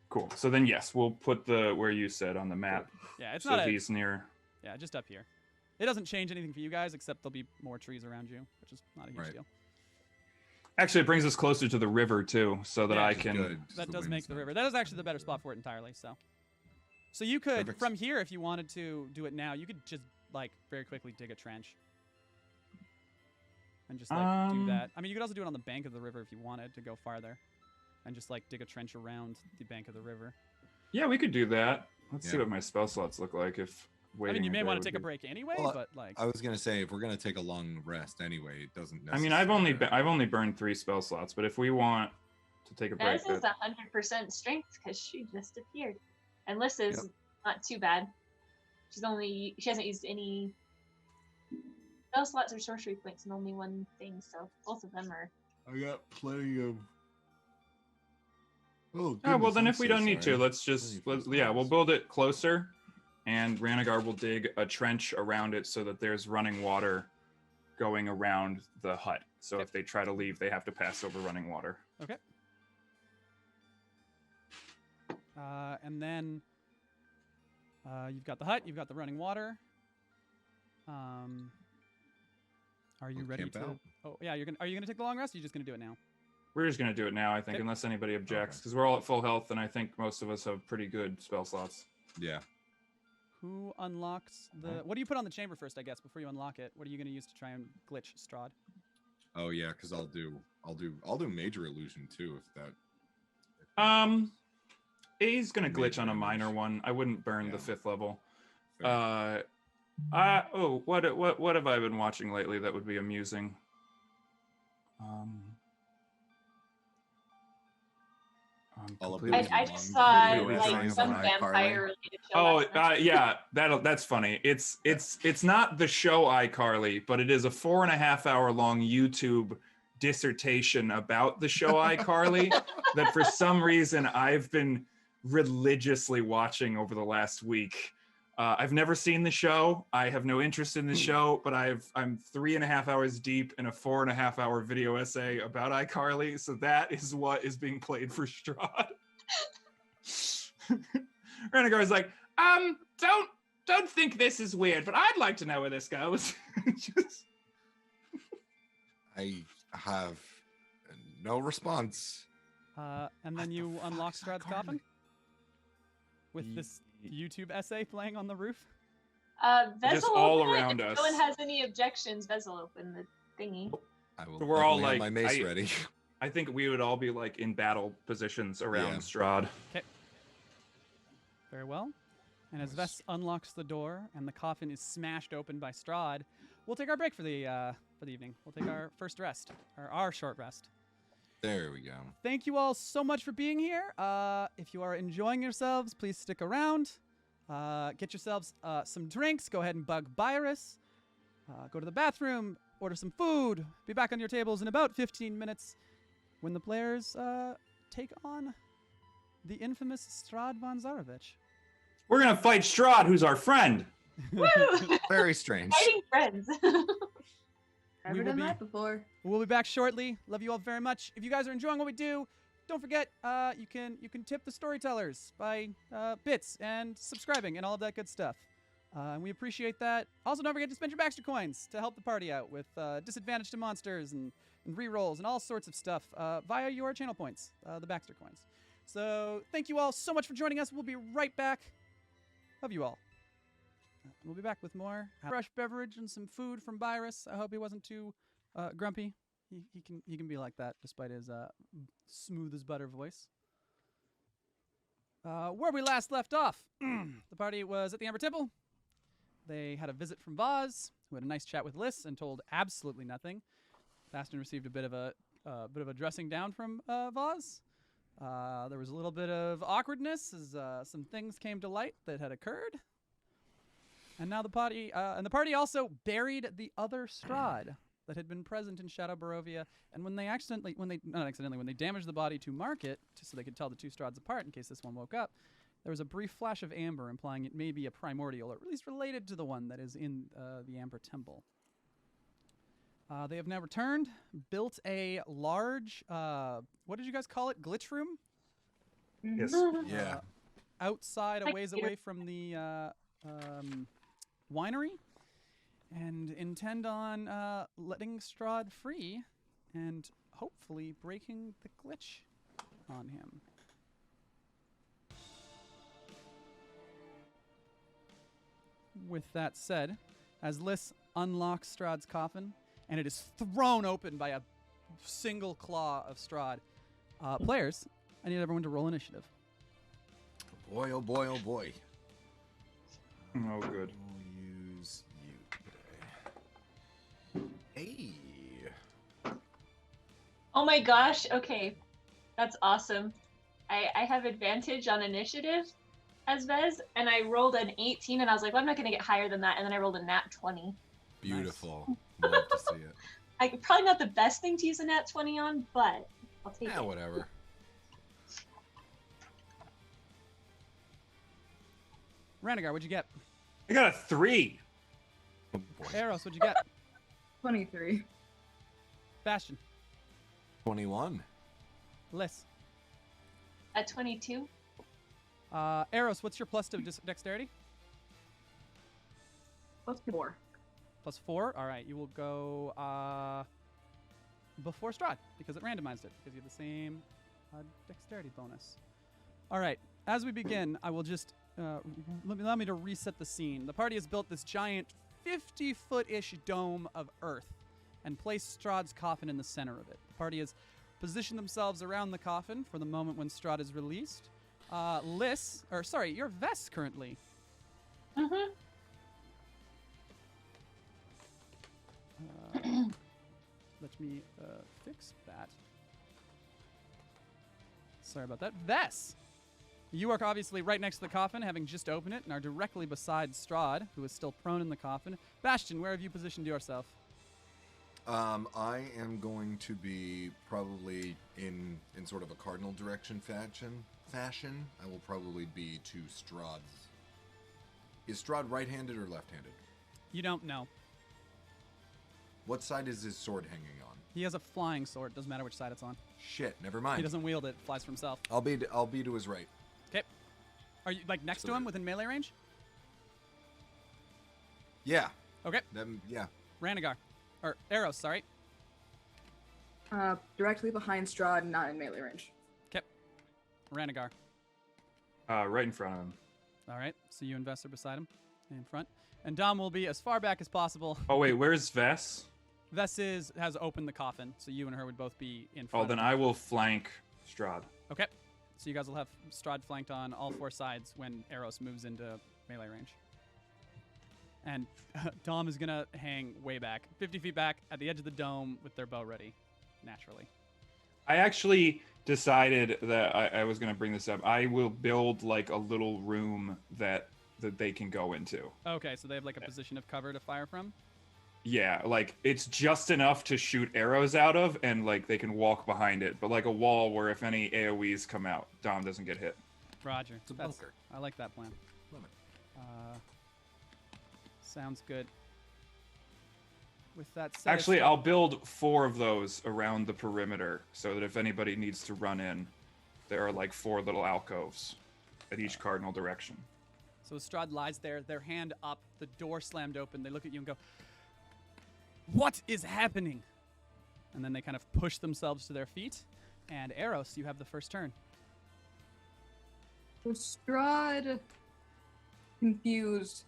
Cool. So then, yes, we'll put the where you said on the map. Yeah, it's so not he's near. Yeah, just up here. It doesn't change anything for you guys, except there'll be more trees around you, which is not a huge deal. Actually, it brings us closer to the river, too, so that Yeah, I can... Good. That does make the river. That is actually the better spot for it entirely, so. So you could, Perfect. from here, if you wanted to do it now, you could just, like, very quickly dig a trench. And just, like, do that. I mean, you could also do it on the bank of the river if you wanted to go farther. And just, like, dig a trench around the bank of the river. Yeah, we could do that. Let's see Yeah. what my spell slots look like if waiting. I mean, you may day want would to take a be- break anyway, Well, but, like... I was gonna say if we're gonna take a long rest anyway, it doesn't. I mean, I've only burned 3 spell slots, but if we want to take a break, Bez is 100% strength because she just appeared. And Liz is Yep. not too bad. She hasn't used any spell slots or sorcery points in only one thing, so both of them are. I got plenty of. Oh, well, goodness, then I'm if we so don't need to, sorry. let's just Plenty of we'll spells. build it closer, and Ranagar will dig a trench around it so that there's running water going around the hut. So if they try to leave, they have to pass over running water. Okay. And then you've got the hut, you've got the running water. Are you We'll ready camp to? out. Oh yeah, are you gonna take the long rest? Or are you just gonna do it now? We're just gonna do it now, I think, Okay. unless anybody objects, Okay. because we're all at full health, and I think most of us have pretty good spell slots. Yeah. Who unlocks the? What do you put on the chamber first? I guess before you unlock it, what are you gonna use to try and glitch Strahd? Oh yeah, because I'll do major illusion too if that. He's gonna Major glitch on a minor damage. one. I wouldn't burn Yeah. the 5th level. Fair. What have I been watching lately that would be amusing? I'm All of completely- those I long just saw video like essays some on vampire iCarly. related show. Oh, last night. yeah, that's funny. It's not the show iCarly, but it is a 4.5 hour long YouTube dissertation about the show iCarly that for some reason I've been religiously watching over the last week. I've never seen the show. I have no interest in the show, but I'm 3.5 hours deep in a 4.5 hour video essay about iCarly. So that is what is being played for Strahd. Renegar's like, don't think this is weird, but I'd like to know where this goes. Just- I have no response. And then What you the fuck unlock is Strahd's iCarly? coffin with this YouTube essay playing on the roof. Vez Just will all open it. around If us. no one has any objections, Vez will open the thingy. I will. We're all definitely have like, my mace ready. I think we would all be like in battle positions around Yeah. Strahd. Very well. And as Vess unlocks the door and the coffin is smashed open by Strahd, we'll take our break for the evening. We'll take our first rest, or our short rest. There we go. Thank you all so much for being here. If you are enjoying yourselves, please stick around. Get yourselves some drinks. Go ahead and bug Byrus. Go to the bathroom. Order some food. Be back on your tables in about 15 minutes when the players take on the infamous Strahd von Zarovich. We're gonna fight Strahd, who's our friend. Woo! Very strange. Fighting friends. Never will done be- that before. We'll be back shortly. Love you all very much. If you guys are enjoying what we do, don't forget you can tip the storytellers by bits and subscribing and all of that good stuff. And we appreciate that. Also, don't forget to spend your Baxter coins to help the party out with disadvantage to monsters and rerolls and all sorts of stuff via your channel points, the Baxter coins. So thank you all so much for joining us. We'll be right back. Love you all. We'll be back with more fresh beverage and some food from Byrus. I hope he wasn't too grumpy. He can be like that despite his smooth as butter voice. Where we last left off, the party was at the Amber Temple. They had a visit from Vaz, who had a nice chat with Liss and told absolutely nothing. Bastion received a bit of a dressing down from Vaz. There was a little bit of awkwardness as some things came to light that had occurred. And now the party also buried the other Strahd that had been present in Shadow Barovia. And when they damaged the body to mark it, so they could tell the two Strahds apart in case this one woke up, there was a brief flash of amber implying it may be a primordial, or at least related to the one that is in the Amber Temple. They have now returned, built a large, what did you guys call it? Glitch room? Yes. Yeah. Outside, a Like ways Peter- away from the winery, and intend on letting Strahd free and hopefully breaking the glitch on him. With that said, as Liss unlocks Strahd's coffin, and it is thrown open by a single claw of Strahd, players, I need everyone to roll initiative. Boy, oh boy, oh boy. Oh, good. We'll use you today. Hey. Oh my gosh. Okay. That's awesome. I have advantage on initiative as Vez, and I rolled an 18, and I was like, well, I'm not going to get higher than that. And then I rolled a nat 20. Beautiful. Love to see it. Probably not the best thing to use a nat 20 on, but I'll take Yeah, it. whatever. Ranagar, what'd you get? I got a 3. Oh boy. Eros, what'd you get? 23. Bastion. 21. Liss. At 22. Eros, what's your plus to dexterity? Plus 4. Plus 4? All right, you will go before Strahd because it randomized it because you have the same dexterity bonus. All right, as we begin, I will just allow me to reset the scene. The party has built this giant 50-foot-ish dome of earth and placed Strahd's coffin in the center of it. The party has positioned themselves around the coffin for the moment when Strahd is released. You're Vess currently. Mm-hmm. Let me fix that. Sorry about that. Vess! You are obviously right next to the coffin, having just opened it, and are directly beside Strahd, who is still prone in the coffin. Bastion, where have you positioned yourself? I am going to be probably in sort of a cardinal direction fashion. I will probably be to Strahd's. Is Strahd right-handed or left-handed? You don't know. What side is his sword hanging on? He has a flying sword. Doesn't matter which side it's on. Shit, never He mind. doesn't wield it. Flies for himself. I'll be to his right. Okay. Are you like next to him within melee range? Yeah. Okay. Yeah. Ranagar. Or Eros, sorry. Directly behind Strahd, not in melee range. Okay. Ranagar. Right in front of him. All right. So you and Vess are beside him in front. And Dom will be as far back as possible. Oh wait, where's Vess? Has opened the coffin, so you and her would both be in Oh, front. then I will flank Strahd. Okay. So you guys will have Strahd flanked on all 4 sides when Eros moves into melee range. And Dom is going to hang way back, 50 feet back at the edge of the dome with their bow ready, naturally. I actually decided that I was going to bring this up. I will build like a little room that they can go into. Okay, so they have like a position of cover to fire from? Yeah, like it's just enough to shoot arrows out of, and like they can walk behind it, but like a wall where if any AoEs come out, Dom doesn't get hit. Roger. It's a bunker. I like that plan. Love it. Sounds good. With that said, Actually, I'll build 4 of those around the perimeter so that if anybody needs to run in, there are like 4 little alcoves at each cardinal direction. So Strahd lies there, their hand up, the door slammed open. They look at you and go, "What is happening?" And then they kind of push themselves to their feet. And Eros, you have the first turn. So Strahd, confused,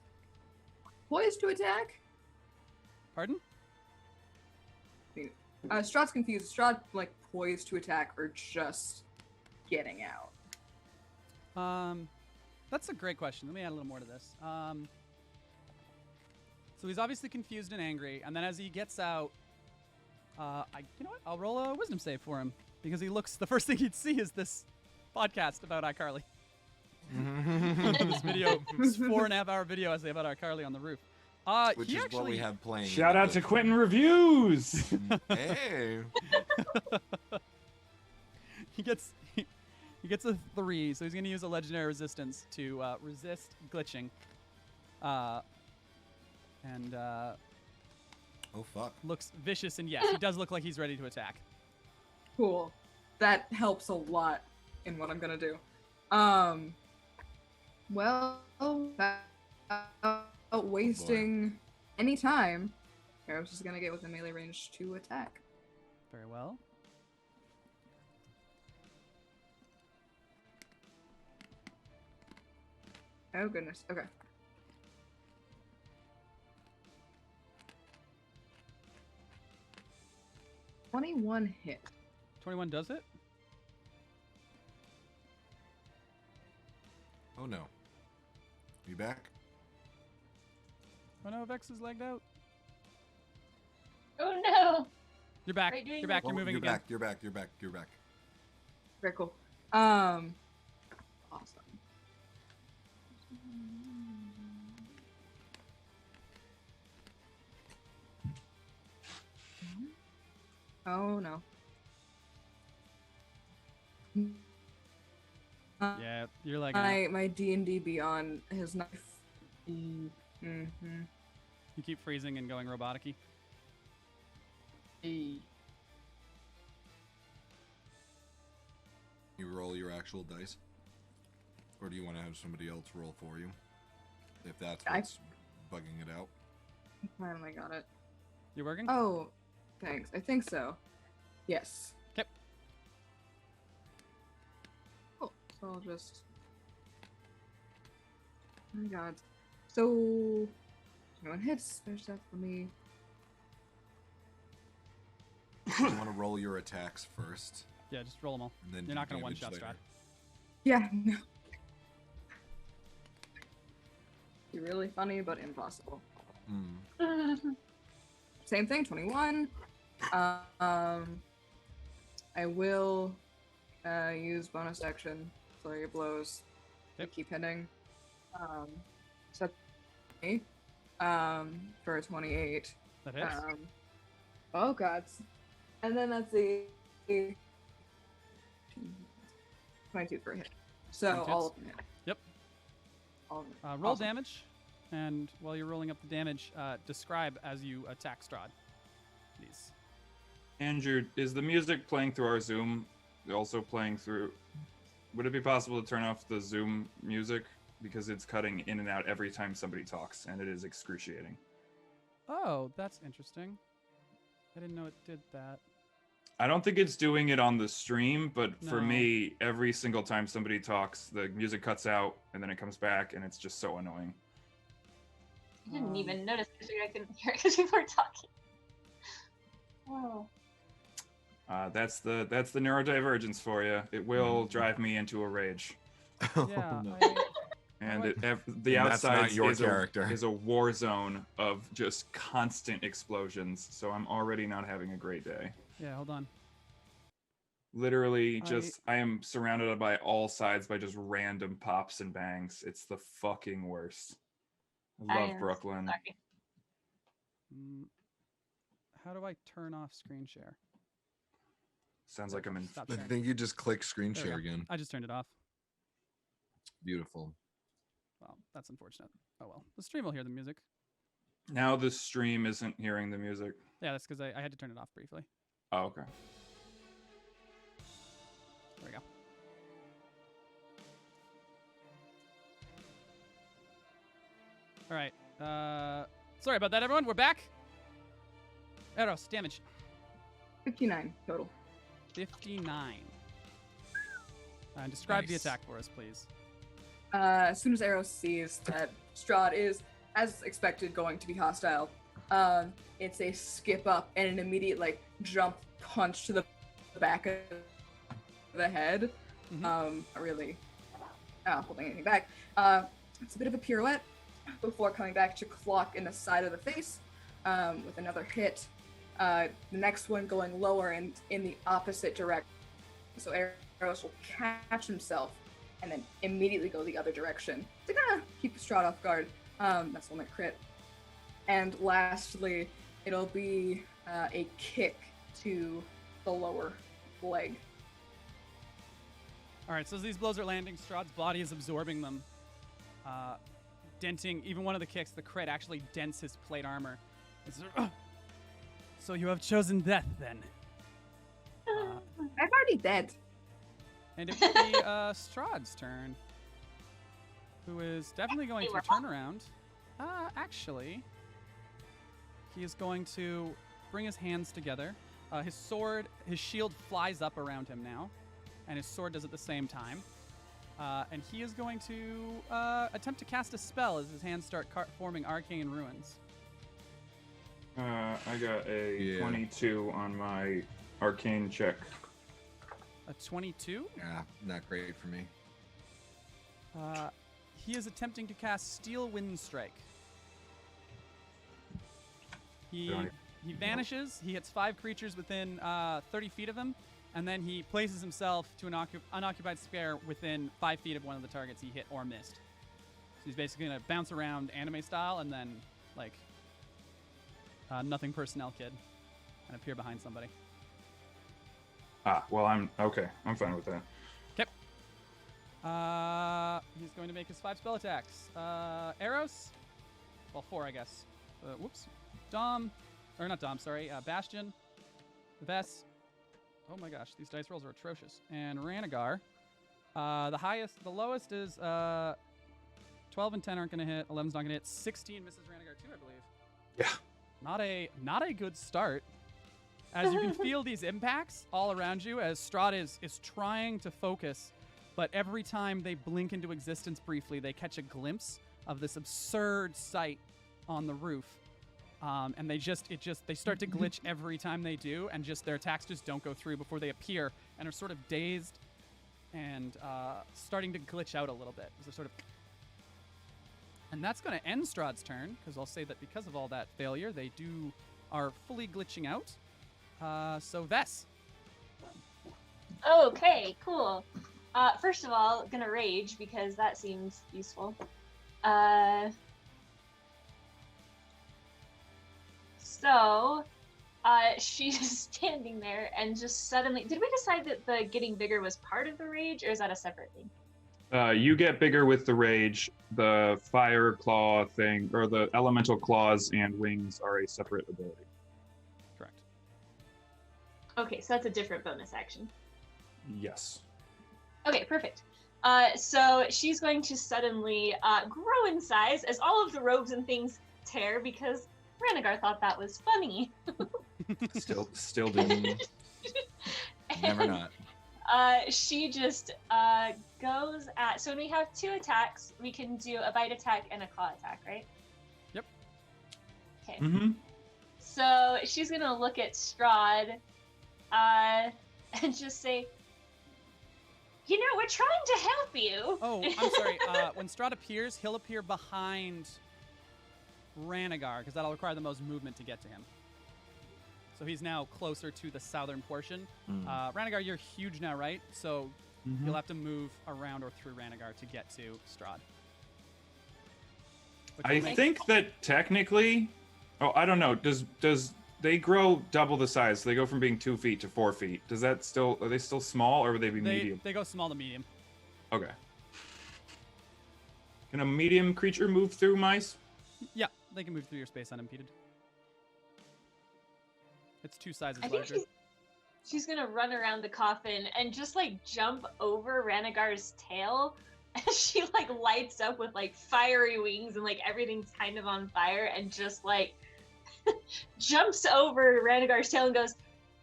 poised to attack? Pardon? Strahd's confused. Strahd, like, poised to attack or just getting out? That's a great question. Let me add a little more to this. So he's obviously confused and angry, and then as he gets out, you know what? I'll roll a wisdom save for him because he looks. The first thing he'd see is this podcast about iCarly. This video, this 4.5-hour video essay about iCarly on the roof. Which he is actually, what we have playing. Shout out to Quentin Reviews! Hey. he gets a 3, so he's going to use a legendary resistance to resist glitching. And Oh fuck. looks vicious, and yes, he does look like he's ready to attack. Cool. That helps a lot in what I'm gonna do. Well, without wasting any time, I was just gonna get within melee range to attack. Very well. Oh goodness. Okay. $21 hit. 21 does it. Oh no. You back? Oh no, Vex is lagged out. Oh no! You're back. Right, doing You're back. that. You're moving you're again. back. You're back. You're back. You're back. Very cool. Awesome. Oh no. Yeah, you're lagging out. My D&D Beyond his knife. Mm-hmm. You keep freezing and going robotic-y. You roll your actual dice, or do you want to have somebody else roll for you? If that's what's bugging it out. Finally got it. You working? Oh, thanks. I think so. Yes. Okay. Cool. So I'll just. Oh my god. So. No one hits. There's that for me. You want to roll your attacks first, Yeah, just roll them all. and then You're do not going to damage one-shot later. Strahd. Yeah, no. You're really funny, but impossible. Same thing, 21. I will use bonus action, flurry of blows. They Yep. keep hitting. So for a 28. That hits. Oh god. And then that's the 22 for a hit. So 22 all of them hit. Yep. All of them. Roll Awesome. damage, and while you're rolling up the damage, describe as you attack Strahd. Please. Andrew, is the music playing through our Zoom also playing through? Would it be possible to turn off the Zoom music? Because it's cutting in and out every time somebody talks, and it is excruciating. Oh, that's interesting. I didn't know it did that. I don't think it's doing it on the stream, but for No. me, every single time somebody talks, the music cuts out, and then it comes back, and it's just so annoying. I didn't even notice. I figured I couldn't hear it because people were talking. That's the neurodivergence for you. It will drive me into a rage. Yeah. No. And like- the And that's outside not your is character. is a war zone of just constant explosions. So I'm already not having a great day. Yeah, hold on. Literally, I am surrounded by all sides by just random pops and bangs. It's the fucking worst. I love Brooklyn. Sorry. How do I turn off screen share? Sounds like I'm in. Stop I sharing. think you just click screen There we share go. again. I just turned it off. Beautiful. Well, that's unfortunate. Oh well. The stream will hear the music. Now the stream isn't hearing the music. Yeah, that's because I had to turn it off briefly. Oh, okay. There we go. All right. Sorry about that, everyone. We're back. Eros, damage. 59 total. 59. Describe the Nice. attack for us, please. As soon as Eros sees that Strahd is, as expected, going to be hostile, it's a skip up and an immediate jump punch to the back of the head. Mhm. Not really holding anything back. It's a bit of a pirouette before coming back to clock in the side of the face with another hit. The next one going lower and in the opposite direction. So Eros will catch himself and then immediately go the other direction to kind of keep Strahd off guard. That's one that crit. And lastly, it'll be a kick to the lower leg. All right, so as these blows are landing, Strahd's body is absorbing them, denting. Even one of the kicks, the crit actually dents his plate armor. So you have chosen death, then. I'm already dead. And it will be Strahd's turn, who is definitely going to turn around. Actually, he is going to bring his hands together. His sword, his shield flies up around him now, and his sword does at the same time. And he is going to attempt to cast a spell as his hands start forming arcane ruins. I got a 22 on my arcane check. A 22? Yeah, not great for me. He is attempting to cast Steel Wind Strike. He vanishes. He hits 5 creatures within 30 feet of him, and then he places himself to an unoccupied square within 5 feet of one of the targets he hit or missed. So he's basically going to bounce around anime style and then, nothing personnel kid and appear behind somebody. Well, I'm okay. I'm fine with that. Okay. He's going to make his 5 spell attacks. Arrows. Well, 4, I guess. Whoops. Bastion. Vess. Oh my gosh, these dice rolls are atrocious. And Ranagar. The lowest is 12 and 10 aren't going to hit. 11's not going to hit. 16 misses Ranagar too, I believe. Yeah. Not a good start. As you can feel these impacts all around you, as Strahd is trying to focus, but every time they blink into existence briefly, they catch a glimpse of this absurd sight on the roof, and they start to glitch every time they do, and their attacks just don't go through before they appear, and are sort of dazed and starting to glitch out a little bit. And that's going to end Strahd's turn, because I'll say that because of all that failure, they are fully glitching out. So Vess. Okay, cool. First of all, gonna rage because that seems useful. So she's standing there and just suddenly. Did we decide that the getting bigger was part of the rage, or is that a separate thing? You get bigger with the rage. The fire claw thing, or the elemental claws and wings, are a separate ability. Correct. Okay, so that's a different bonus action. Yes. Okay, perfect. So she's going to suddenly grow in size as all of the robes and things tear because Ranagar thought that was funny. Still do. Never not. She just goes at. So when we have 2 attacks, we can do a bite attack and a claw attack, right? Yep. Okay. Mm-hmm. So she's gonna look at Strahd and just say, you know, we're trying to help you. Oh, I'm sorry. When Strahd appears, he'll appear behind Ranagar, because that'll require the most movement to get to him. So he's now closer to the southern portion. Ranagar, you're huge now, right? So you'll have to move around or through Ranagar to get to Strahd. I think that technically, I don't know. Does they grow double the size? So they go from being 2 feet to 4 feet. Are they still small, or would they be medium? They go small to medium. Okay. Can a medium creature move through mice? Yeah, they can move through your space unimpeded. It's 2 sizes I think larger. she's gonna run around the coffin and just like jump over Ranagar's tail. And she like lights up with like fiery wings and like everything's kind of on fire and just like jumps over Ranagar's tail and goes,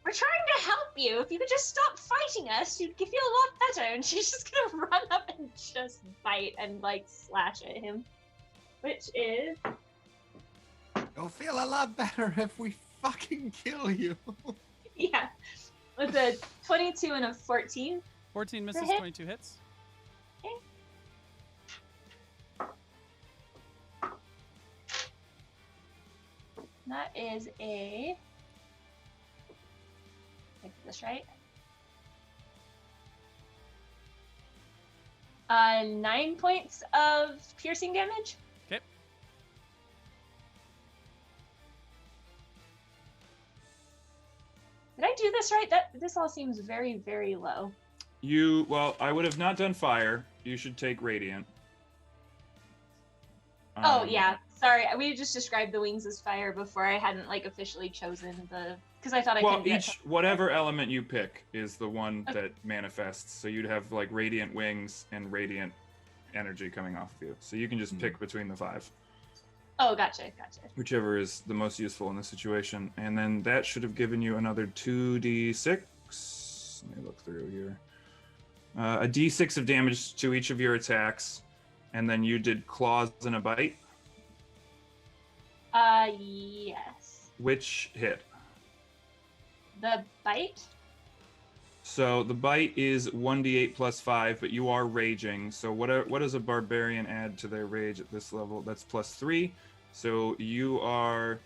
we're trying to help you. If you could just stop fighting us, you'd feel a lot better. And she's just gonna run up and just bite and like slash at him. Which is... You'll feel a lot better if we fucking kill you. Yeah. With a 22 and a 14. 14 misses, hit. 22 hits. Okay. That is a... Get this right. 9 points of piercing damage. Okay. Did I do this right? This all seems very, very low. I would have not done fire. You should take radiant. Oh yeah, sorry. We just described the wings as fire before I hadn't like officially chosen the, because I thought I Well, couldn't whatever element you pick is the one that manifests. So you'd have like radiant wings and radiant energy coming off of you. So you can just pick between the 5. Oh, gotcha. Whichever is the most useful in this situation. And then that should have given you another 2d6. Let me look through here. A d6 of damage to each of your attacks. And then you did claws and a bite. Yes. Which hit? The bite? So the bite is 1d8 plus 5, but you are raging. So what does a barbarian add to their rage at this level? That's plus 3. So you are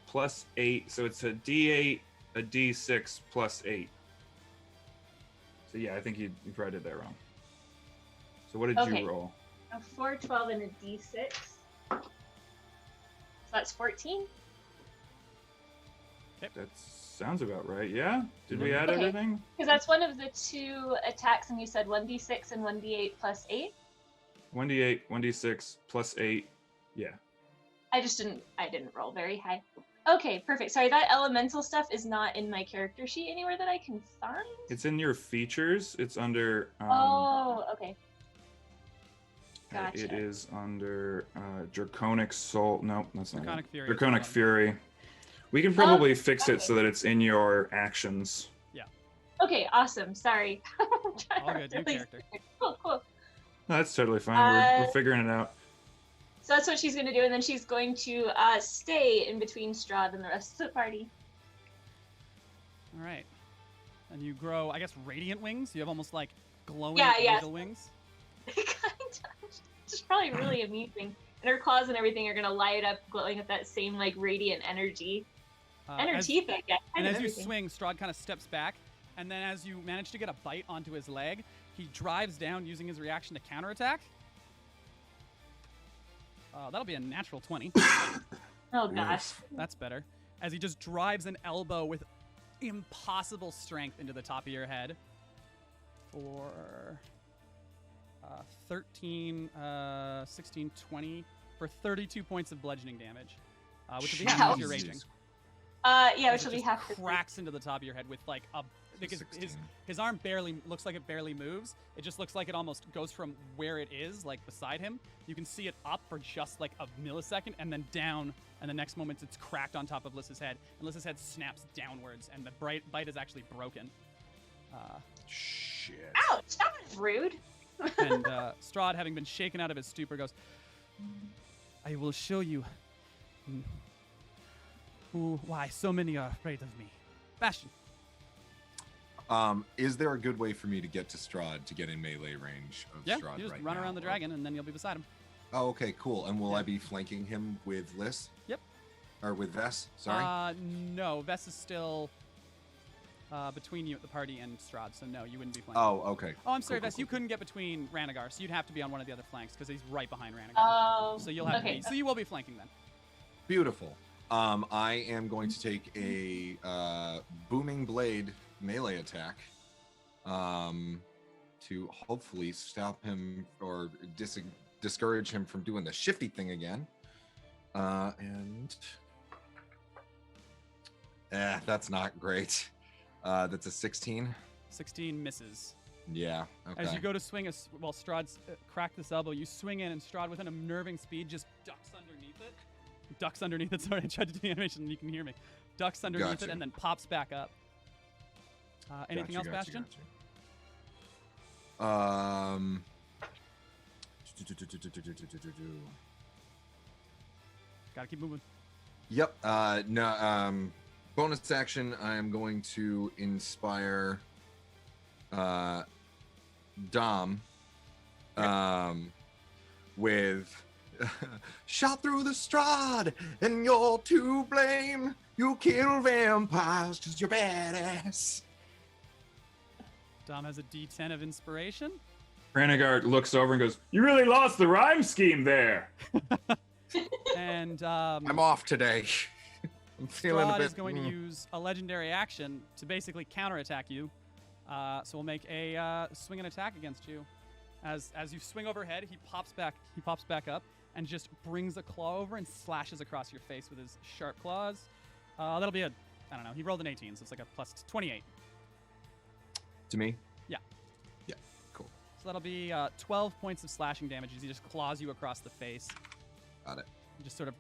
plus 8. So it's a d8, a d6 plus 8. So yeah, I think you probably did that wrong. So what did you roll? A 4, 12, and a d6. So that's 14. That sounds about right. Yeah. Did we add everything? Because that's one of the 2 attacks, and you said 1d6 and 1d8 plus 8. 1d8, 1d6 plus 8. Yeah. I didn't roll very high. Okay, perfect. Sorry, that elemental stuff is not in my character sheet anywhere that I can find. It's in your features. It's under. Oh, okay. Gotcha. It is under Draconic Soul. Nope, that's not Draconic it. Fury. Draconic Fury. We can probably fix it so that it's in your actions. Yeah. Okay, awesome. Sorry. All good, new character. Cool. No, that's totally fine. We're figuring it out. So that's what she's going to do, and then she's going to stay in between Strahd and the rest of the party. All right. And you grow, I guess, radiant wings? You have almost like glowing angel wings? Kind of. It's probably really amusing. And her claws and everything are going to light up, glowing with that same like radiant energy. And her teeth, I guess. And as you swing, Strahd kind of steps back, and then as you manage to get a bite onto his leg, he drives down using his reaction to counterattack. That'll be a natural 20. Oh, gosh. That's better. As he just drives an elbow with impossible strength into the top of your head for 13, 16, 20, for 32 points of bludgeoning damage, which will be half of your raging. Yeah, which will be half. Cracks into the top of your head with like a. His arm barely looks like it barely moves. It just looks like it almost goes from where it is, like beside him. You can see it up for just like a millisecond, and then down. And the next moment, it's cracked on top of Lissa's head, and Lissa's head snaps downwards, and the bite is actually broken. Shit. Ouch! That was rude. And Strahd, having been shaken out of his stupor, goes, "I will show you why so many are afraid of me. Bastion, Is there a good way for me to get to Strahd to get in melee range of Yeah, Strahd you just right run now? around the dragon, and then you'll be beside him. Oh, okay, cool. And will Yeah. I be flanking him with Liss? Yep. Or with Vess? Sorry. No, Vess is still between you at the party and Strahd, so no, you wouldn't be flanking. Oh, okay. Oh, I'm sorry, Cool, Vess. cool, You cool. couldn't get between Ranagar, so you'd have to be on one of the other flanks because he's right behind Ranagar. Oh, So you'll have to okay. be. So you will be flanking then. Beautiful. I am going to take a booming blade melee attack to hopefully stop him or discourage him from doing the shifty thing again. And that's not great. That's a 16. 16 misses. Yeah. Okay. As you go to swing, while Strahd's cracked this elbow, you swing in, and Strahd, with an unnerving speed, just ducks underneath it. Ducks underneath it. Sorry, I tried to do the animation, and you can hear me. Ducks underneath it, Gotcha. and then pops back up. Anything else, Bastion? Gotta keep moving. Yep. No. Bonus action. I am going to inspire Dom with shot through the Strahd, and you're to blame. You kill vampires because you're badass. Dom has a D10 of inspiration. Ranagar looks over and goes, "You really lost the rhyme scheme there." And I'm off today. I'm feeling a Strahd bit. is going to use a legendary action to basically counterattack you. So we'll make a swing and attack against you. As you swing overhead, he pops back up and just brings a claw over and slashes across your face with his sharp claws. That'll be I don't know. He rolled an 18, so it's like a plus 28. To me? Yeah. Yeah. Cool. So that'll be 12 points of slashing damage as he just claws you across the face. Got it. Just sort of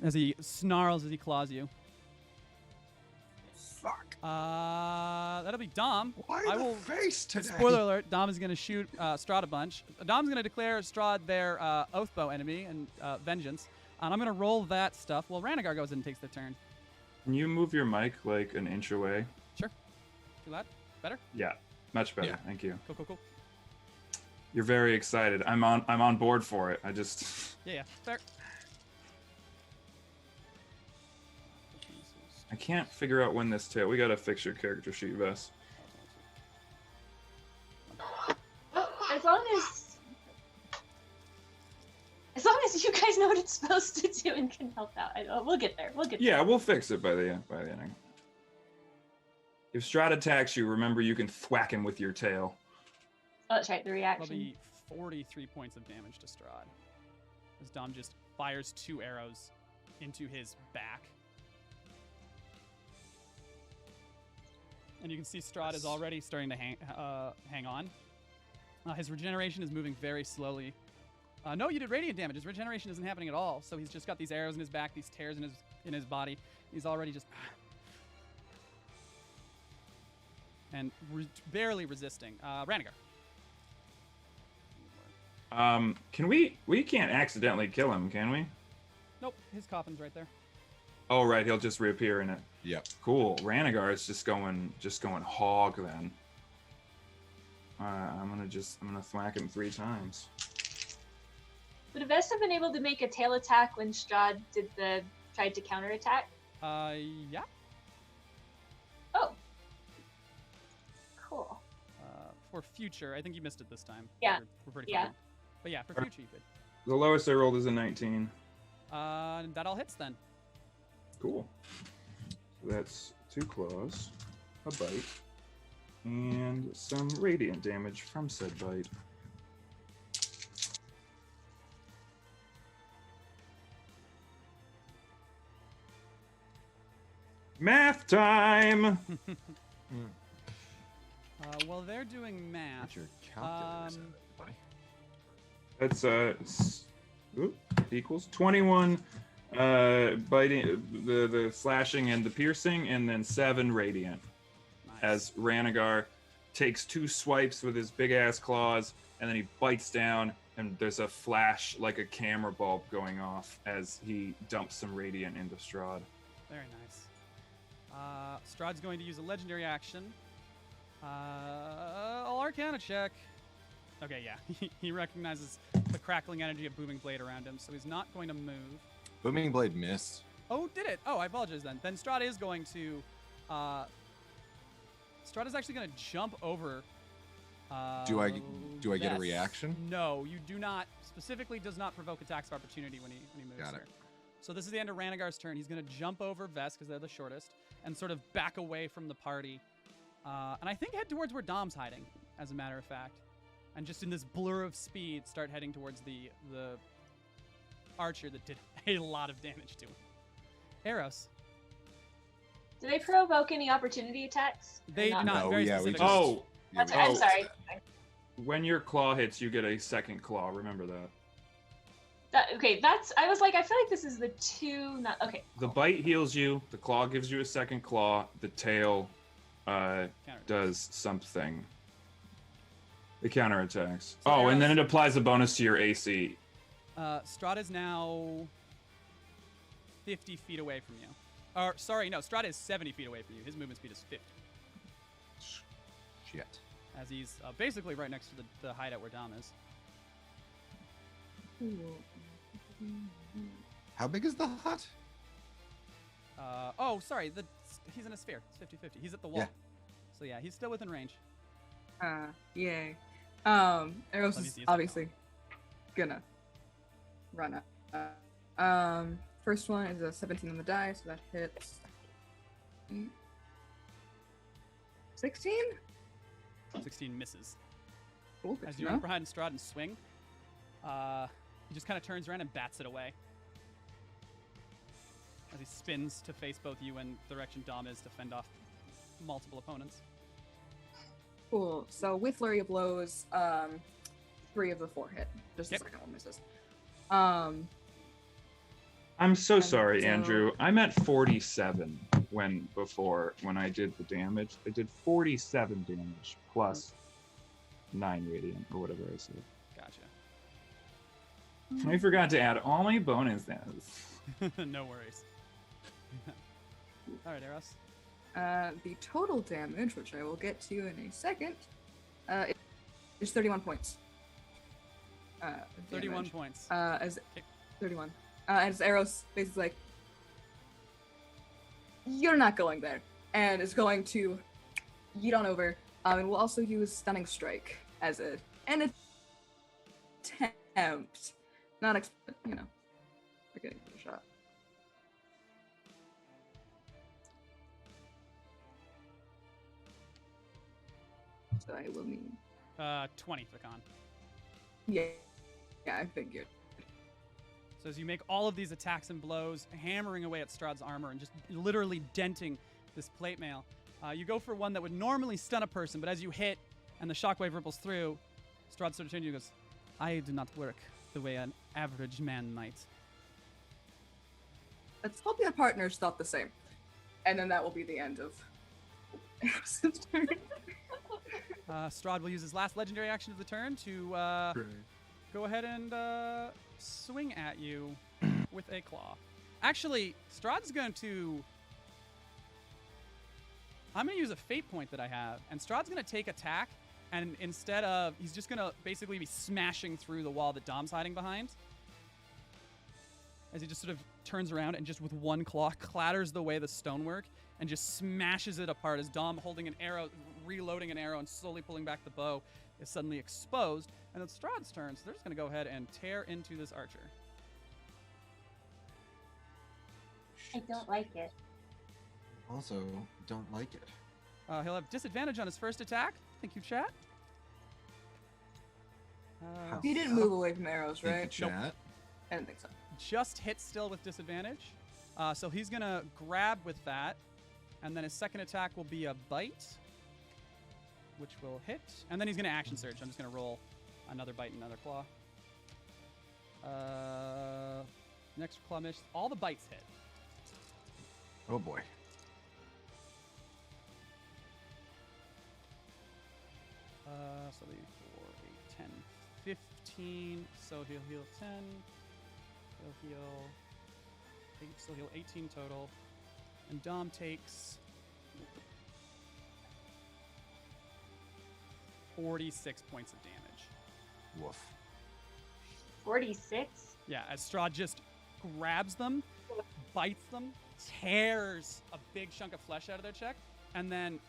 as he snarls as he claws you. Fuck. That'll be Dom. Why I the will. face today? Spoiler alert: Dom is going to shoot Strahd a bunch. Dom's going to declare Strahd their Oathbow enemy and vengeance. And I'm going to roll that stuff while Ranagar goes in and takes the turn. Can you move your mic like an inch away? Sure. Too loud? Better? Yeah, much better. Yeah. Thank you. Cool. You're very excited. I'm on board for it. I just Yeah. Fair. I can't figure out when this tail. We gotta fix your character sheet, Vess. As long as you guys know what it's supposed to do and can help out, we'll get there. Yeah, we'll fix it by the end. If Strahd attacks you, remember you can thwack him with your tail. Oh, that's right. The That'll reaction. be 43 points of damage to Strahd. As Dom just fires 2 arrows into his back. And you can see Strahd is already starting to hang on. His regeneration is moving very slowly. No, you did radiant damage. His regeneration isn't happening at all. So he's just got these arrows in his back, these tears in his body. He's already just and barely resisting. Ranagar. Can we can't accidentally kill him, can we? Nope, his coffin's right there. Oh right, he'll just reappear in it. Yep. Cool. Ranagar is just going hog then. I'm gonna thwack him 3 times. Would Vess have been able to make a tail attack when Strahd tried to counterattack? Yeah. Oh. Cool. For future, I think you missed it this time. Yeah. We're pretty Yeah. fine. But yeah, for future you could. The lowest I rolled is a 19. That all hits then. Cool. So that's 2 claws, a bite, and some radiant damage from said bite. Math time! While they're doing math, Get your calculators out, buddy. That's equals 21 biting, the slashing and the piercing, and then 7 radiant. nice. As Ranagar takes 2 swipes with his big ass claws, and then he bites down, and there's a flash like a camera bulb going off as he dumps some radiant into Strahd. Very nice. Strahd's going to use a legendary action All Arcana check. Okay, yeah. He recognizes the crackling energy of Booming Blade around him, so he's not going to move. Booming Blade missed. Oh, did it? Oh, I apologize then. Then Strahd is going to... Strahd is actually going to jump over... Do I get a Vess. reaction? No, you do not. Specifically does not provoke attacks of opportunity when he moves Got it. here. So this is the end of Ranagar's turn. He's going to jump over Vess, because they're the shortest, and sort of back away from the party. And I think head towards where Dom's hiding, as a matter of fact. And just in this blur of speed, start heading towards the archer that did a lot of damage to him. Eros. Do they provoke any opportunity attacks? Or They do not. No, Very yeah, we specific. just- Oh, Yeah, That's, I'm sorry. when your claw hits, you get a second claw. Remember that. Okay, that's. I was like, I feel like this is the two. Not okay. The bite heals you. The claw gives you a second claw. The tail Counter. does something. It counterattacks. So Oh, and then Eros- it applies a bonus to your AC. Strahd is now 50 feet away from you. Or, sorry, no, Strahd is 70 feet away from you. His movement speed is 50. Shit. As he's basically right next to the hideout where Dom is. How big is the hut? Oh, sorry, he's in a sphere. It's 50-50. He's at the wall. Yeah. So yeah, he's still within range. Yay. Eros Let me is see his obviously gonna run up. First one is a 17 on the die, so that hits. 16? 16 misses. Cool, good As to you know. run behind Strahd and swing, he just kind of turns around and bats it away. As he spins to face both you and the direction Dom is to fend off multiple opponents. Cool. So with Flurry of Blows, 3 of the 4 hit. Just Yep. the second one misses. I'm so And sorry, so- Andrew. I'm at 47 when I did the damage. I did 47 damage plus 9 radiant or whatever I said. Gotcha. I forgot to add all my bonuses. No worries. All right, Eros. The total damage, which I will get to in a second, is 31 points. 31 damage. points. As Okay. 31. As Eros basically like, you're not going there, and is going to yeet on over, and we'll also use Stunning Strike as an attempt. Not, we're getting a shot. So I will need. 20 for the con. Yeah, I figured. So as you make all of these attacks and blows, hammering away at Strahd's armor and just literally denting this plate mail, you go for one that would normally stun a person, but as you hit and the shockwave ripples through, Strahd sort of turns to you and goes, I do not work the way an average man might. Let's hope your partners thought the same. And then that will be the end of Eros's turn. Strahd will use his last legendary action of the turn to go ahead and swing at you with a claw. Actually, Strahd's going to... I'm going to use a fate point that I have, and Strahd's going to take attack, and instead of... He's just going to basically be smashing through the wall that Dom's hiding behind. As he just sort of turns around and just with one claw clatters the way the stonework and just smashes it apart as Dom, holding an arrow, reloading an arrow and slowly pulling back the bow, is suddenly exposed. And it's Strahd's turn, so they're just going to go ahead and tear into this archer. I don't like it. Also, don't like it. He'll have disadvantage on his first attack. Thank you, chat. He didn't move away from arrows, Thank you, right? chat. I didn't think so. Just hit still with disadvantage. So he's going to grab with that. And then his second attack will be a bite, which will hit. And then he's going to action surge. I'm just going to roll another bite and another claw. Next claw miss. All the bites hit. Oh boy. So the 4, 8, 10, 15. So he'll heal 10. He'll heal 8. So he'll 18 total. And Dom takes 46 points of damage. Woof. 46. Yeah, as Strahd just grabs them, bites them, tears a big chunk of flesh out of their cheek, and then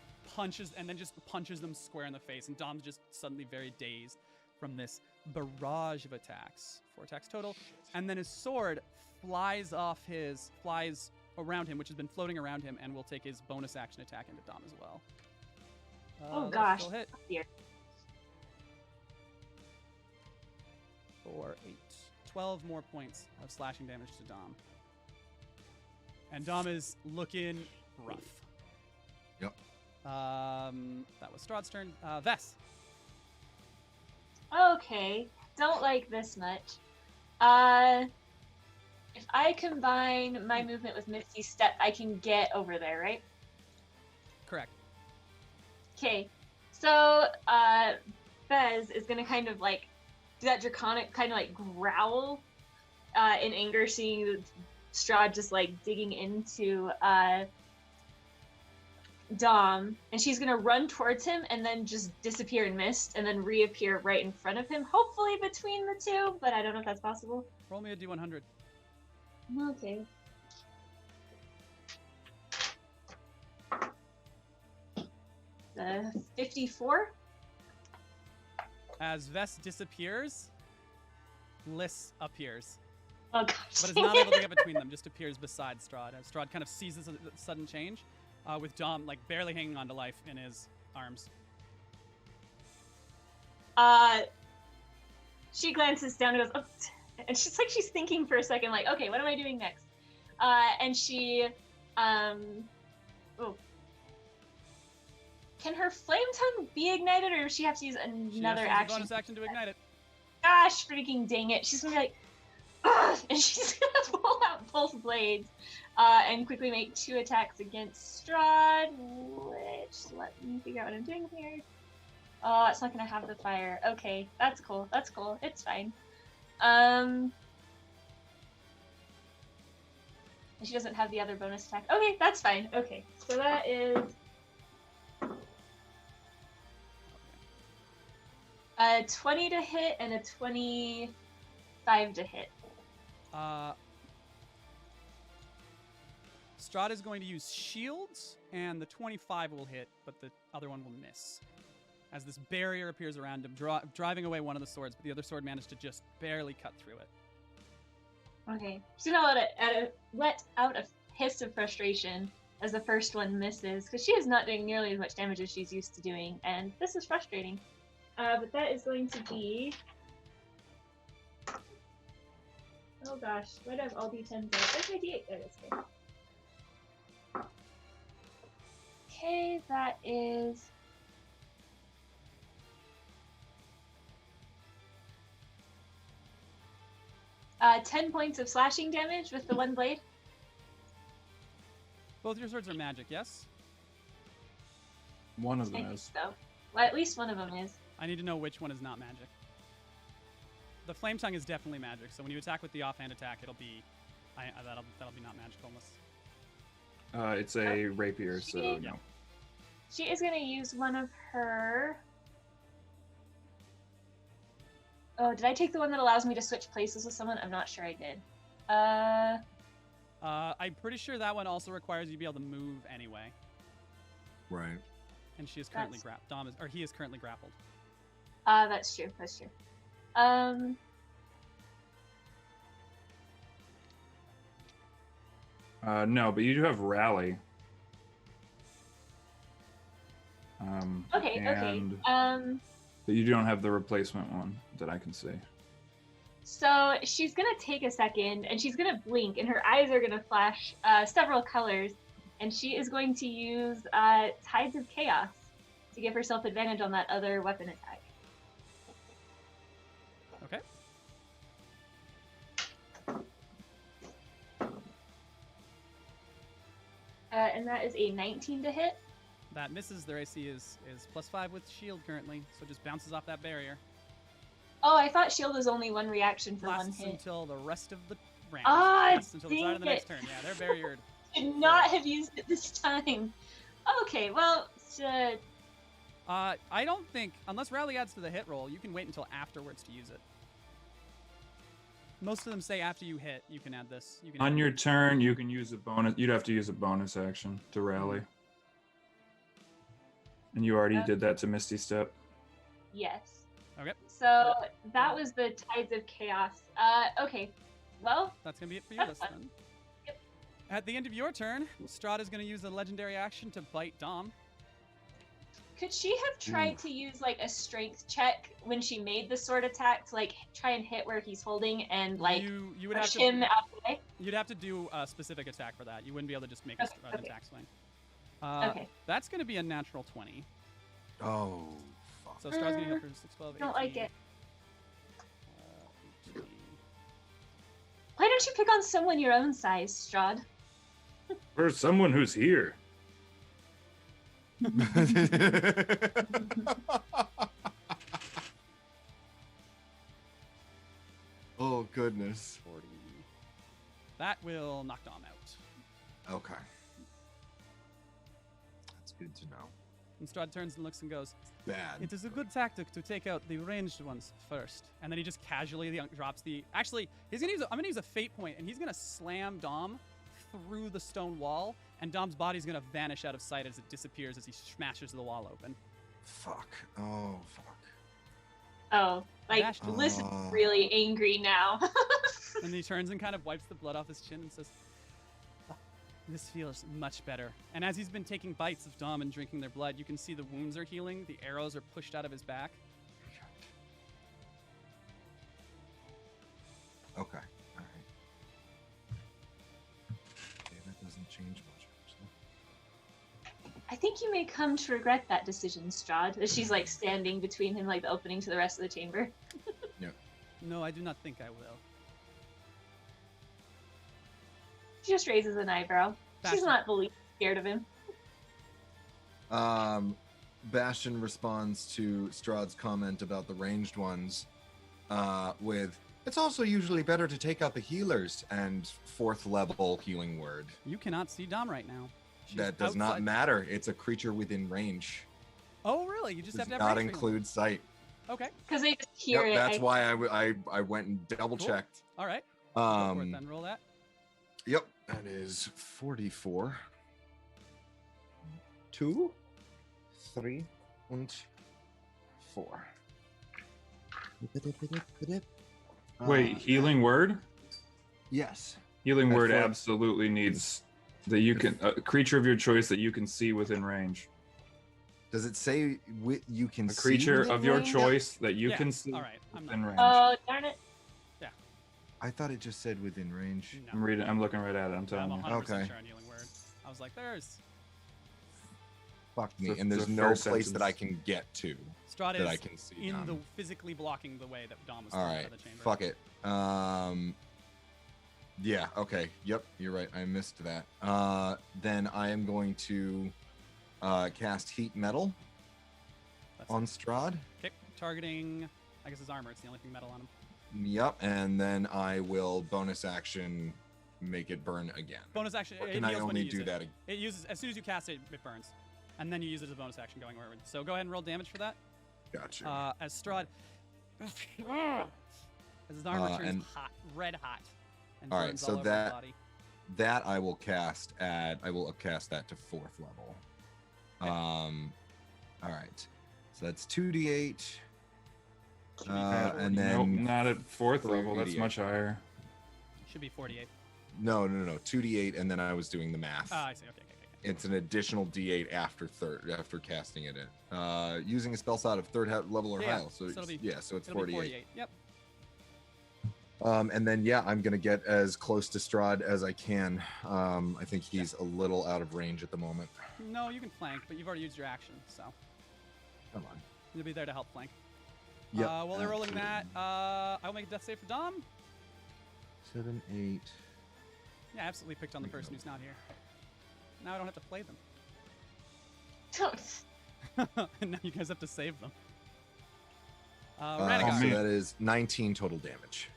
just punches them square in the face. And Dom's just suddenly very dazed from this barrage of attacks. 4 attacks total. And then his sword flies around him, which has been floating around him, and will take his bonus action attack into Dom as well. Oh That'll gosh. still hit. Dear. 4, 8, 12 more points of slashing damage to Dom. And Dom is looking rough. Yep. That was Strahd's turn. Vess. Okay. Don't like this much. If I combine my movement with Misty Step, I can get over there, right? Correct. Okay. So, Fez is gonna kind of like do that draconic kind of like growl in anger, seeing Strahd just like digging into Dom, and she's gonna run towards him and then just disappear in mist and then reappear right in front of him, hopefully between the two, but I don't know if that's possible. Roll me a d100. Okay. The 54. As Vess disappears, Bliss appears. Oh gosh. But is not able to get between them, just appears beside Strahd. As Strahd kind of sees this sudden change, with Dom like barely hanging on to life in his arms. She glances down and goes, oh, and she's thinking for a second, like, okay, what am I doing next? And she, can her flame tongue be ignited, or does she have to use another action? Bonus action to ignite it. Gosh, freaking dang it! She's gonna be like, ugh, and she's gonna pull out both blades, and quickly make 2 attacks against Strahd. Which, let me figure out what I'm doing here. Oh, it's not gonna have the fire. Okay, that's cool. That's cool. It's fine. And she doesn't have the other bonus attack. Okay, that's fine. Okay, so that is a 20 to hit and a 25 to hit. Strahd is going to use shields, and the 25 will hit, but the other one will miss. As this barrier appears around him, driving away one of the swords, but the other sword managed to just barely cut through it. Okay. She's gonna let out a hiss of frustration as the first one misses, because she is not doing nearly as much damage as she's used to doing, and this is frustrating. But that is going to be... Oh gosh, why do I have all D10s there? Where's my D8? There it is. Okay, that is... 10 points of slashing damage with the one blade. Both your swords are magic, yes? One of I them think is. so. Well, at least one of them is. I need to know which one is not magic. The flame tongue is definitely magic, so when you attack with the offhand attack, it'll be that'll be not magical unless. It's a rapier, so no. She is going to use one of her... Oh, did I take the one that allows me to switch places with someone? I'm not sure I did. I'm pretty sure that one also requires you to be able to move anyway. Right. And she is currently he is currently grappled. That's true. That's true. No, but you do have rally. Okay, okay. But you don't have the replacement one that I can see. So she's gonna take a second, and she's gonna blink, and her eyes are gonna flash several colors, and she is going to use Tides of Chaos to give herself advantage on that other weapon attack. Okay. And that is a 19 to hit. That misses. Their AC is +5 with shield currently, so just bounces off that barrier. Oh, I thought shield was only one reaction for Lasts one hit. until the rest of the round. Lasts until the start of the next turn. Yeah, they're barriered. Should not have used it this time. Okay, well, I don't think, unless Rally adds to the hit roll, you can wait until afterwards to use it. Most of them say after you hit, you can add this. You can On add your it. turn, you can use a bonus. You'd have to use a bonus action to rally. And you already did that to Misty Step. Yes. Okay. So that was the Tides of Chaos. Okay. Well, That's going to be it for you That's this fun. then. Yep. At the end of your turn, Strahd is going to use a legendary action to bite Dom. could she have tried to use like a strength check when she made the sword attack to like try and hit where he's holding and like you would have push to him out of the way? You'd have to do a specific attack for that. You wouldn't be able to just make Okay, an okay. attack swing. Okay. That's going to be a natural 20. Oh, fuck. So Strahd's going to heal for 6, 12, 18. Don't like it. 18. Why don't you pick on someone your own size, Strahd? For someone who's here. Oh, goodness. 40. That will knock Dom out. Okay. That's good to know. And Strahd turns and looks and goes, Bad. "It is a good tactic to take out the ranged ones first." And then he just casually drops the... Actually, I'm going to use a fate point, and he's going to slam Dom through the stone wall, and Dom's body's going to vanish out of sight as it disappears as he smashes the wall open. Fuck. Oh, fuck. Oh, like Bashed. Bliss is really angry now. And he turns and kind of wipes the blood off his chin and says, "Ah, this feels much better." And as he's been taking bites of Dom and drinking their blood, you can see the wounds are healing. The arrows are pushed out of his back. Okay. All right. Okay, that doesn't change much, actually. I think you may come to regret that decision, Strahd, as she's like standing between him, like the opening to the rest of the chamber. No, I do not think I will. She just raises an eyebrow. She's Baxter. not the least scared of him. Bastion responds to Strahd's comment about the ranged ones with, "It's also usually better to take out the healers," and 4th level healing word. You cannot see Dom right now. She's That does not outside- matter. It's a creature within range. Oh, really? You just Does have to have not range for include sight. healing. Okay. Because they just hear Yep, it. that's why I went and double checked. All right. Go for it Um, then. Roll that. Yep, that is 44. 2, 3, and 4. Wait, healing word? Yes. Healing That's word what- absolutely needs that you can a creature of your choice that you can see within range. Does it say you can A see creature within of your range? choice that you Yeah, can see all right, I'm within not- range. Oh, darn it. I thought it just said within range. No. I'm reading. I'm looking right at it. I'm I'm telling you. 100% Okay. sure on healing word. I was like, there's... Fuck me. The- And there's the no first place that I sentence. can get to Strahd that I is can see. in Dom. the physically blocking the way that Dom was All thrown right. out of the chamber. Fuck it. Yeah. Okay. Yep. You're right. I missed that. Then I am going to cast Heat Metal That's on Strahd. Okay, targeting, I guess his armor. It's the only thing metal on him. Yep. And then I will bonus action make it burn again. Bonus action. Or It can I heals when only you use do it. that? It uses as soon as you cast it, it burns, and then you use it as a bonus action going forward. So go ahead and roll damage for that. Gotcha. As Strahd, as his armor turns and- hot, red hot, and All right, burns so all over that- his body. That I will cast at. I will upcast that to 4th level. All right. So that's 2d8. And Nope, then not at 4th level. That's 38. much higher. Should be 48. no, 2d8, and then I was doing the math. I see. Okay. It's an additional d8 after casting it in. Using a spell slot of 3rd level or Yeah, higher. So so it'll be- so it's It'll 48. be 48. Yep. And then I'm gonna get as close to Strahd as I can. I think he's a little out of range at the moment. No, you can flank, but you've already used your action, so Come on. you'll be there to help flank. Yep. While they're rolling that, absolutely. I'll make a death save for Dom. 7, 8. Yeah, I absolutely picked on the person who's not here. Now I don't have to play them. Don't. And now you guys have to save them. So Ranagar. that is 19 total damage.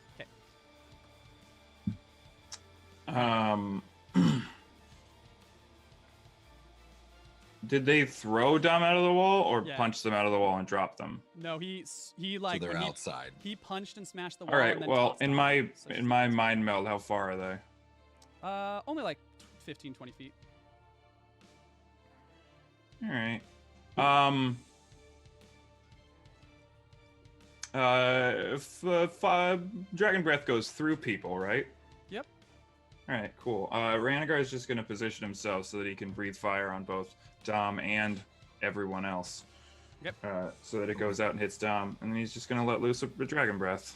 Did they throw Dom out of the wall or Yeah. punch them out of the wall and drop them? No, he So like they're when outside. he punched and smashed the wall. All right. And then Well, tossed in them. my So in my mind meld, how far are they? only like 15, 20 feet. All right. Dragon breath goes through people, right? Yep. All right, cool. Ranagar is just going to position himself so that he can breathe fire on both Dom and everyone else. Yep. So that it goes out and hits Dom, and then he's just going to let loose a dragon breath.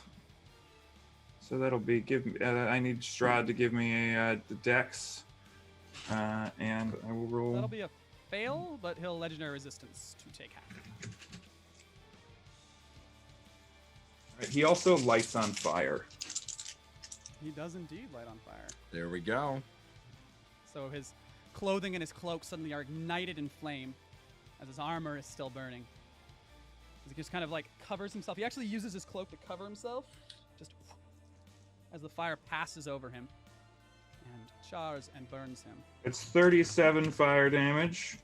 So that'll be I need Strahd to give me a dex, and I will roll. That'll be a fail, but he'll legendary resistance to take half. He also lights on fire. He does indeed light on fire. There we go. So his clothing and his cloak suddenly are ignited in flame as his armor is still burning. As he just kind of like covers himself. He actually uses his cloak to cover himself, just as the fire passes over him and chars and burns him. It's 37 fire damage.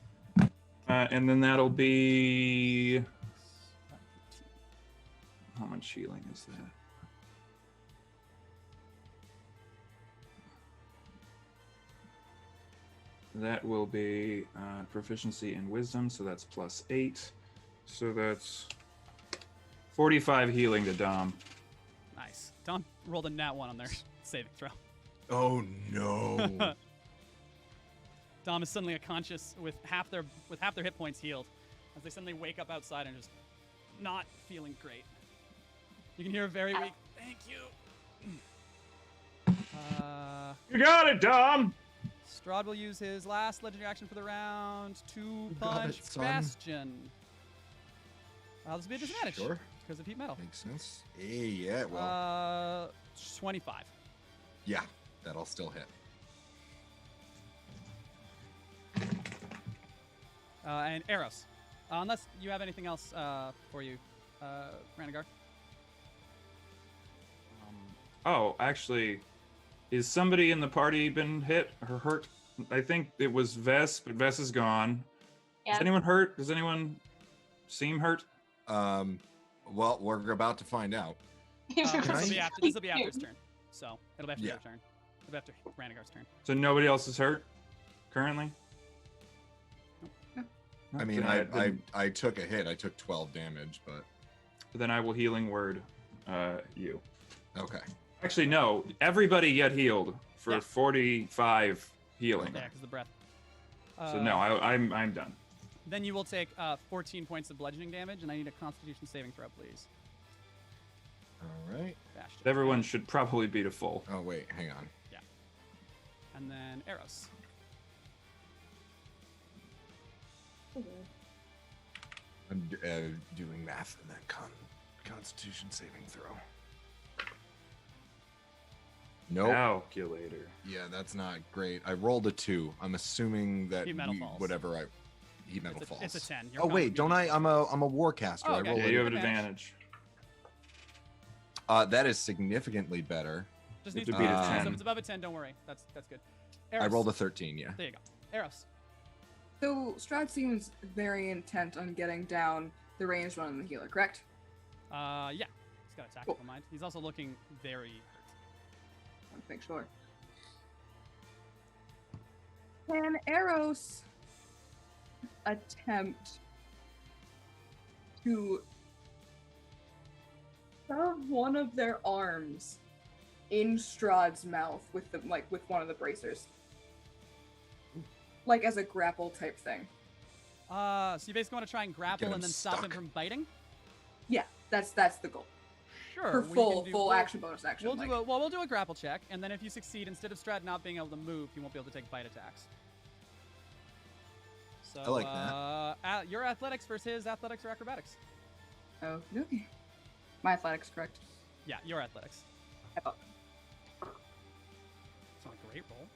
And then that'll be... How much healing is that? That will be proficiency in wisdom, so that's +8. So that's 45 healing to Dom. Nice. Dom rolled a nat 1 on their saving throw. Oh no. Dom is suddenly unconscious with half their hit points healed, as they suddenly wake up outside and just not feeling great. You can hear a very weak "Thank you." You got it, Dom. Strahd will use his last legendary action for the round to got punch it, son. Bastion. This will be a disadvantage Sure. because of heat metal. Makes sense. Hey, yeah, well, 25. yeah, that'll still hit. And Eros. Unless you have anything else for you, Ranagar. Oh, actually, is somebody in the party been hit or hurt? I think it was Vess, but Vess is gone. Yeah. Is anyone hurt? Does anyone seem hurt? Well, we're about to find out. This will be after his turn. So it'll be after your turn. It'll be after Ranagar's turn. So nobody else is hurt currently? I mean, Then I took a hit. I took 12 damage, but then I will healing word you. okay. Actually, no. Everybody get healed for Yeah. 45 healing. Yeah, because the breath. So no, I'm done. Then you will take 14 points of bludgeoning damage, and I need a Constitution saving throw, please. All right. Bastion. Everyone should probably be to full. Oh wait, hang on. And then Eros. I'm doing math in that Constitution saving throw. Nope. Calculator. Yeah, that's not great. I rolled a 2. I'm assuming that Heat metal falls. heat metal It's falls. a 10. Oh wait, don't I? I'm a warcaster. Oh, I okay. roll Yeah, a- you have an advantage. advantage. that is significantly better. Just You needs have to to beat be a 10. So if it's above a 10, don't worry. That's good. I Eros. rolled a 13. Yeah. There you go. Eros. So Strahd seems very intent on getting down the ranged one on the healer, correct? Yeah. He's got a tactical mind. He's also looking very hurt. Want to make sure. Can Eros attempt to shove one of their arms in Strahd's mouth with one of the bracers? Like as a grapple type thing. So you basically want to try and grapple him and then stop him stuck. from biting? Yeah, that's the goal. Sure. For we can full do- full we'll- action bonus action. We'll do a grapple check, and then if you succeed, instead of Strahd not being able to move, he won't be able to take bite attacks. So, I like that. Your athletics versus his athletics or acrobatics? Oh, okay. My athletics, correct? Yeah, your athletics. I thought- It's not a great roll.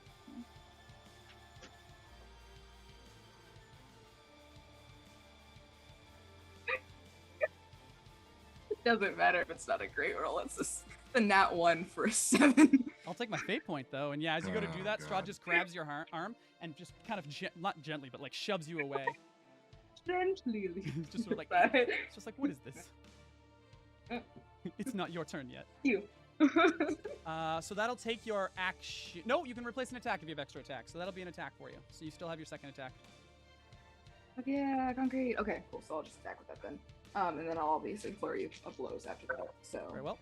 It doesn't matter if it's not a great roll. It's just the nat 1 for a 7. I'll take my fate point though, and yeah, as you go to do Oh, that, Strahd God. just grabs your arm and just kind of not gently, but like shoves you away. Gently. Just sort of like, Bye. it's just like, what is this? It's not your turn yet. You. So that'll take your action. No, you can replace an attack if you have extra attack. So that'll be an attack for you. So you still have your second attack. Yeah, concrete. Okay, cool. So I'll just attack with that then. And then I'll obviously flurry of blows after that. So. Very well.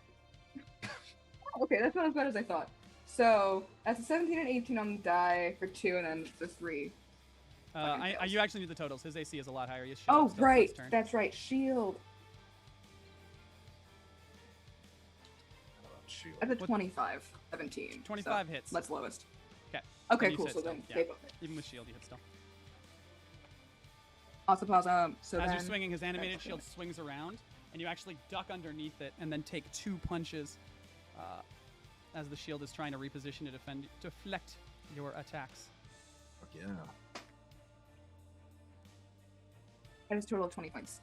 Okay, that's not as bad as I thought. So that's a 17 and 18 on the die for 2, and then the 3. You actually need the totals. His AC is a lot higher. His shield Oh, still right. first turn. That's right. Shield. Shield. That's a What- 25. 17. 25 so hits. That's lowest. 'Kay. Okay, And you cool. said So still, then yeah. they both hit. Even with shield, you hit still. Awesome. So As then you're swinging, his animated that's shield okay. swings around, and you actually duck underneath it, and then take 2 punches as the shield is trying to reposition to deflect your attacks. Fuck yeah. That is a total of 20 points.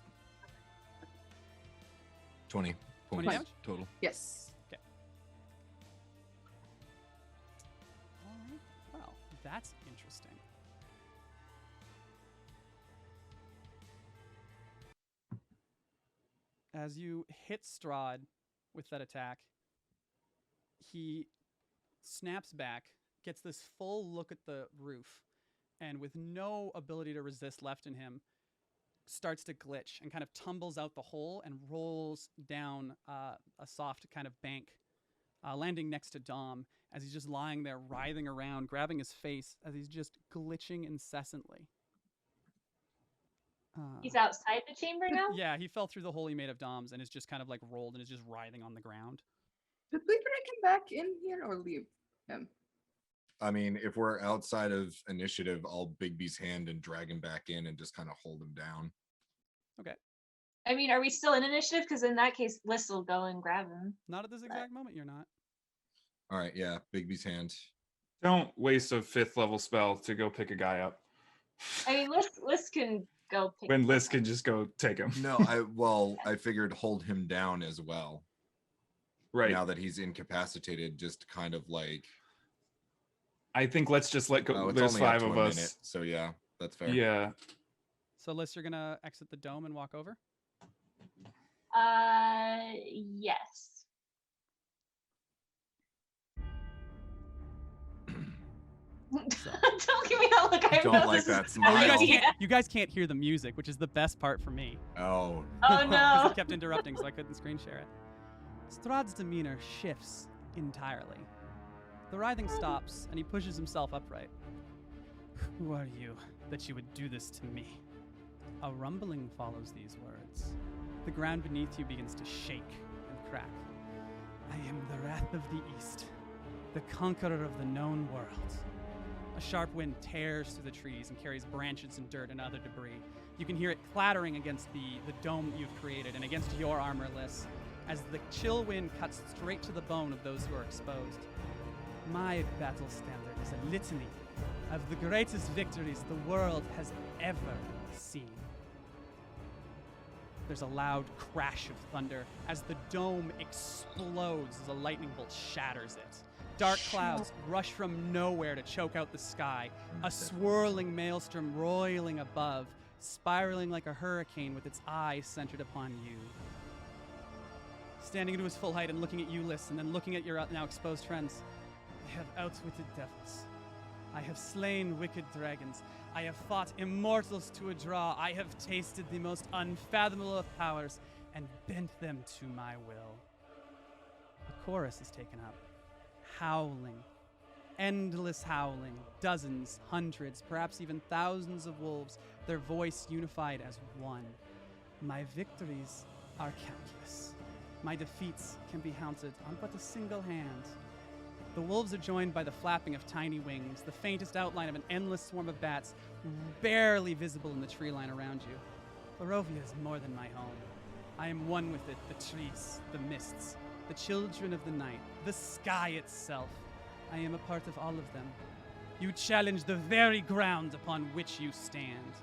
20 20 points damage? total. Yes. All right. Well, that's interesting. As you hit Strahd with that attack, he snaps back, gets this full look at the roof, and with no ability to resist left in him, starts to glitch and kind of tumbles out the hole and rolls down a soft kind of bank, landing next to Dom as he's just lying there writhing around, grabbing his face as he's just glitching incessantly. He's outside the chamber now? Yeah, he fell through the hole he made of Dom's and is just kind of like rolled and is just writhing on the ground. Did we bring him back in here or leave him? I mean, if we're outside of initiative, I'll Big B's hand and drag him back in and just kind of hold him down. I mean, are we still in initiative? Because in that case, Liz will go and grab him. Not at this exact moment, you're not. All right, yeah, Big B's hand. Don't waste a 5th level spell to go pick a guy up. I mean, Liz can go pick When him Liz up. can just go take him. No, I figured hold him down as well. Right. Now that he's incapacitated, just kind of like. I think let's just let go. Oh, it's There's only up 5 to of a us. minute, so yeah, that's fair. Yeah. So, Liz, you're going to exit the dome and walk over? Yes. Don't give me that look. I Don't know like this that is smile. You guys, Oh. Yeah. you guys can't hear the music, which is the best part for me. Oh. Oh Because no. it kept interrupting, so I couldn't screen share it. Strahd's demeanor shifts entirely. The writhing stops, and he pushes himself upright. Who are you that you would do this to me? A rumbling follows these words. The ground beneath you begins to shake and crack. I am the Wrath of the East, the conqueror of the known world. A sharp wind tears through the trees and carries branches and dirt and other debris. You can hear it clattering against the dome that you've created and against your armorless, as the chill wind cuts straight to the bone of those who are exposed. My battle standard is a litany of the greatest victories the world has ever seen. There's a loud crash of thunder as the dome explodes as a lightning bolt shatters it. Dark clouds rush from nowhere to choke out the sky, a swirling maelstrom roiling above, spiraling like a hurricane with its eyes centered upon you. Standing to his full height and looking at you, Liz, and then looking at your now exposed friends. I have outwitted devils. I have slain wicked dragons. I have fought immortals to a draw. I have tasted the most unfathomable of powers and bent them to my will. A chorus is taken up. Howling. Endless howling. Dozens, hundreds, perhaps even thousands of wolves, their voice unified as one. My victories are countless. My defeats can be counted on but a single hand. The wolves are joined by the flapping of tiny wings, the faintest outline of an endless swarm of bats, barely visible in the tree line around you. Barovia is more than my home. I am one with it, the trees, the mists, the children of the night, the sky itself. I am a part of all of them. You challenge the very ground upon which you stand.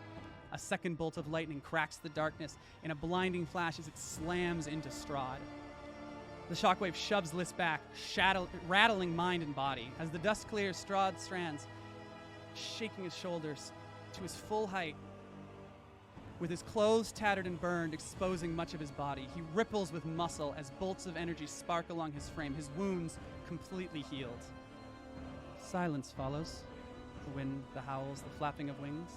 A second bolt of lightning cracks the darkness in a blinding flash as it slams into Strahd. The shockwave shoves Liss back, rattling mind and body. As the dust clears, Strahd stands, shaking his shoulders to his full height, with his clothes tattered and burned, exposing much of his body. He ripples with muscle as bolts of energy spark along his frame, his wounds completely healed. Silence follows. The wind, the howls, the flapping of wings,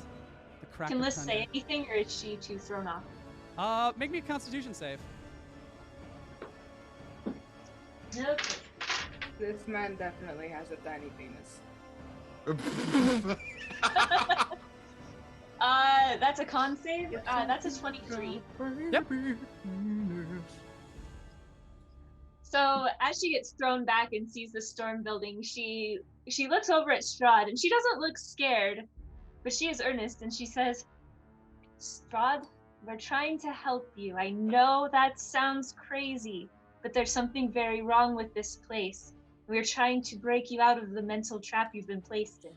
the crack Can of Liz thunder. say anything, or is she too thrown off? Make me a Constitution save. Okay. This man definitely has a tiny penis. That's a con save. That's a 23. Yep. So as she gets thrown back and sees the storm building, she looks over at Strahd, and she doesn't look scared, but she is earnest, and she says, Strahd, we're trying to help you. I know that sounds crazy, but there's something very wrong with this place. We're trying to break you out of the mental trap you've been placed in.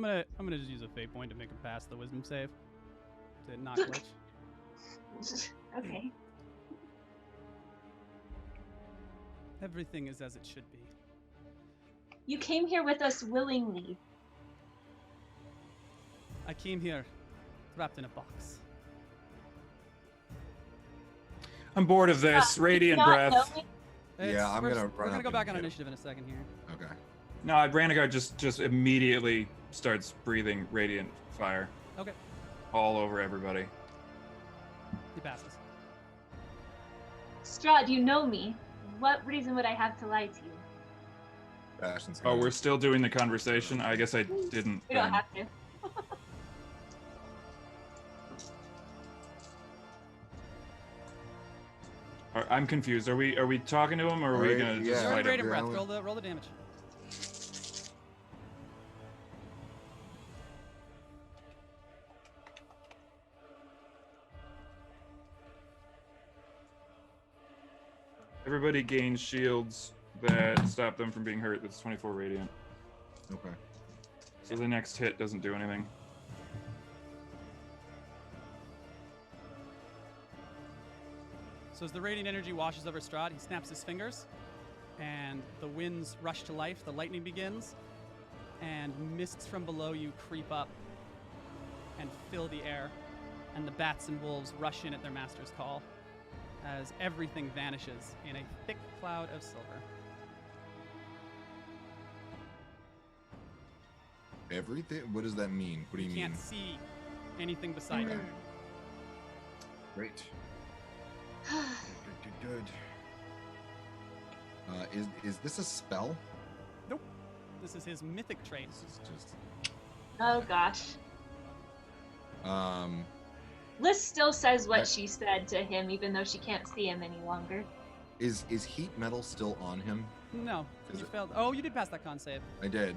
I'm gonna just use a fate point to make him pass the wisdom save. To not glitch. Okay. Everything is as it should be. You came here with us willingly. I came here wrapped in a box. I'm bored of this. Radiant Not breath. knowing- Yeah, I'm gonna We're run gonna up go and back on hit him. initiative in a second here. Okay. No, Brannigar just immediately starts breathing radiant fire Okay, all over everybody. he passes. Strahd, you know me. What reason would I have to lie to you? Bastion's Oh, gonna- we're still doing the conversation? I guess I didn't. We don't then. have to. I'm confused. Are we talking to him, or are we Right, gonna just yeah. You're in fight him? radiant breath. Yeah. Roll the damage. Everybody gains shields that stop them from being hurt. That's 24 radiant. Okay. So the next hit doesn't do anything. So as the radiant energy washes over Strahd, he snaps his fingers, and the winds rush to life. The lightning begins, and mists from below you creep up and fill the air, and the bats and wolves rush in at their master's call, as everything vanishes in a thick cloud of silver. Everything? What does that mean? What do you You mean? can't see anything beside you. Great. Good. Is this a spell? This is his mythic trait. This is just Oh gosh. Liz still says what she said to him, even though she can't see him any longer. is heat metal still on him? No, Is you it- failed. Oh, you did pass that con save. I did.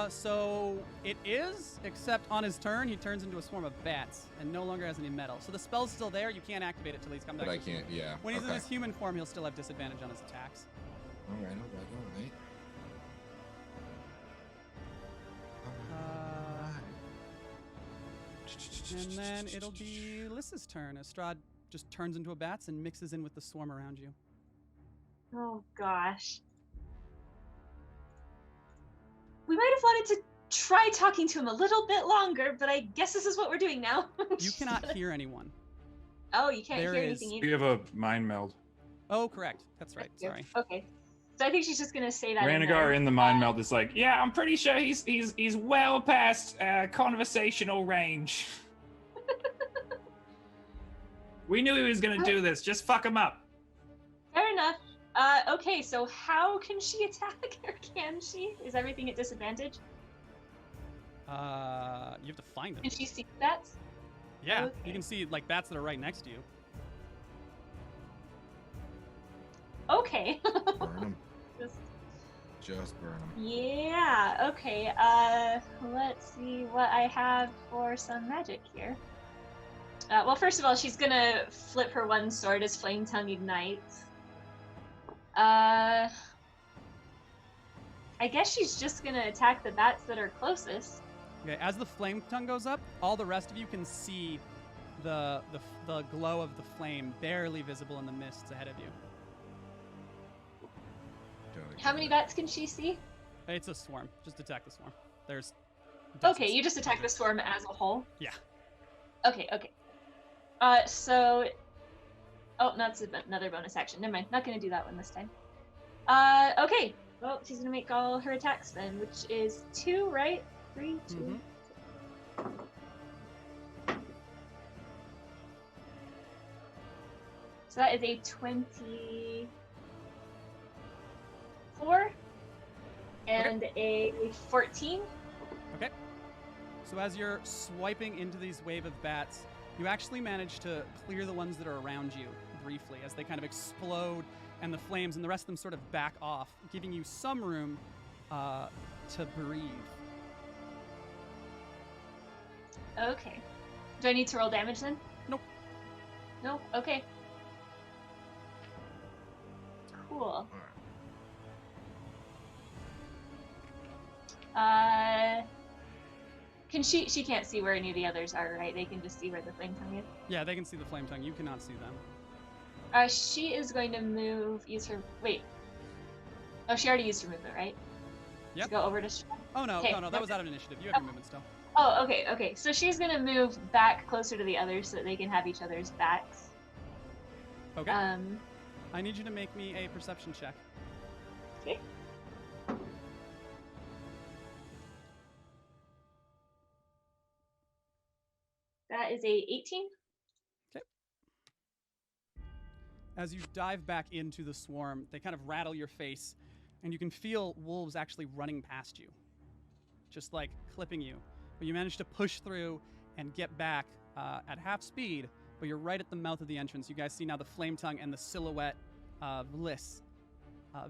So it is, except on his turn, he turns into a swarm of bats and no longer has any metal. So the spell's still there. You can't activate it till he's come back. But I to his can't, yeah. When he's in okay. his human form, he'll still have disadvantage on his attacks. Alright. And then it'll be Lys's turn as Strahd just turns into a bats and mixes in with the swarm around you. Oh gosh. We might have wanted to try talking to him a little bit longer, but I guess this is what we're doing now. You cannot hear anyone. Oh, you can't There hear is- anything either. We have a mind meld. Oh, correct. That's right. Sorry. Okay. So I think she's just gonna say that. Brannigar in the mind meld is like, Yeah, I'm pretty sure he's well past conversational range. We knew he was gonna do this. Just fuck him up. Fair enough. Okay, so how can she attack, or can she? Is everything at disadvantage? You have to find him. Can she see that? Yeah, Okay. you can see like bats that are right next to you. Okay. Burn him. Just- Just burn him. Yeah, okay. Let's see what I have for some magic here. Well, first of all, she's gonna flip her one sword as Flame Tongue ignites. I guess she's just gonna attack the bats that are closest. Okay, as the flame tongue goes up, all the rest of you can see the glow of the flame barely visible in the mists ahead of you. How many bats can she see? It's a swarm. Just attack the swarm. There's Okay, you just attack the swarm as a whole? Yeah. Okay. So... Oh, that's another bonus action. Never mind. Not going to do that one this time. Okay. Well, she's going to make all her attacks then, which is 2, right? 3, 2. Mm-hmm. So that is a 24 and a 14. Okay. So as you're swiping into these wave of bats, you actually manage to clear the ones that are around you briefly as they kind of explode and the flames and the rest of them sort of back off, giving you some room to breathe. Okay. Do I need to roll damage then? Nope. No? Okay. Cool. Can she can't see where any of the others are, right? They can just see where the flame tongue is. Yeah, they can see the flame tongue. You cannot see them. She is going to use her. Wait. Oh, she already used her movement, right? Yep. To go over to Strahd? Oh no, Okay. no, that was out of initiative. You have your movement still. Oh, okay. So she's gonna move back closer to the others so that they can have each other's backs. Okay. I need you to make me a perception check. Okay. That is a 18. As you dive back into the swarm, they kind of rattle your face, and you can feel wolves actually running past you, just like clipping you. But you manage to push through and get back at half speed, but you're right at the mouth of the entrance. You guys see now the flame tongue and the silhouette of Liss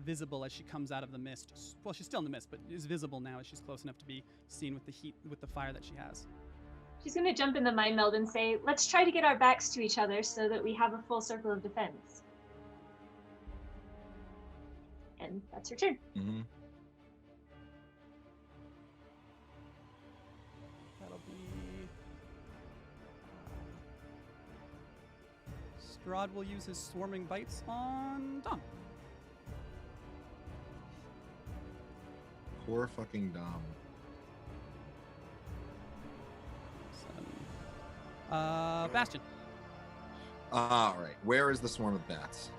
visible as she comes out of the mist. Well, she's still in the mist, but is visible now as she's close enough to be seen with the heat, with the fire that she has. She's gonna jump in the mind meld and say, let's try to get our backs to each other so that we have a full circle of defense. And that's her turn. Mm-hmm. That'll be... Strahd will use his swarming bites on Dom. Poor fucking Dom. Bastion. All right. Where is the swarm of bats?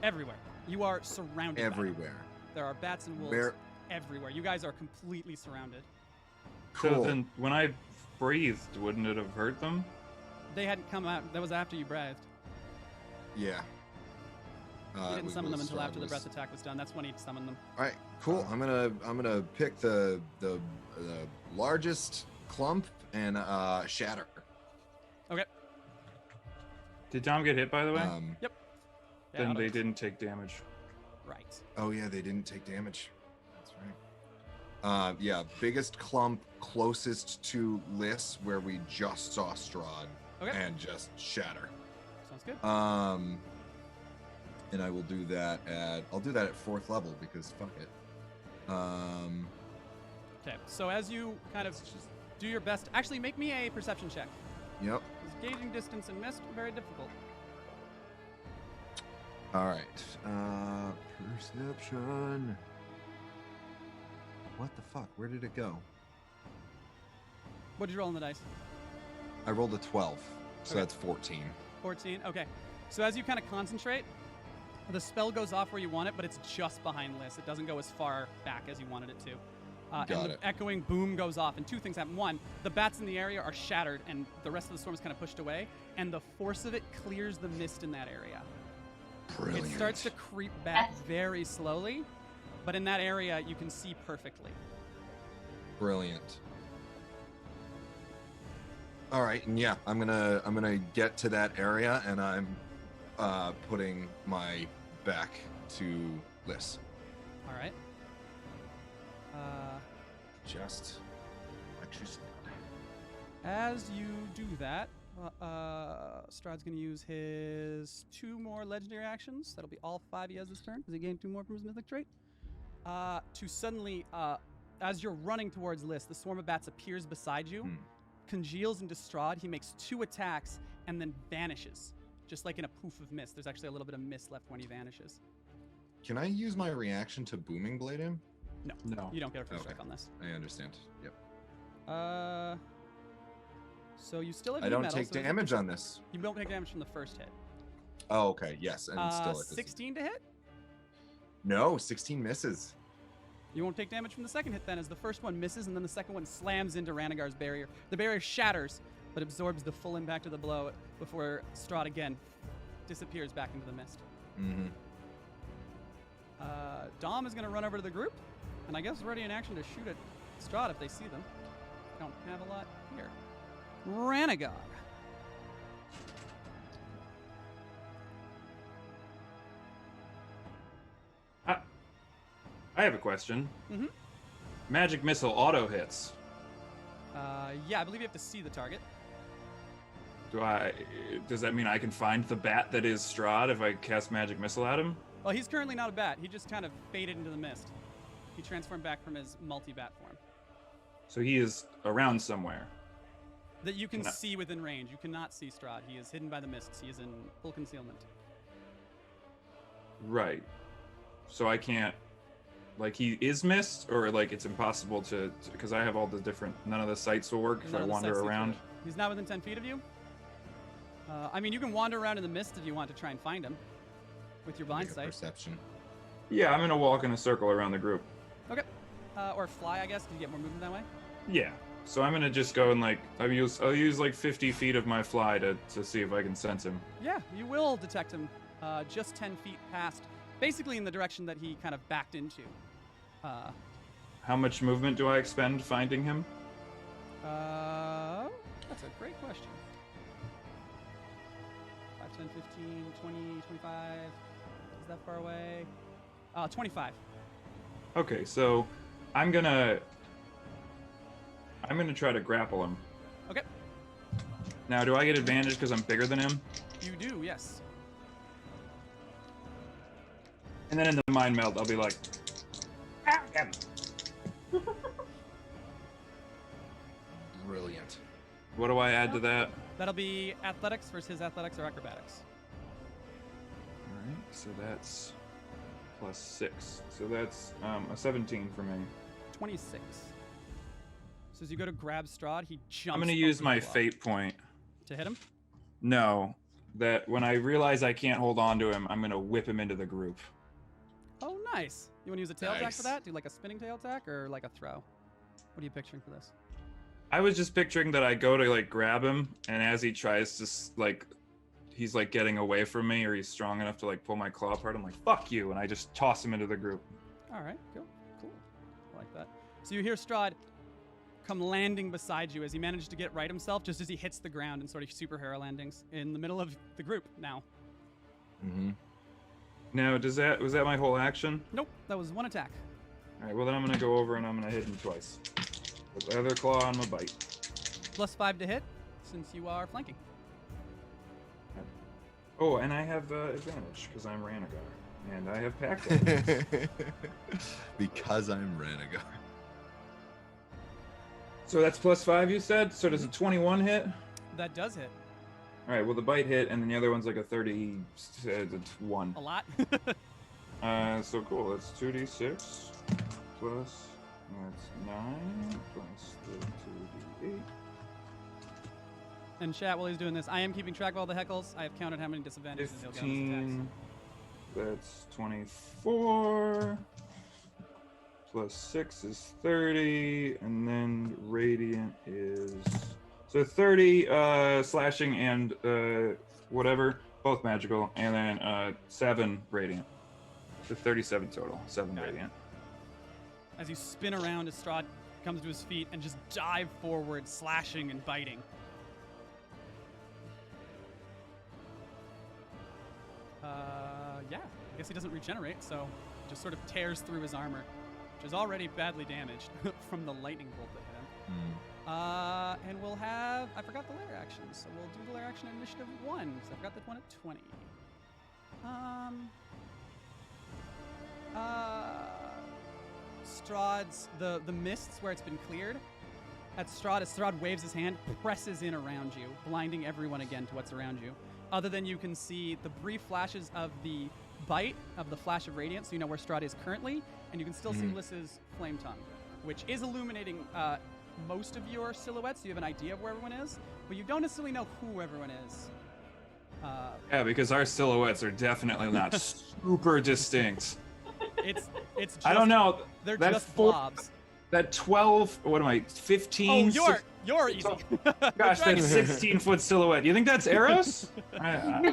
Everywhere. You are surrounded. Everywhere. By them. There are bats and wolves Where? everywhere. You guys are completely surrounded. Cool. So then, when I breathed, wouldn't it have hurt them? They hadn't come out. That was after you breathed. Yeah. He didn't summon them until after the breath attack was done. That's when he summoned them. All right. Cool. I'm gonna pick the largest clump and shatter. Okay. Did Dom get hit, by the way? Yep. Yeah, Then they didn't take damage. Right. Oh yeah, they didn't take damage. That's right. Yeah, biggest clump closest to Liss, where we just saw Strahd, Okay. and just shatter. Sounds good. And I will do that at 4th level because fuck it. Okay. So as you kind of just do your best, actually make me a perception check. Yep. Because gauging distance and mist very difficult. All right. Perception. What the fuck? Where did it go? What'd you roll on the dice? I rolled a 12, so Okay. that's 14. 14. Okay. So as you kind of concentrate, the spell goes off where you want it, but it's just behind Liss. It doesn't go as far back as you wanted it to. Got and the it. echoing boom goes off, and two things happen. One, the bats in the area are shattered, and the rest of the storm is kind of pushed away, and the force of it clears the mist in that area. Brilliant. It starts to creep back very slowly, but in that area, you can see perfectly. Brilliant. All right, and yeah, I'm gonna get to that area, and I'm putting my back to Liss. All right. Just electricity. As you do that, Strahd's going to use his 2 more legendary actions. That'll be all 5 he has this turn, because he gained 2 more from his mythic trait. To suddenly, as you're running towards Liss, the swarm of bats appears beside you, congeals into Strahd. He makes 2 attacks and then vanishes, just like in a poof of mist. There's actually a little bit of mist left when he vanishes. Can I use my reaction to booming blade him? No. You don't get a first Okay. strike on this. I understand. Yep. So you still have I new don't metal, take so damage on this. You don't take damage from the first hit. Oh, okay. Yes, and still at this. 16 to hit? No, 16 misses. You won't take damage from the second hit then, as the first one misses and then the second one slams into Ranagar's barrier. The barrier shatters, but absorbs the full impact of the blow before Strahd again disappears back into the mist. Mm-hmm. Dom is going to run over to the group, and I guess ready in action to shoot at Strahd if they see them. Don't have a lot here. Ranagar. I have a question. Mm-hmm. Magic missile auto hits. Yeah, I believe you have to see the target. Does that mean I can find the bat that is Strahd if I cast magic missile at him? Well, he's currently not a bat. He just kind of faded into the mist. He transformed back from his multi-bat form. So he is around somewhere. That you can Can I- see within range. You cannot see Strahd. He is hidden by the mists. He is in full concealment. Right. So I can't, like, he is missed, or like it's impossible to, because I have all the different, none of the sights will work if None I of the wander sights do around. it. He's not within 10 feet of you. I mean, you can wander around in the mist if you want to try and find him with your blind Make a sight. perception. Yeah, I'm gonna walk in a circle around the group. Okay. Or fly, I guess. Do you get more movement that way? Yeah. So I'm gonna just go and like I'll use like 50 feet of my fly to see if I can sense him. Yeah, you will detect him just 10 feet past, basically in the direction that he kind of backed into. How much movement do I expend finding him? That's a great question. 5, 10, 15, 20, 25. Is that far away? 25. Okay, so I'm gonna try to grapple him. Okay. Now, do I get advantage because I'm bigger than him? You do, yes. And then in the mind meld, I'll be like, "Ah, him." Brilliant. What do I add to that? That'll be athletics versus his athletics or acrobatics. All right, so that's plus 6. So that's a 17 for me. 26. So as you go to grab Strahd, he jumps. I'm gonna use over my the wall. fate point. To hit him? No, that when I realize I can't hold on to him, I'm gonna whip him into the group. Oh, nice. You want to use a tail attack for Nice. that? Do like a spinning tail attack or like a throw? What are you picturing for this? I was just picturing that I go to like grab him, and as he tries to he's like getting away from me, or he's strong enough to like pull my claw apart, I'm like, "Fuck you!" and I just toss him into the group. All right, cool. I like that. So you hear Strahd come landing beside you as he manages to get right himself, just as he hits the ground in sort of superhero landings in the middle of the group now. Mm-hmm. Now, was that my whole action? Nope, that was one attack. All right, well then I'm gonna go over and I'm gonna hit him twice. With the other claw on my bite. +5 to hit, since you are flanking. Oh, and I have advantage because I'm Ranagar, and I have pack damage. Because I'm Ranagar. So that's +5, you said. So does a 21 hit? That does hit. All right. Well, the bite hit, and then the other one's like a 31. A lot. So cool. That's 2d6 plus that's 9 plus the 2d8. And chat, while he's doing this, I am keeping track of all the heckles. I have counted how many disadvantages he'll get on his attacks. 15. That's 24. Plus 6 is 30, and then radiant is so 30 slashing and whatever, both magical, and then 7 radiant. So 37 total, 7 radiant. As you spin around as Strahd comes to his feet and just dive forward, slashing and biting. Yeah, I guess he doesn't regenerate, so just sort of tears through his armor, which is already badly damaged from the lightning bolt that hit him. And we'll have, I forgot the lair action, so we'll do the lair action initiative 1, because I forgot that one at 20. Strahd's, the mists where it's been cleared, at Strahd as Strahd waves his hand, presses in around you, blinding everyone again to what's around you. Other than you can see the brief flashes of the bite of the flash of radiance, so you know where Strahd is currently, and you can still see Lys's flame tongue, which is illuminating most of your silhouettes, so you have an idea of where everyone is, but you don't necessarily know who everyone is. Yeah, because our silhouettes are definitely not super distinct. It's just, I don't know. They're that just four- blobs. That 12, what am I, 15? Oh, you're easy. Gosh, that 16-foot silhouette. You think that's Eros? I'm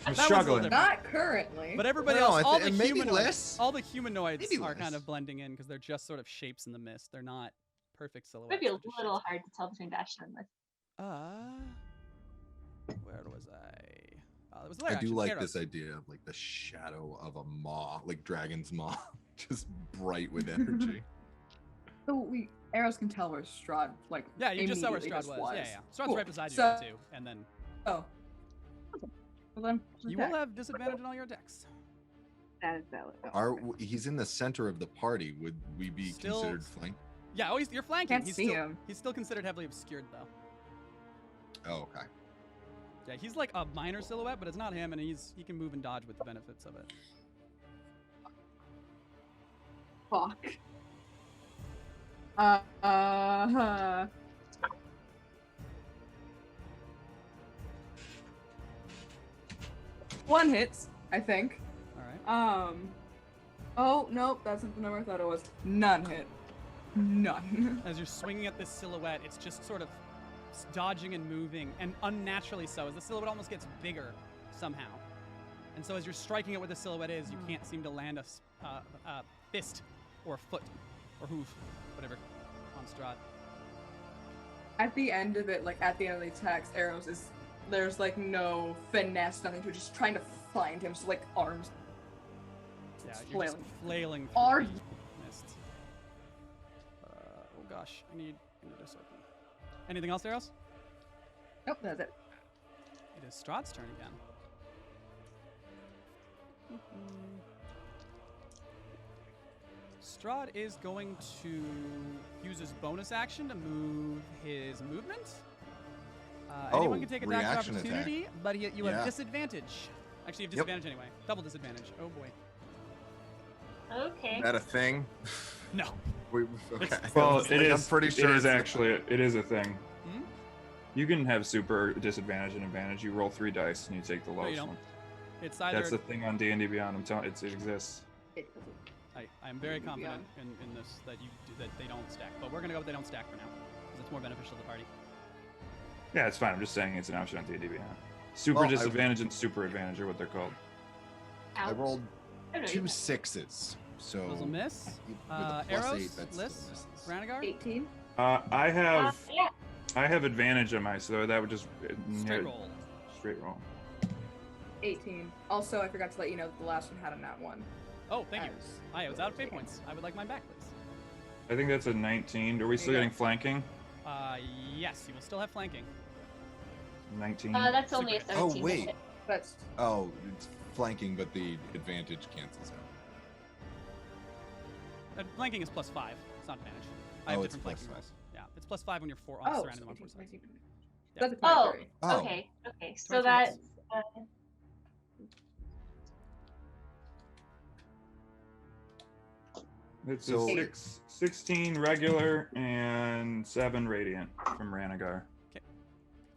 was struggling. a Not currently. But everybody No, else, all the maybe humanoids, less. all the humanoids Maybe are less. kind of blending in because they're just sort of shapes in the mist. They're not perfect silhouettes. Might be a they're just little shapes. hard to tell between Baxter and Lys. Where was I? It was there, I do actually. like Eros. this idea of like the shadow of a maw, like dragon's maw, just bright with energy. So arrows can tell where Strahd, like, Yeah, you just saw where immediately Strahd just was. Yeah, yeah. Strahd's Cool. right beside you So- too, and then Oh. Okay. Well then, you will have disadvantage on all your attacks. That is valid. He's in the center of the party. Would we be Still- considered flank? Yeah, oh, you're flanking. Can't he's see still, him. He's still considered heavily obscured though. Oh, okay. Yeah, he's like a minor silhouette, but it's not him, and he can move and dodge with the benefits of it. Fuck. One hits, I think. All right. Oh nope, that's not the number I thought it was. None hit. None. As you're swinging at this silhouette, it's just sort of dodging and moving, and unnaturally so, as the silhouette almost gets bigger somehow. And so as you're striking it where the silhouette is, you can't seem to land a fist or a foot or hoof, whatever, on Strahd. At the end of it, like at the end of the attacks, there's like no finesse, nothing to it, just trying to find him. So like arms. Yeah, It's you're just flailing. flailing Are through you- the mist. Oh gosh, I need this open. Anything else, Eros? Nope, that's it. It is Strahd's turn again. Strahd is going to use his bonus action to move his movement. Anyone can take attack of reaction attack. opportunity, but you Yeah. have disadvantage. Actually, you have Yep. disadvantage anyway. Double disadvantage. Oh boy. Okay. Is that a thing? No. Okay. Well, Like, it is. I'm pretty sure it is it's- actually. It is a thing. Hmm? You can have super disadvantage and advantage. You roll 3 dice and you take the you lowest don't. one. It's either. That's the thing on D&D Beyond. I'm telling it exists. I'm very Maybe confident in this that that they don't stack, but we're gonna go with they don't stack for now because it's more beneficial to the party. Yeah, it's fine. I'm just saying it's an option on D&D Beyond. Super Well, disadvantage and super advantage are what they're called. I Ouch. rolled I don't know, 2 you- 6s, so Those will miss. with a +8, Eros, that's still Lys, misses. Ranagar, 18. I have yeah. I have advantage on my, so that would just straight roll. Straight roll. 18. Also, I forgot to let you know that the last one had a nat 1. Oh, thank you. As- I was out of fate points. I would like mine back, please. I think that's a 19. Are we still There you getting flanking? Yes, you will still have flanking. 19. That's only a Super. 17. Oh, wait. hit. That's Oh, it's flanking, but the advantage cancels out. Flanking is +5. It's not advantage. I Oh, have it's different flanking +5. rolls. Yeah, it's +5 when you're oh, surrounded them on 4 sides. 18. Yeah. That's a Oh, 23. Oh. okay. Okay. So 23 that's hits. It's So- a 16 regular and 7 radiant from Ranagar.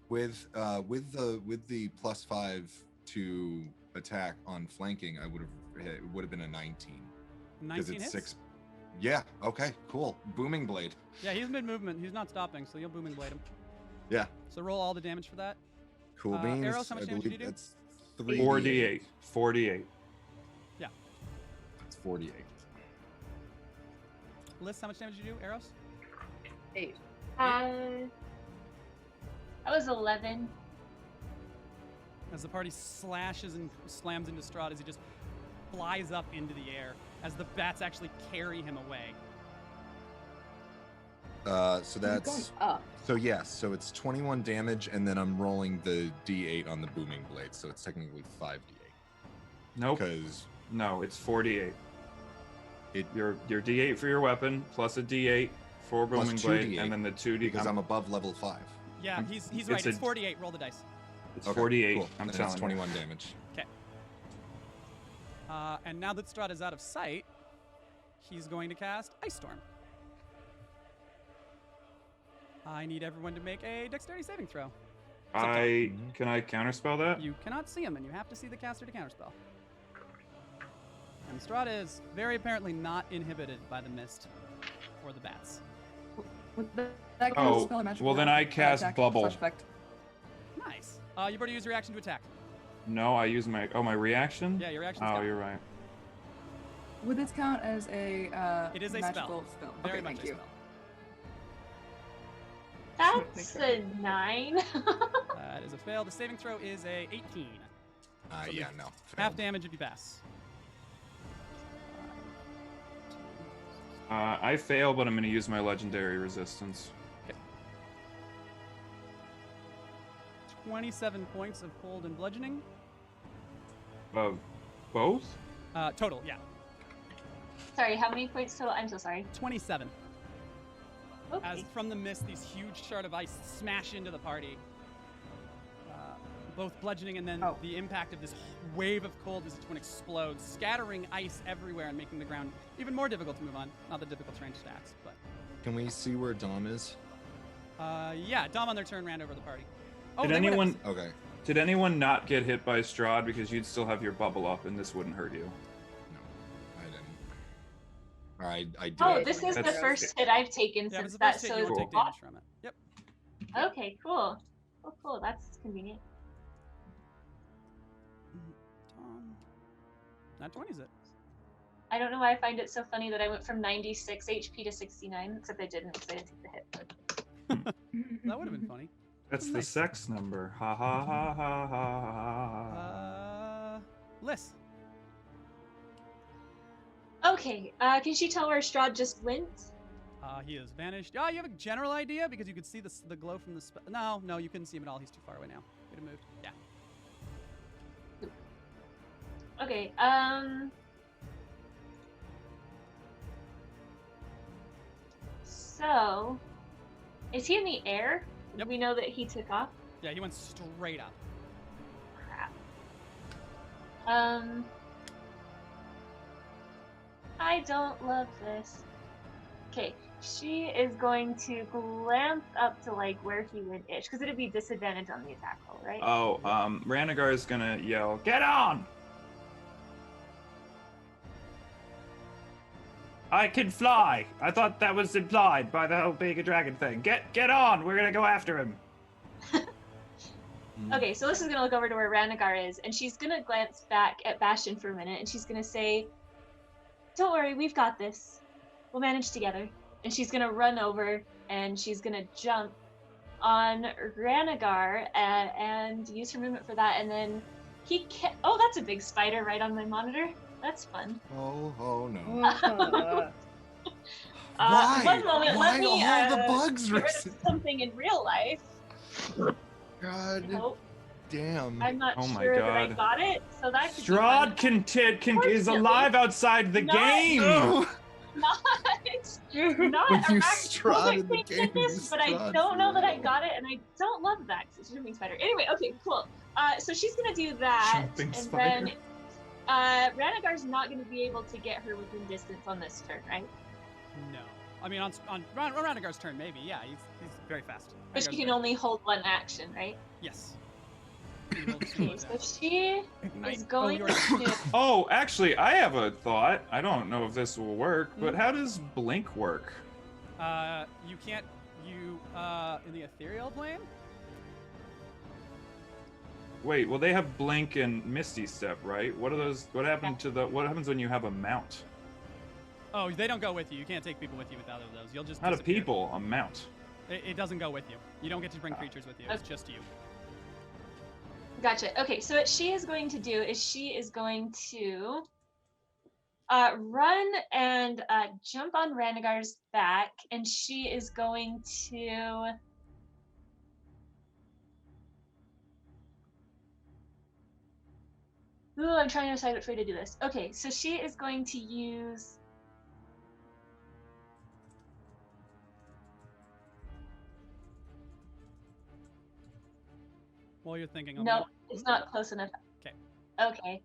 With the +5 to attack on flanking, I would have it would have been a 19 because 19 it's hits? 6. Yeah. Okay. Cool. Booming blade. Yeah, he's mid-movement. He's not stopping, so you'll booming blade him. Yeah. So roll all the damage for that. Cool Uh, beans. Eros, how much I damage believe did you do? that's 3. 48. 48. It's 48. Lys, how much damage did you do, Eros? 8. that was 11. As the party slashes and slams into Strahd as he just flies up into the air as the bats actually carry him away. So He's going that's up. so yes. So it's 21 damage, and then I'm rolling the D8 on the booming blade, so it's technically 5d8 Nope. because No, it's 48. it Your D8 for your weapon plus a D8 4 Plus booming blade, 2d8, and then the 2d. because I'm above level 5. Yeah, he's right. It's It's a- 48. Roll the dice. It's Okay, 48. Cool. I'm Then telling it's you. 21 damage. Okay. And now that Strahd is out of sight, he's going to cast Ice Storm. I need everyone to make a dexterity saving throw. Can I counterspell that? You cannot see him, and you have to see the caster to counterspell. And Strahd is very apparently not inhibited by the mist or the bats. Would that Oh, cast spell or magic well, then attack? I cast Attack Bubble. slash effect? Nice. You've already used your reaction to attack. No, I use my reaction. Yeah, your reaction. Oh, you're right. Would this count as a It is a magical spell. spell? Very Okay, much thank a you. spell. That's a 9. That is a fail. The saving throw is a 18. Yeah, no. Half damage if you pass. I fail, but I'm going to use my legendary resistance. 27 points of cold and bludgeoning. Both? Total, yeah. Sorry, how many points total? I'm so sorry. 27. Okay. As from the mist, these huge shard of ice smash into the party. Both bludgeoning and then the impact of this wave of cold as each one explodes, scattering ice everywhere and making the ground even more difficult to move on. Not the difficult terrain stacks, but... Can we see where Dom is? Yeah, Dom on their turn ran over the party. Oh, Did they would've- anyone? Okay. Did anyone not get hit by Strahd because you'd still have your bubble up and this wouldn't hurt you? No, I didn't. Or I did. Oh, this is the That's- first hit I've taken Yeah, since it's the that. first hit, So you it's won't take damage from it. Yep. Okay, cool. Oh, cool. That's convenient. Tom. Not 20's it. I don't know why I find it so funny that I went from 96 HP to 69, except I didn't because I didn't take the hit. That would have been funny. That's the Nice. sex number. Ha ha ha ha ha ha. Liz. Okay, can she tell where Strahd just went? He has vanished. You have a general idea because you could see the glow from the spell. No, you couldn't see him at all. He's too far away now. Could have moved. Yeah. Okay, so, is he in the air? Yep. We know that he took off. Yeah, he went straight up. Crap. I don't love this. Okay, she is going to glance up to like where he would itch, because it'd be disadvantage on the attack roll, right? Oh, Ranagar is gonna yell, "Get on!" I can fly. I thought that was implied by the whole being a dragon thing. Get on. We're gonna go after him. Okay, so this is gonna look over to where Ranagar is, and she's gonna glance back at Bastion for a minute, and she's gonna say, "Don't worry, we've got this. We'll manage together." And she's gonna run over, and she's gonna jump on Ranagar and use her movement for that, and then he can. Oh, that's a big spider right on my monitor. That's fun. Oh no. One Why? moment, Why let me all the bugs get rid recent- of something in real life. God Nope. damn. I'm not Oh my sure that I God. got it, so that could be Strahd fun. is alive outside the Not- game. No. Not When you Strahd in the arachnophobia game, you goodness, but I Strahd don't know that I forever. got it, and I don't love that because it's a jumping spider. Anyway, okay, cool. So she's gonna do that, Jumping and spider. then Ranagar's not gonna be able to get her within distance on this turn, right? No. I mean, on Ranagar's turn, maybe. Yeah, he's very fast. But she Ranagar's can very- only hold one action, right? Yes. He will slow Okay, it so down. she Ignite. is going you're- to. Oh, actually, I have a thought. I don't know if this will work, but how does blink work? You can't. In the ethereal plane? Wait, well they have blink and misty step, right? What are those? What happens when you have a mount? Oh, they don't go with you. You can't take people with you with either of those. You'll just Not a disappear. people, a mount. It doesn't go with you. You don't get to bring creatures with you. It's just you. Gotcha. Okay, so what she is going to do is she is going to run and jump on Ranagar's back, and she is going to. Ooh, I'm trying to decide which way to do this. Okay, so she is going to use. While you're thinking. I'll No, move. it's not close enough. 'Kay. Okay.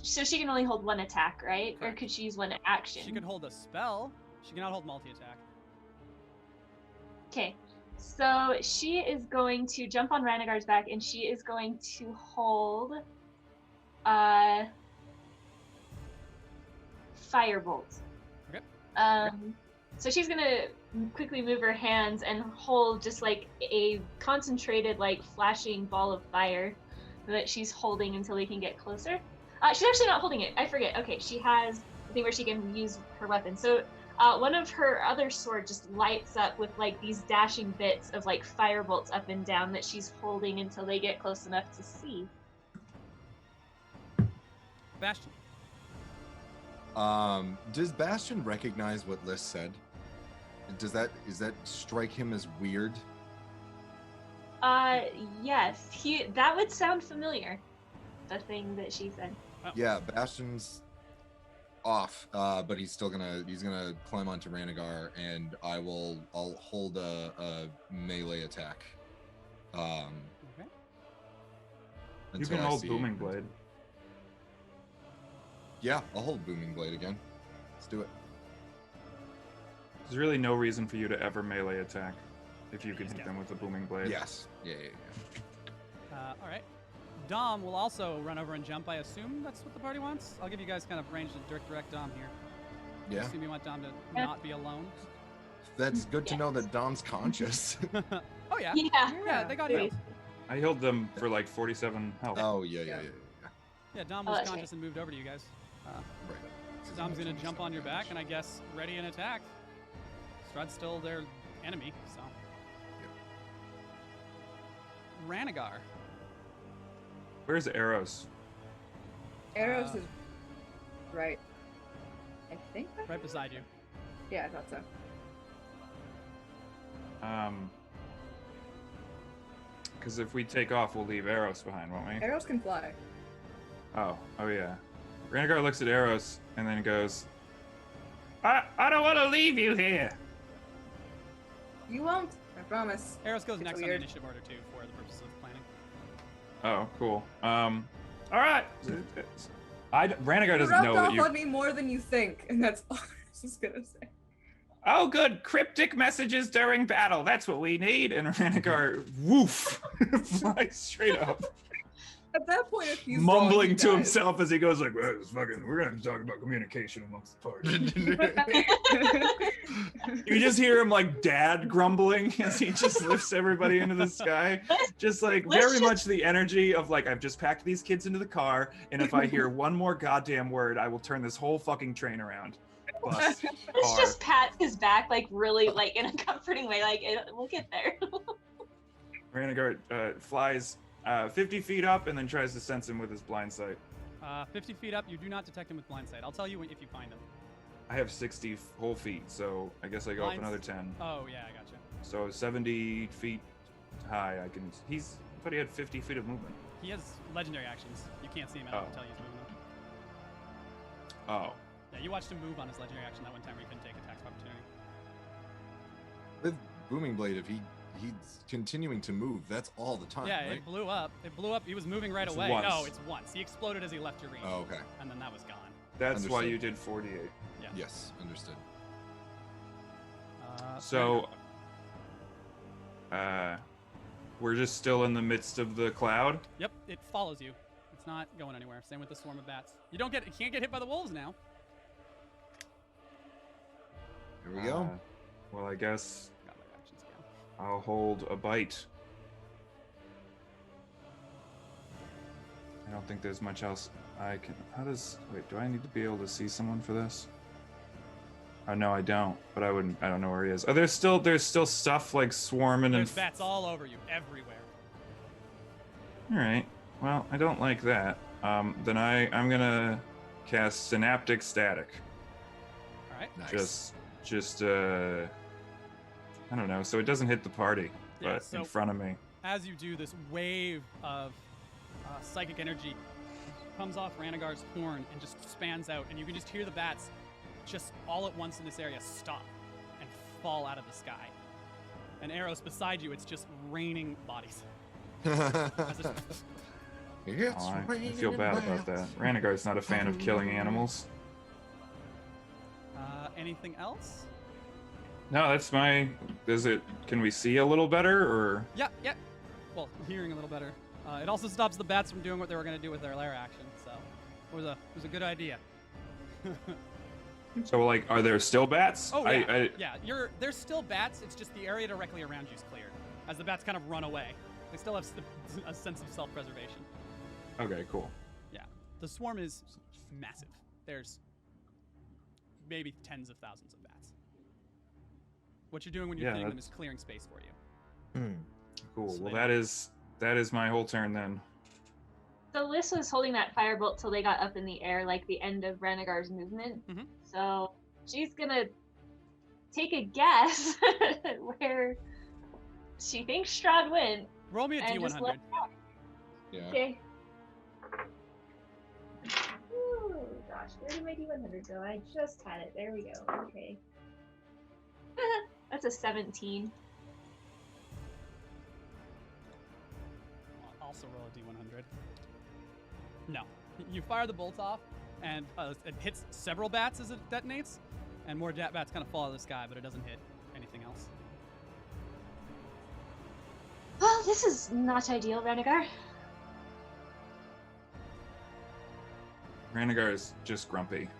So she can only hold one attack, right? Or Correct. could she use one action? She could hold a spell. She cannot hold multi-attack. Okay. So she is going to jump on Ranagar's back, and she is going to hold Firebolt. Okay. So she's gonna quickly move her hands and hold just like a concentrated, like flashing ball of fire that she's holding until they can get closer. She's actually not holding it. I forget. Okay, she has a thing where she can use her weapon. So one of her other sword just lights up with like these dashing bits of like fire bolts up and down that she's holding until they get close enough to see. Bastion. Does Bastion recognize what Liz said? Does that strike him as weird? Yes. That would sound familiar. The thing that she said. Oh. Yeah, Bastion's off, but he's gonna climb onto Ranagar, and I'll hold a melee attack. Okay. You until can I hold see- Booming Blade. Yeah, I'll hold Booming Blade again. Let's do it. There's really no reason for you to ever melee attack if you can hit Yeah. them with a Booming Blade. Yes. Yeah. All right. Dom will also run over and jump. I assume that's what the party wants. I'll give you guys kind of range to direct Dom here. I Yeah. assume you want Dom to not be alone. That's good to know that Dom's conscious. Oh yeah. Yeah. They got Great. healed. I healed them for like 47 health. Oh yeah. Yeah, Dom Oh, was that's conscious and moved over to you guys. Right. So Dom's gonna jump on your back and I guess ready an attack. Strahd's still their enemy, so. Ranagar. Where's Eros? Arrows is right. I think. Right beside you. Yeah, I thought so. Because if we take off, we'll leave Eros behind, won't we? Arrows can fly. Oh yeah. Ranagar looks at Eros and then goes, I don't want to leave you here. You won't. I promise. Eros goes It's next on the weird. initiative order too for the purposes of planning. Oh, cool. All right. Ranagar You doesn't rubbed know that off you. on me more than you think, and that's all I was just gonna say. Oh, good. Cryptic messages during battle. That's what we need. And Ranagar, woof, flies straight up, At that point, if he's mumbling wrong, to he himself as he goes like, well, we're gonna have to talk about communication amongst the party. dies. You just hear him like dad grumbling as he just lifts everybody into the sky. Just like Let's very just- much the energy of like, I've just packed these kids into the car, and if I hear one more goddamn word, I will turn this whole fucking train around. Bus, Let's car. just pat his back, like really, like in a comforting way. Like we'll get there. Ranagar flies 50 feet up and then tries to sense him with his blind sight. 50 feet up, you do not detect him with blind sight. I'll tell you if you find him. I have 60 whole feet, so I guess I go up Blinds- another 10. Oh yeah, I gotcha. So 70 feet high, I can. I thought he had 50 feet of movement. He has legendary actions. You can't see him. I Oh. can tell he's moving them. Oh. Yeah, you watched him move on his legendary action that one time where he couldn't take attacks of opportunity. With Booming Blade, if he's continuing to move, that's all the time, Yeah, right? it blew up. It blew up. He was moving right It's away. once. No, it's once. He exploded as he left your range. Oh, okay. And then that was gone. That's why Understood. you did 48. Yeah. Yes, understood. So, we're just still in the midst of the cloud. Yep, it follows you. It's not going anywhere. Same with the swarm of bats. You can't get hit by the wolves now. Here we go. Well, I guess Got my actions again. I'll hold a bite. I don't think there's much else I can. Wait, do I need to be able to see someone for this? Oh no, I don't. But I don't know where he is. Oh, there's still stuff like swarming and. There's bats all over you, everywhere. All right. Well, I don't like that. Then I'm gonna cast Synaptic Static. All right. Nice. Just I don't know. So it doesn't hit the party, Yeah, but so- in front of me. As you do, this wave of psychic energy comes off Ranagar's horn and just spans out, and you can just hear the bats just all at once in this area stop and fall out of the sky. And Eros beside you, it's just raining bodies. It's Oh, I raining feel bad about bats. that. Ranagar's not a fan of killing animals. Anything else? No, that's my. Can we see a little better, or? Yeah. Well, hearing a little better. It also stops the bats from doing what they were going to do with their lair action, so it was a good idea. So, like, are there still bats? Oh yeah, there's still bats. It's just the area directly around you is cleared, as the bats kind of run away. They still have a sense of self-preservation. Okay, cool. Yeah, the swarm is massive. There's maybe tens of thousands of bats. What you're doing when you're hitting them is clearing space for you. Cool. So Well, that is my whole turn then. So Liz was holding that firebolt till they got up in the air, like the end of Ranagar's movement. Mhm. So she's gonna take a guess where she thinks Strahd went. Roll me a And just D100. let- Yeah. Okay. Oh gosh, where did my D100 go? I just had it. There we go. Okay. That's a 17. I'll also roll a D100. No. You fire the bolt off, and it hits several bats as it detonates, and more bats kind of fall out of the sky, but it doesn't hit anything else. Well, this is not ideal, Ranagar. Ranagar is just grumpy.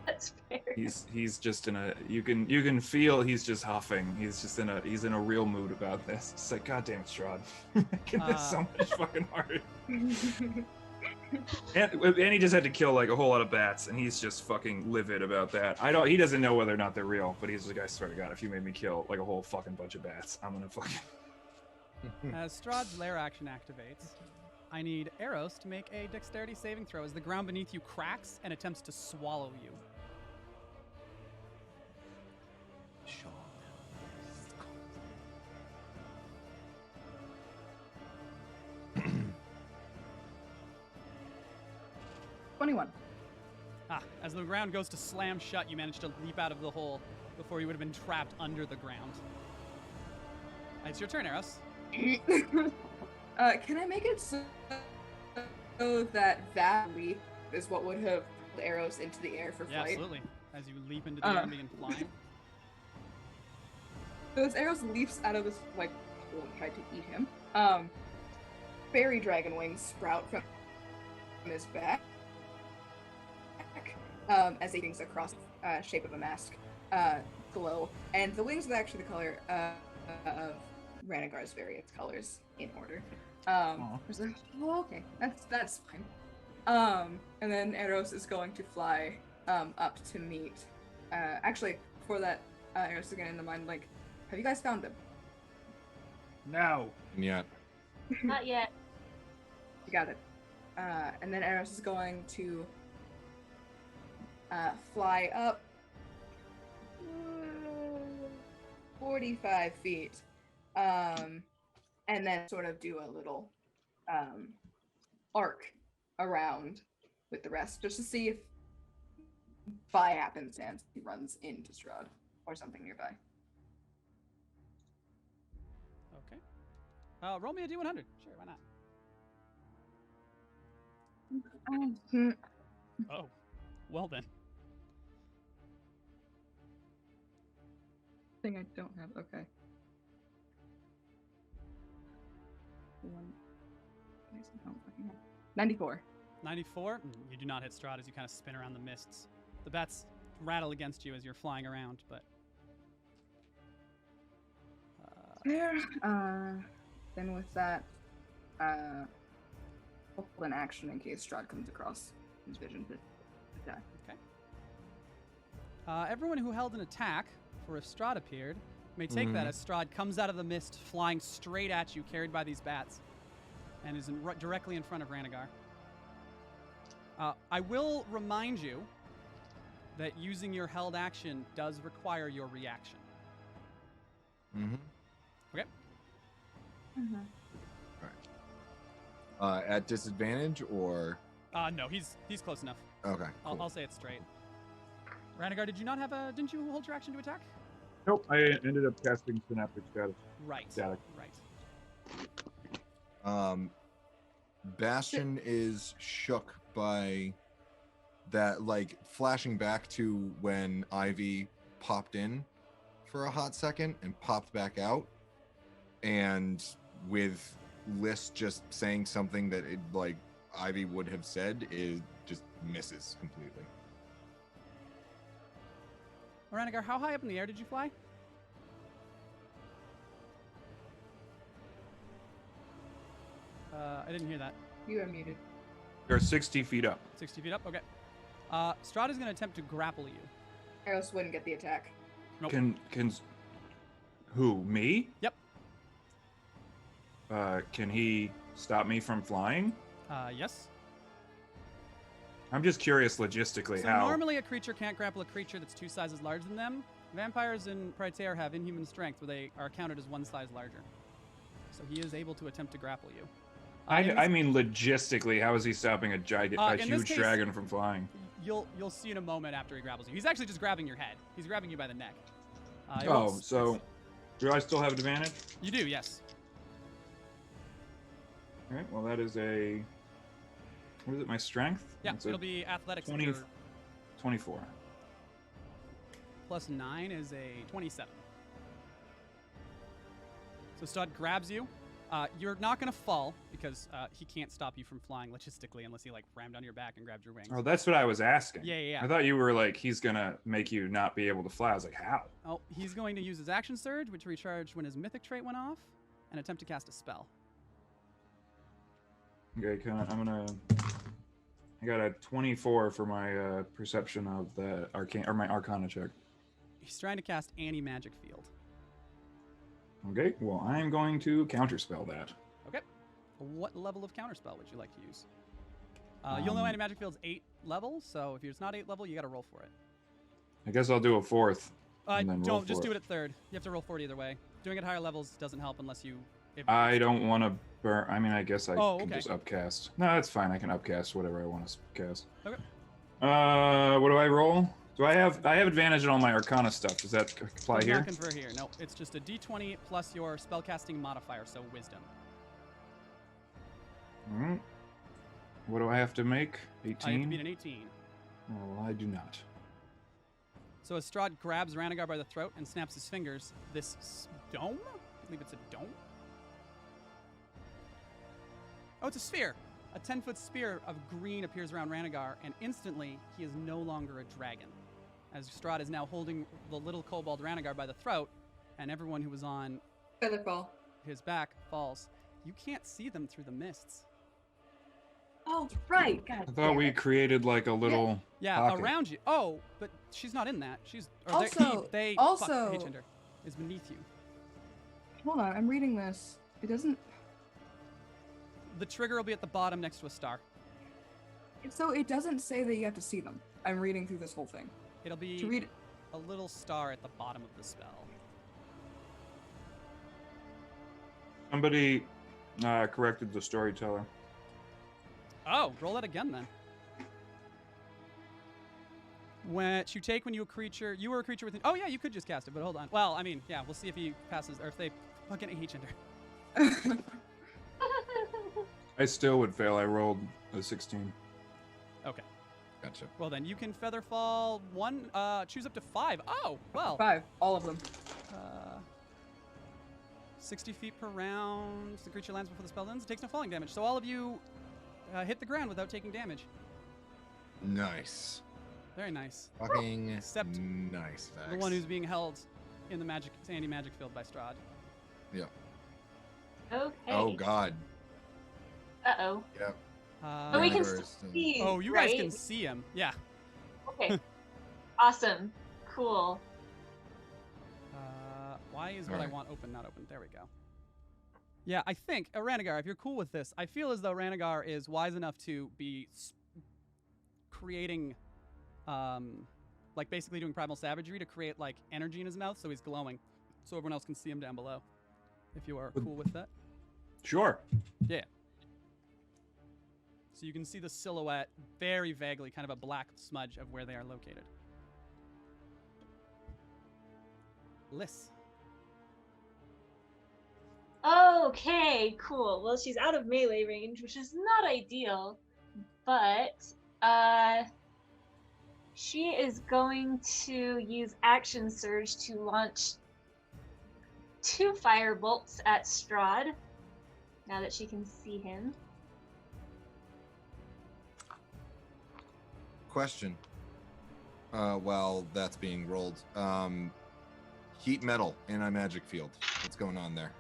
That's fair. He's just in a. You can feel he's just huffing. He's in a real mood about this. It's like, God damn it, Strahd. Making this so much fucking hard. And he just had to kill like a whole lot of bats, and he's just fucking livid about that. He doesn't know whether or not they're real, but he's like, I swear to God, if you made me kill like a whole fucking bunch of bats, I'm gonna fucking. As Strahd's lair action activates, I need Eros to make a dexterity saving throw as the ground beneath you cracks and attempts to swallow you. 21. As the ground goes to slam shut, you manage to leap out of the hole before you would have been trapped under the ground. It's your turn, Eros. Can I make it so that leap is what would have pulled arrows into the air for Yeah, flight? absolutely. As you leap into the air and begin flying. So as arrows leaps out of this like hole and tried to eat him. Fairy dragon wings sprout from his back. As he things across shape of a mask glow, and the wings are actually the color of Ranagar's various colors in order. Okay, that's fine. And then Eros is going to fly up to meet. Actually, before that, Eros is getting in the mind like, have you guys found him? No. Yeah. Not yet. You got it. And then Eros is going to fly up 45 feet, and then sort of do a little arc around with the rest, just to see if by happenstance he runs into Strahd or something nearby. Okay. Roll me a D100. Sure, why not? Oh, well then. Thing I don't have. Okay. One. I don't fucking have. 94. 94. You do not hit Strahd as you kind of spin around the mists. The bats rattle against you as you're flying around, but. There. Then with that, we'll pull an action in case Strahd comes across his vision to attack. Okay. Everyone who held an attack, for if Strahd appeared, may take that as Strahd comes out of the mist, flying straight at you, carried by these bats, and is directly in front of Ranagar. I will remind you that using your held action does require your reaction. Mm-hmm. Okay. At disadvantage or? No, he's close enough. Okay. Cool. I'll say it straight. Ranagar, did you not have didn't you hold your action to attack? Nope. I ended up casting synaptic status. Right. Static. Bastion is shook by that, like flashing back to when Ivy popped in for a hot second and popped back out, and with Liz just saying something that it, like Ivy would have said, is just misses completely. Ranagar, how high up in the air did you fly? I didn't hear that. You are muted. You're 60 feet up. 60 feet up? Okay. Strahd is going to attempt to grapple you. I also wouldn't get the attack. Nope. Can who, me? Yep. Can he stop me from flying? Yes. I'm just curious logistically So how. normally a creature can't grapple a creature that's 2 sizes larger than them. Vampires and Praetor have inhuman strength where they are counted as 1 size larger. So he is able to attempt to grapple you. I mean logistically, how is he stopping a in this huge case- dragon from flying? You'll see in a moment after he grapples you. He's actually just grabbing your head. He's grabbing you by the neck. It Oh, won't- so do I still have advantage? You do, yes. All right. Well, that is a. What is it? My strength? Yeah, It's a it'll be athletics. 20 or 24. plus 9 is a 27. So Stud grabs you. You're not going to fall because he can't stop you from flying logistically unless he like rammed on your back and grabbed your wings. Oh, that's what I was asking. Yeah. I thought you were like, he's gonna make you not be able to fly. I was like, how? Oh, he's going to use his action surge, which recharged when his mythic trait went off, and attempt to cast a spell. Okay, I got a 24 for my perception of the arcane or my arcana check. He's trying to cast anti-magic field. Okay, well, I'm going to counterspell that. Okay. What level of counterspell would you like to use? You'll know anti-magic field's 8 level, so if it's not 8 level, you got to roll for it. I guess I'll do a 4th. And then roll Don't just for do it at 3rd. You have to roll for it either way. Doing it at higher levels doesn't help unless you. I don't want to burn. I mean, I guess I Oh, can okay. just upcast. No, that's fine. I can upcast whatever I want to cast. Okay. What do I roll? Do I have advantage on all my arcana stuff? Does that apply Does here? not convert here. No, it's just a d20 plus your spellcasting modifier, so wisdom. All right. What do I have to make? You have to beat 18? an 18. Oh, well, I do not. So as Strahd grabs Ranagar by the throat and snaps his fingers, this dome? I believe it's a dome? Oh, it's a sphere! A 10-foot spear of green appears around Ranagar, and instantly he is no longer a dragon. As Strahd is now holding the little kobold Ranagar by the throat, and everyone who was on Featherfall. his back falls. You can't see them through the mists. Oh, right. God. I thought we created like a little. Yeah, pocket. around you. Oh, but she's not in that. She's or Also- they also- fuck, H-Ender is beneath you. Hold on, I'm reading this. It doesn't. The trigger will be at the bottom next to a star. So it doesn't say that you have to see them. I'm reading through this whole thing. It'll To be read it. a little star at the bottom of the spell. Somebody corrected the storyteller. Oh, roll that again then. Which you take when you were a creature within. Oh yeah, you could just cast it, but hold on. Well, I mean, yeah, we'll see if he passes or if they fucking H-Ender. I still would fail. I rolled a 16. Okay. Gotcha. Well then, you can feather fall 1. Choose up to 5. Oh, well. 5, all of them. 60 feet per round. The creature lands before the spell ends. It takes no falling damage. So all of you hit the ground without taking damage. Nice. Very nice. Fucking Except nice. The one who's being held in the anti-magic field by Strahd. Yeah. Okay. Oh God. Uh-oh. Yep. But we can Ranagar still is- see, Oh, you right? guys can see him. Yeah. Okay. Awesome. Cool. Why is what I Alright. want open not open? There we go. Yeah, I think, Ranagar, if you're cool with this, I feel as though Ranagar is wise enough to be creating, like basically doing primal savagery to create like energy in his mouth so he's glowing, so everyone else can see him down below. If you are cool with that. Sure. Yeah. So you can see the silhouette very vaguely, kind of a black smudge of where they are located. Liss. Okay, cool. Well, she's out of melee range, which is not ideal, but she is going to use action surge to launch 2 fire bolts at Strahd. Now that she can see him. Question. While that's being rolled, heat metal anti-magic field. What's going on there?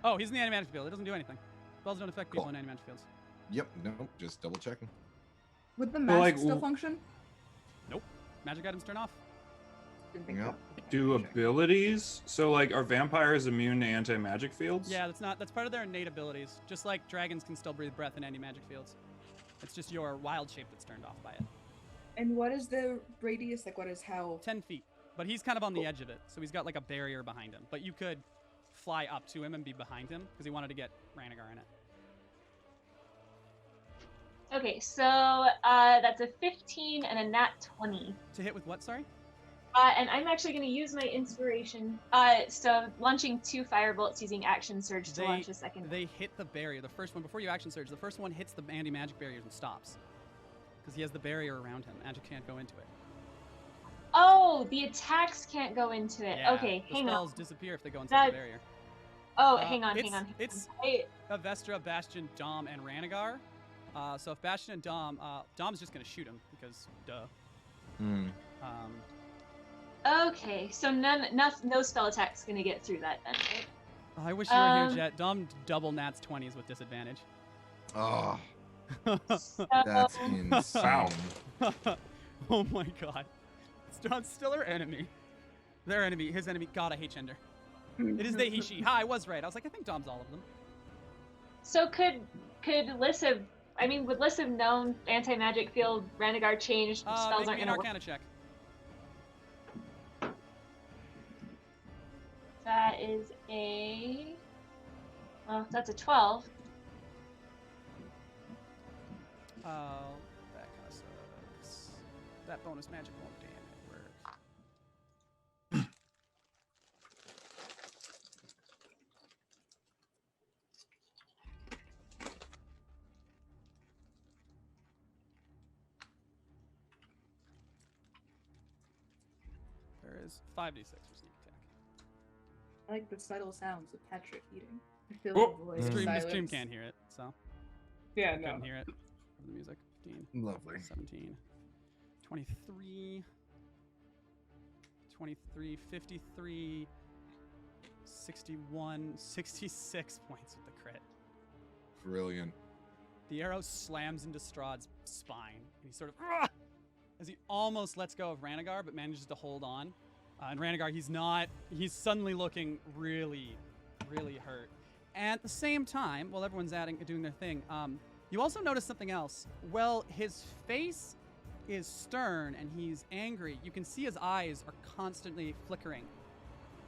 Oh, he's in the anti-magic field. It doesn't do anything. Spells don't affect people Cool. in anti-magic fields. Yep. No, just double checking. Would the So, mask like, still function? Nope. Magic items turn off. Didn't think Yep. so. Do abilities? So like, are vampires immune to anti-magic fields? Yeah, that's part of their innate abilities. Just like dragons can still breathe breath in anti-magic fields. It's just your wild shape that's turned off by it. And what is the radius? Like, what is how? 10 feet. But he's kind of on the edge of it, so he's got like a barrier behind him. But you could fly up to him and be behind him because he wanted to get Ranagar in it. Okay, so that's a 15 and a nat 20. To hit with what, sorry? And I'm actually going to use my inspiration. So launching 2 fire bolts using action surge to launch a second. They hit the barrier. The first one, before you action surge, the first one hits the anti-magic barriers and stops. Because he has the barrier around him. Magic can't go into it. Oh, the attacks can't go into it. Yeah, Okay, the hang on. spells disappear if they go inside the That- barrier. Oh, hang on. It's I- Avestra, Bastion, Dom, and Ranagar. So if Bastion and Dom, Dom's just going to shoot him because duh. Hmm. Okay, so no spell attack's gonna get through that then, right? I wish you were here, Jet. Dom double nats 20s with disadvantage. Oh, So, that's insane. Oh my god. Dom's still her enemy. Their enemy, his enemy. God, I hate gender. It is they, he, she. Ha, I was right. I was like, I think Dom's all of them. so could Liz have? I mean, would Liz have known anti-magic field Ranagar changed? Spells Make aren't me an gonna work. Arcana check. That is that's a 12. Oh, that kind of sucks. That bonus magic won't damn it work. There is 5d6 for sneak attack. I like the subtle sounds of Patrick eating. I feel Oh, the voice. The stream silence. can't hear it, so Yeah, I no. couldn't hear it over the music. 15, Lovely. 17, 23, 23, 53, 61, 66 points with the crit. Brilliant. The arrow slams into Strahd's spine, and he sort of, "Ugh!" as he almost lets go of Ranagar, but manages to hold on. And Ranagar, he's suddenly looking really, really hurt. And at the same time, while everyone's doing their thing, you also notice something else. Well, his face is stern and he's angry. You can see his eyes are constantly flickering.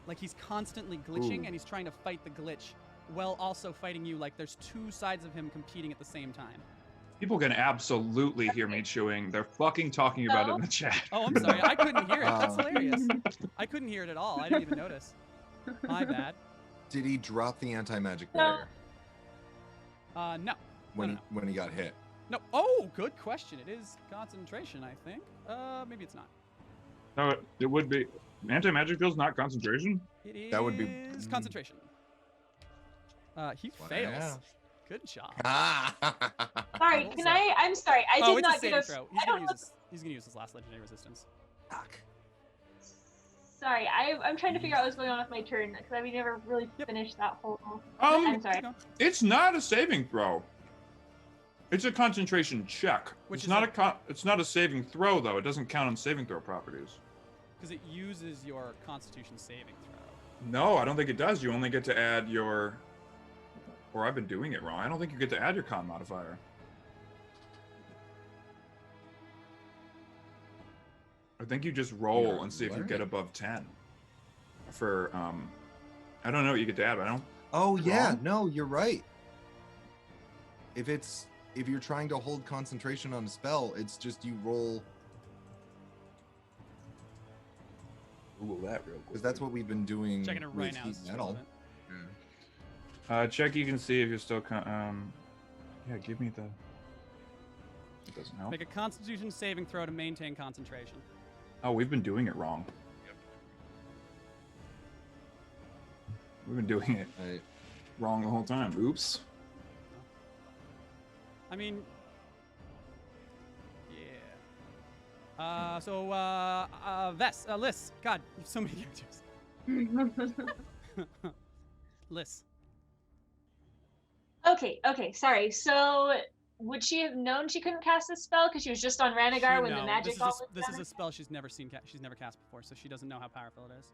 Like he's constantly glitching Ooh. and he's trying to fight the glitch while also fighting you. Like there's 2 sides of him competing at the same time. People can absolutely hear me chewing. They're fucking talking about it in the chat. Oh, I'm sorry. I couldn't hear it. That's Oh. hilarious. I couldn't hear it at all. I didn't even notice. My bad. Did he drop the anti-magic No. barrier No. when he got hit? No. Oh, good question. It is concentration, I think. Maybe it's not. No, it would be. Anti-magic field's not concentration? It is That would be- concentration. He What I fails. have. Good job. Sorry, What was can that? I'm sorry. I Oh, did it's a not saving get throw. I don't know. He's gonna use his last legendary resistance. Fuck. Sorry, I'm trying to figure out what's going on with my turn because we never really finished that whole. Um, I'm sorry. It's not a saving throw. It's a concentration check. Which It's is not it's not a saving throw though. It doesn't count on saving throw properties. Because it uses your Constitution saving throw. No, I don't think it does. You only get to add your. Or I've been doing it wrong. I don't think you get to add your con modifier. I think you just roll You're and see if you learning. get above 10. For I don't know what you get to add, but I don't. Oh yeah, Wrong? no, you're right. If you're trying to hold concentration on a spell, it's just you roll, Google that real quick. because that's what we've been doing Checking it right with now. heat This is metal. relevant. Check. You can see if you're still. Yeah, give me the. It doesn't help. Make a Constitution saving throw to maintain concentration. Oh, we've been doing it wrong. We've been doing it wrong the whole time. Oops. I mean, yeah. Liz. God, you have so many characters. Liz. Okay, sorry. So, would she have known she couldn't cast this spell because she was just on Ranagar when the magic all was This done? is a spell she's never seen. She's never cast before, so she doesn't know how powerful it is.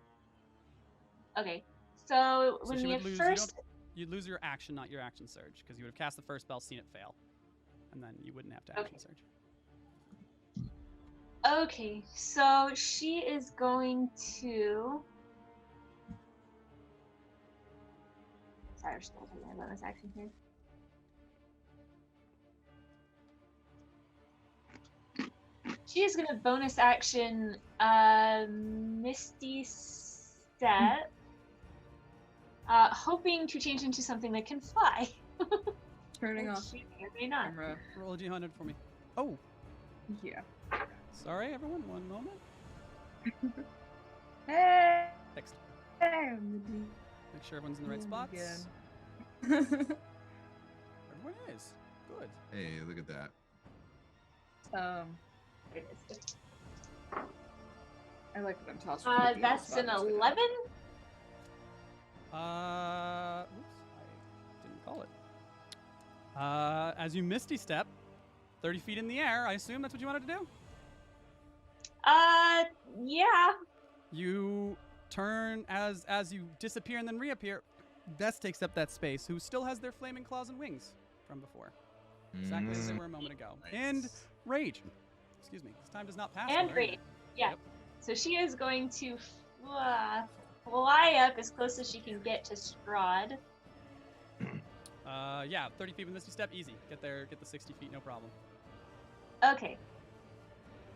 Okay, so So when she we would had lose. first, You'd lose your action, not your action surge, because you would have cast the first spell, seen it fail, and then you wouldn't have to action surge. okay, so she is going to. Sorry, I'm still taking my bonus action here. She is going to bonus action Misty Step, hoping to change into something that can fly. Turning off She may or may not. camera. Roll a d100 for me. Oh, Yeah. sorry, everyone. One moment. Hey. Fixed. Hey. Make sure everyone's in the right spots. Again. Everyone is. Good. Hey, look at that. There it is. I like that I'm tossed. That's an 11. Oops, I didn't call it. As you misty step, 30 feet in the air, I assume that's what you wanted to do? Yeah. You turn as you disappear and then reappear. Vess takes up that space, who still has their flaming claws and wings from before. Exactly as they were a moment ago. Nice. And rage. Excuse me. This time does not pass. And already. rage. Yeah. Yep. So she is going to fly up as close as she can get to Strahd. Yeah, 30 feet with misty step, easy. Get there, get the 60 feet, no problem. Okay.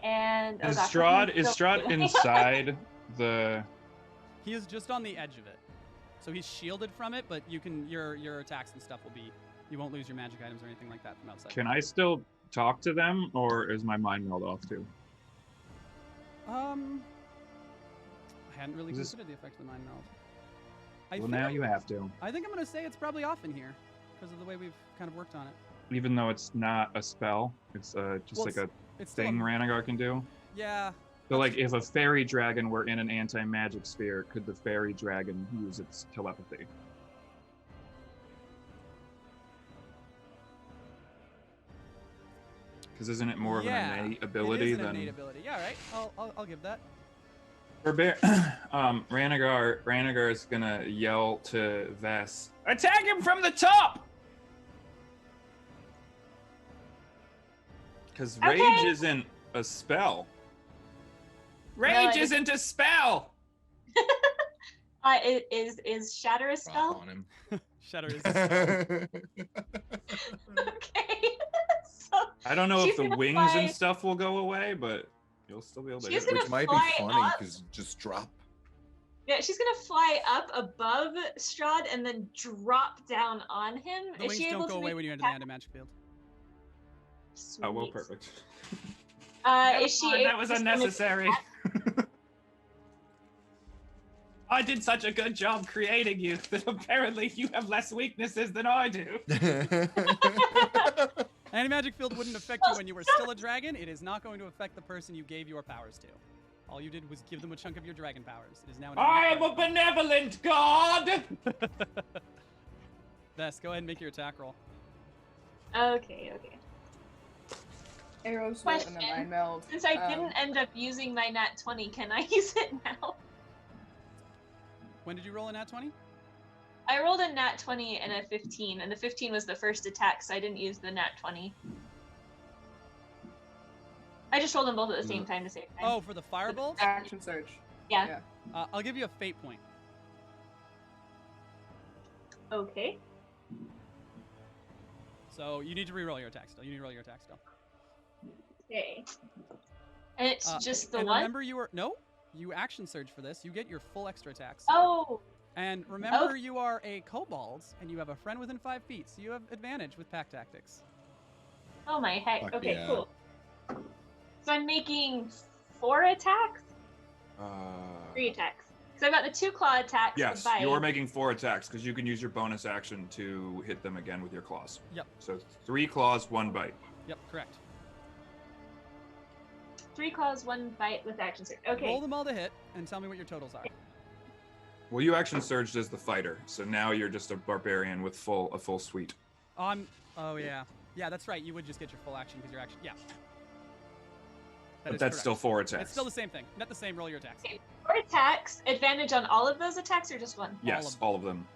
And Is Strahd inside the? He is just on the edge of it, so he's shielded from it. But you can your attacks and stuff will be. You won't lose your magic items or anything like that from outside. Can I still talk to them, or is my mind meld off too? I hadn't really Is this- considered the effect of the mind meld. Well, now you have to, I think I'm gonna say it's probably off in here because of the way we've kind of worked on it. even though it's not a spell. It's just Well, like a It's still thing Ranagar can do. Yeah. So, like, if a fairy dragon were in an anti-magic sphere, could the fairy dragon use its telepathy? Because isn't it more of an innate ability it is an than innate ability? Yeah, right. I'll give that. Ranagar is gonna yell to Vess, "Attack him from the top!" Because Okay. rage isn't a spell. Rage it- isn't a spell. Is Shatter a Drop spell? on him. Shatter is. Okay. So I don't know if She's the gonna wings fly- and stuff will go away, but you'll still be able to She's hit it. gonna Which might be fly funny up. because just drop. yeah, she's gonna fly up above Strahd and then drop down on him. The Is wings she able don't to go away make when you're in an the anti-magic field. attack? Oh, well, Sweet. perfect. Is she? that able was to make an unnecessary. attack? I did such a good job creating you that apparently you have less weaknesses than I do. Anti-magic field wouldn't affect you when you were still a dragon. It is not going to affect the person you gave your powers to. All you did was give them a chunk of your dragon powers. It is now an I am innate a benevolent god! power. Vess, go ahead and make your attack roll. Okay. Arrow sword and then Question. mind meld. Since I didn't end up using my nat 20, can I use it now? When did you roll a nat 20? I rolled a nat 20 and a 15, and the 15 was the first attack, so I didn't use the nat 20. I just rolled them both at the same time to save time. Oh, for the firebolt? Action surge. Yeah. I'll give you a fate point. Okay. So you need to re-roll your attack still. Okay. And it's just the and one? remember, you action surge for this. You get your full extra attacks. Oh, And remember, you are a kobold, and you have a friend within 5 feet, so you have advantage with pack tactics. Oh my heck. Fuck Okay, yeah. cool. So I'm making 4 attacks? 3 attacks. So I got the 2 claw attacks. Yes, the bite. you're making 4 attacks because you can use your bonus action to hit them again with your claws. Yep. So 3 claws, 1 bite. Yep, correct. 3 claws, 1 bite with action surge. Okay. Roll them all to hit, and tell me what your totals are. Well, you action surged as the fighter, so now you're just a barbarian with a full suite. Oh yeah. Yeah, that's right. You would just get your full action because your action. Yeah. But is that's correct. still 4 attacks. It's still the same thing. Not the same. Roll your attacks. Okay, 4 attacks. Advantage on all of those attacks or just one? Yes, all of them.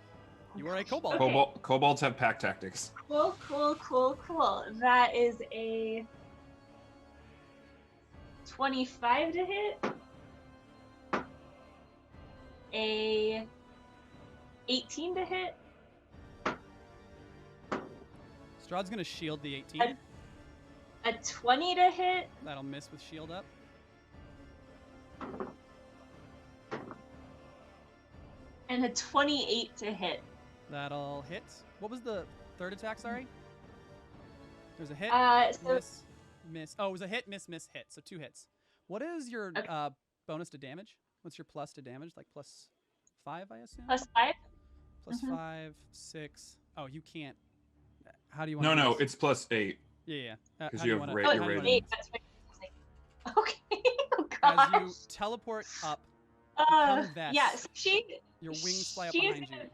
You are a kobold. Okay. Kobolds have pack tactics. Cool. That is a 25 to hit. A 18 to hit. Strahd's gonna shield the 18. A 20 to hit. That'll miss with shield up. And a 28 to hit. That'll hit. What was the third attack? Sorry. There's a hit. So miss. Oh, it was a hit, miss, hit. So 2 hits. What is your Okay. bonus to damage? What's your plus to damage? Like +5, I assume. +5. Plus Mhm. 5, 6. Oh, you can't. How do you want? No, it's +8. Yeah. Because How you do have wanna- ra- how your do you wanna- rating. That's right. Okay. Oh As you gosh. teleport up, Yeah. Vest. So she. your wings fly up she's behind you, gonna-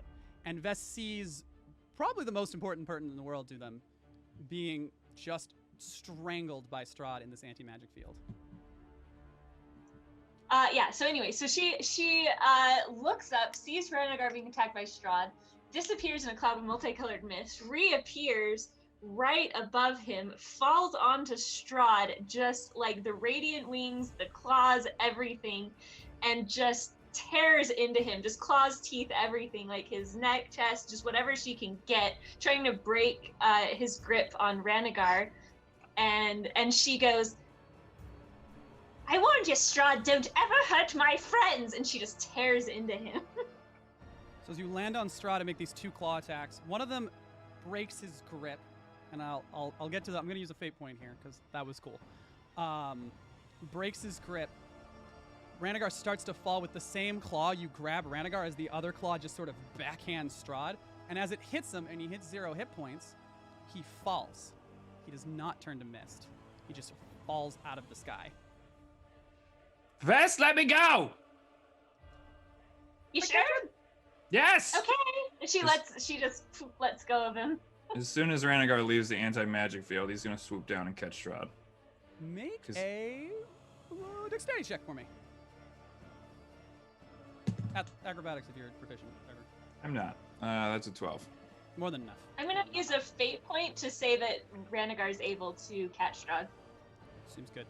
and Vest sees probably the most important person in the world to them, being just strangled by Strahd in this anti-magic field. Yeah. So anyway, so she looks up, sees Renegar being attacked by Strahd, disappears in a cloud of multicolored mist, reappears right above him, falls onto Strahd, just like the radiant wings, the claws, everything, and just tears into him, just claws, teeth, everything, like his neck, chest, just whatever she can get, trying to break his grip on Renegar. And she goes, "I warned you, Strahd, don't ever hurt my friends!" And she just tears into him. So as you land on Strahd and make these 2 claw attacks, one of them breaks his grip, and I'll get to that. I'm going to use a fate point here because that was cool. Breaks his grip. Renegar starts to fall with the same claw. You grab Renegar as the other claw just sort of backhands Strahd, and as it hits him and he hits 0 hit points, he falls. He does not turn to mist. He just falls out of the sky. Vest, let me go! You sure? Yes! Okay. And she just lets go of him. As soon as Renegar leaves the anti-magic field, he's going to swoop down and catch Strahd. Make 'Cause- a dexterity check for me. At acrobatics if you're proficient. Whatever. I'm not. That's a 12. More than enough. I'm gonna use a fate point to say that Renegar is able to catch Strahd. Seems good.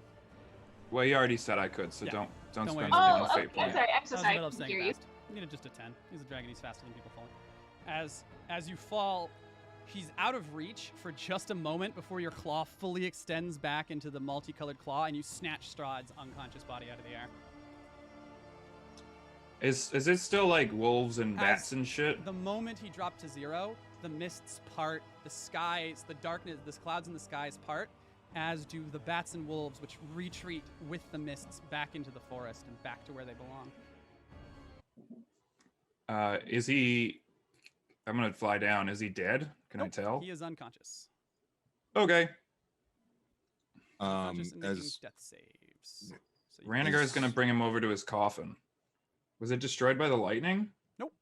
Well, you already said I could, so Yeah. don't Don't spend worry. it on Oh, a fate okay. point. I'm sorry. I'm so I was in the sorry. middle I of saying hear you. fast. You need just a 10. He's a dragon. He's faster than people falling. As you fall, he's out of reach for just a moment before your claw fully extends back into the multicolored claw, and you snatch Strahd's unconscious body out of the air. Is it still like wolves and bats As and shit? The moment he dropped to 0, the mists part, the skies, the darkness, the clouds in the skies part, as do the bats and wolves, which retreat with the mists back into the forest and back to where they belong. Is he? I'm gonna fly down. Is he dead? Can I Nope, tell? He is unconscious. Okay. Unconscious and making As death saves. So you- Renegar is gonna bring him over to his coffin. Was it destroyed by the lightning? Nope.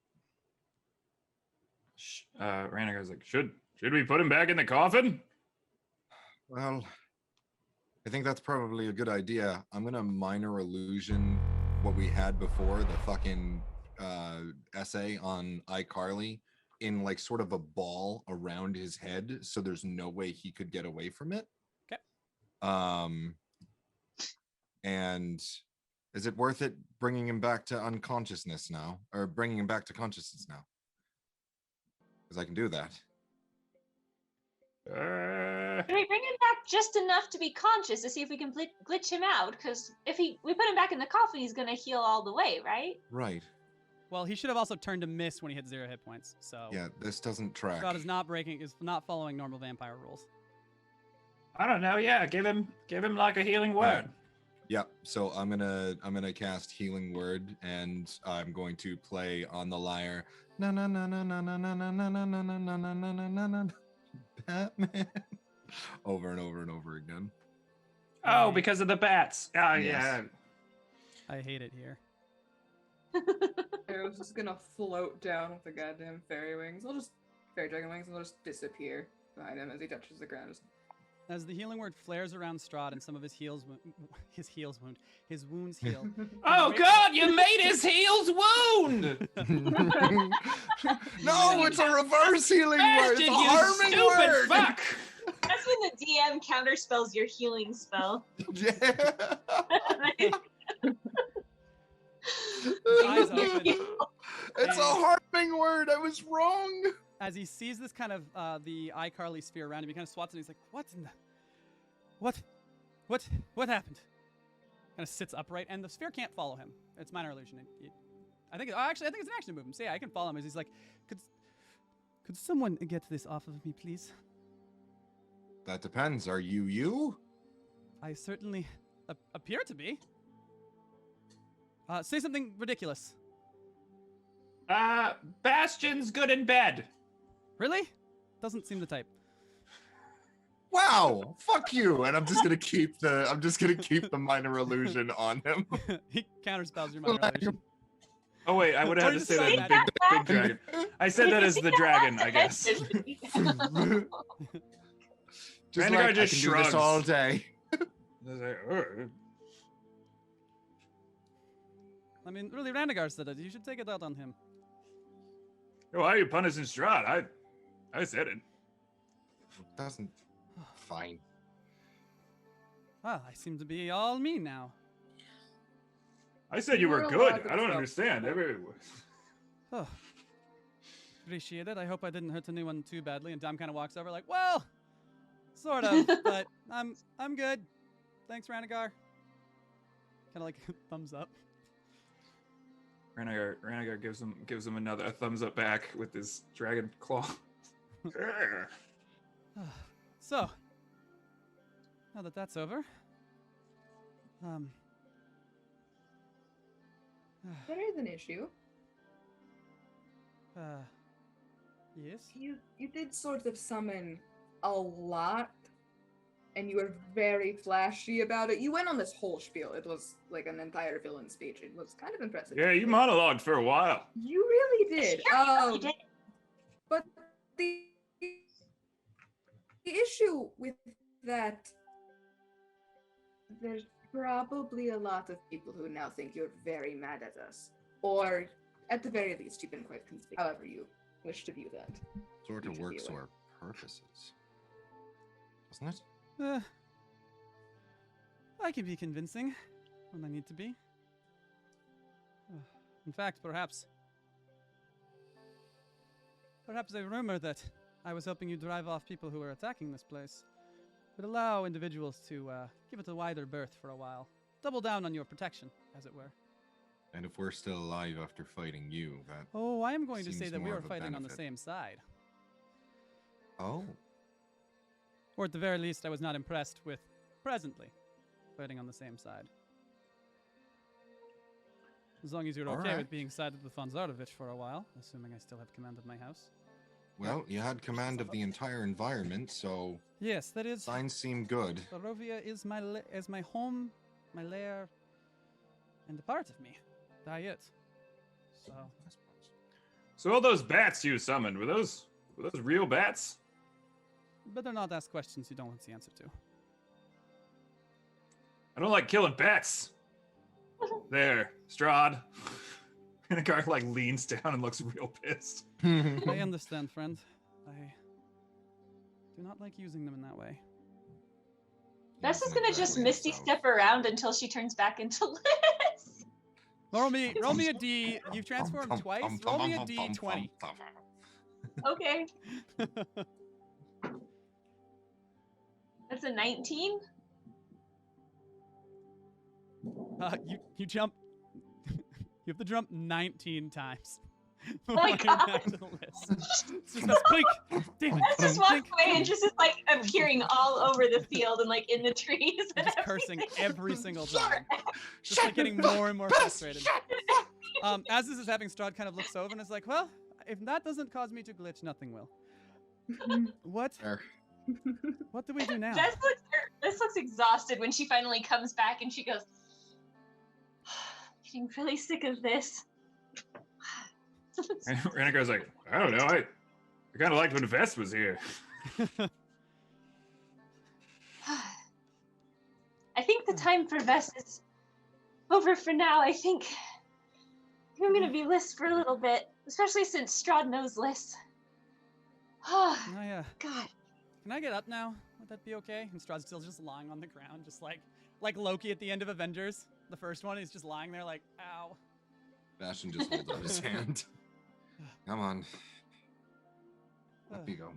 Renegar's like, should we put him back in the coffin? well, I think that's probably a good idea. I'm gonna minor illusion what we had before, the fucking essay on iCarly, in like sort of a ball around his head, so there's no way he could get away from it. 'Kay. And is it worth it bringing him back to unconsciousness now, or bringing him back to consciousness now? Because I can do that. Can we bring him back just enough to be conscious to see if we can glitch him out? Because if we put him back in the coffin, he's gonna heal all the way, right? Right. Well, he should have also turned to miss when he hit 0 hit points. So Yeah, this doesn't track. Strahd is not following normal vampire rules. I don't know. Yeah, give him like a healing word. Yep. So I'm gonna cast Healing Word, and I'm going to play on the lyre. Na na na na na na na na na na na na na na na na na. Batman. Over and over and over again. Oh, because of the bats. Oh, Yes. yeah. I hate it here. Arrow's just gonna float down with the goddamn fairy wings. Fairy dragon wings, and they'll just disappear behind him as he touches the ground. Just As the healing word flares around Strahd and some of his wounds heal. Oh, God, you made his heels wound! No, it's a reverse Healing Word. It's Bastard, a you harming stupid word. fuck! That's when the DM counterspells your healing spell. Yeah. Eyes open. It's a harming word. I was wrong. As he sees this kind of the iCarly sphere around him, he kind of swats and he's like, "What in the? What happened?" Kind of sits upright, and the sphere can't follow him. It's minor illusion. I think it's an action movement. So yeah, I can follow him as he's like, "Could someone get this off of me, please?" That depends. Are you? I certainly appear to be. Say something ridiculous. Bastion's good in bed. Really? Doesn't seem the type. Wow. Fuck you. And I'm just gonna keep the minor illusion on him. He counterspells your minor illusion. Oh wait, I would have Or had to just say that say as that big dragon. I said that as the dragon, I guess. Just Renegade like, just I can do shrugs. this all day. I mean, really, Ranagar said it. You should take it out on him. Why are you punishing Strahd? I said it. Doesn't. Fine. Well, I seem to be all me now. I said you were You're good. allowed to I don't stop. understand. Oh, appreciate it. I hope I didn't hurt anyone too badly. And Dom kind of walks over, like, well, sort of, but I'm good. Thanks, Ranagar. Kind of like thumbs up. Renegar gives him a thumbs up back with his dragon claw. So, now that that's over, there is an issue. yes. You did sort of summon a lot, and you were very flashy about it. You went on this whole spiel. It was like an entire villain speech. It was kind of impressive. Yeah, you monologued for a while. You really did. But the issue with that, there's probably a lot of people who now think you're very mad at us. Or, at the very least, you've been quite conspicuous. However you wish to view that. Sort of You should works be to aware. our purposes. Doesn't it? I can be convincing when I need to be. In fact, perhaps a rumor that I was helping you drive off people who were attacking this place would allow individuals to give it a wider berth for a while. Double down on your protection, as it were. And if we're still alive after fighting you, that. Oh, I am going to say Seems that we more were of a fighting on the benefit. same side. Oh. Or at the very least, I was not impressed with presently fighting on the same side. As long as you're okay Alright. with being sided with Von Zarovich for a while, assuming I still have command of my house. Well, you had command of the entire environment, so Yes, that is. signs seem good. Barovia is my home, my lair, and a part of me. That it. So So all those bats you summoned, were those real bats? better not ask questions you don't want the answer to. I don't like killing bats. There, Strahd. Renegar like leans down and looks real pissed. I understand, friend. I do not like using them in that way. Bess is Using it gonna that just way misty itself. step around until she turns back into Liz. Roll me a D. You've transformed twice. Roll me a D20. Okay. That's a 19. You jump You have to jump 19 times. Oh my before you're back God. to the list. It's just a blink. Damn it. Let's just walk Blink. away and just is like appearing all over the field and like in the trees and Just cursing everything. every single time. Just like getting more and more frustrated. As this is happening, Strahd kind of looks over and is like, well, if that doesn't cause me to glitch, nothing will. What? Fair. What do we do now? This looks exhausted when she finally comes back and she goes, getting really sick of this. And Renigar's like, I don't know. I kind of liked when Vest was here. I think the time for Vest is over for now. I think I'm gonna be Liz for a little bit, especially since Strahd knows Liz. Oh, yeah. God. Can I get up now? Would that be okay? And Strahd's still just lying on the ground, just like Loki at the end of Avengers. The first one, he's just lying there like, ow. Bastion just holds up his hand. Come on. Up you go.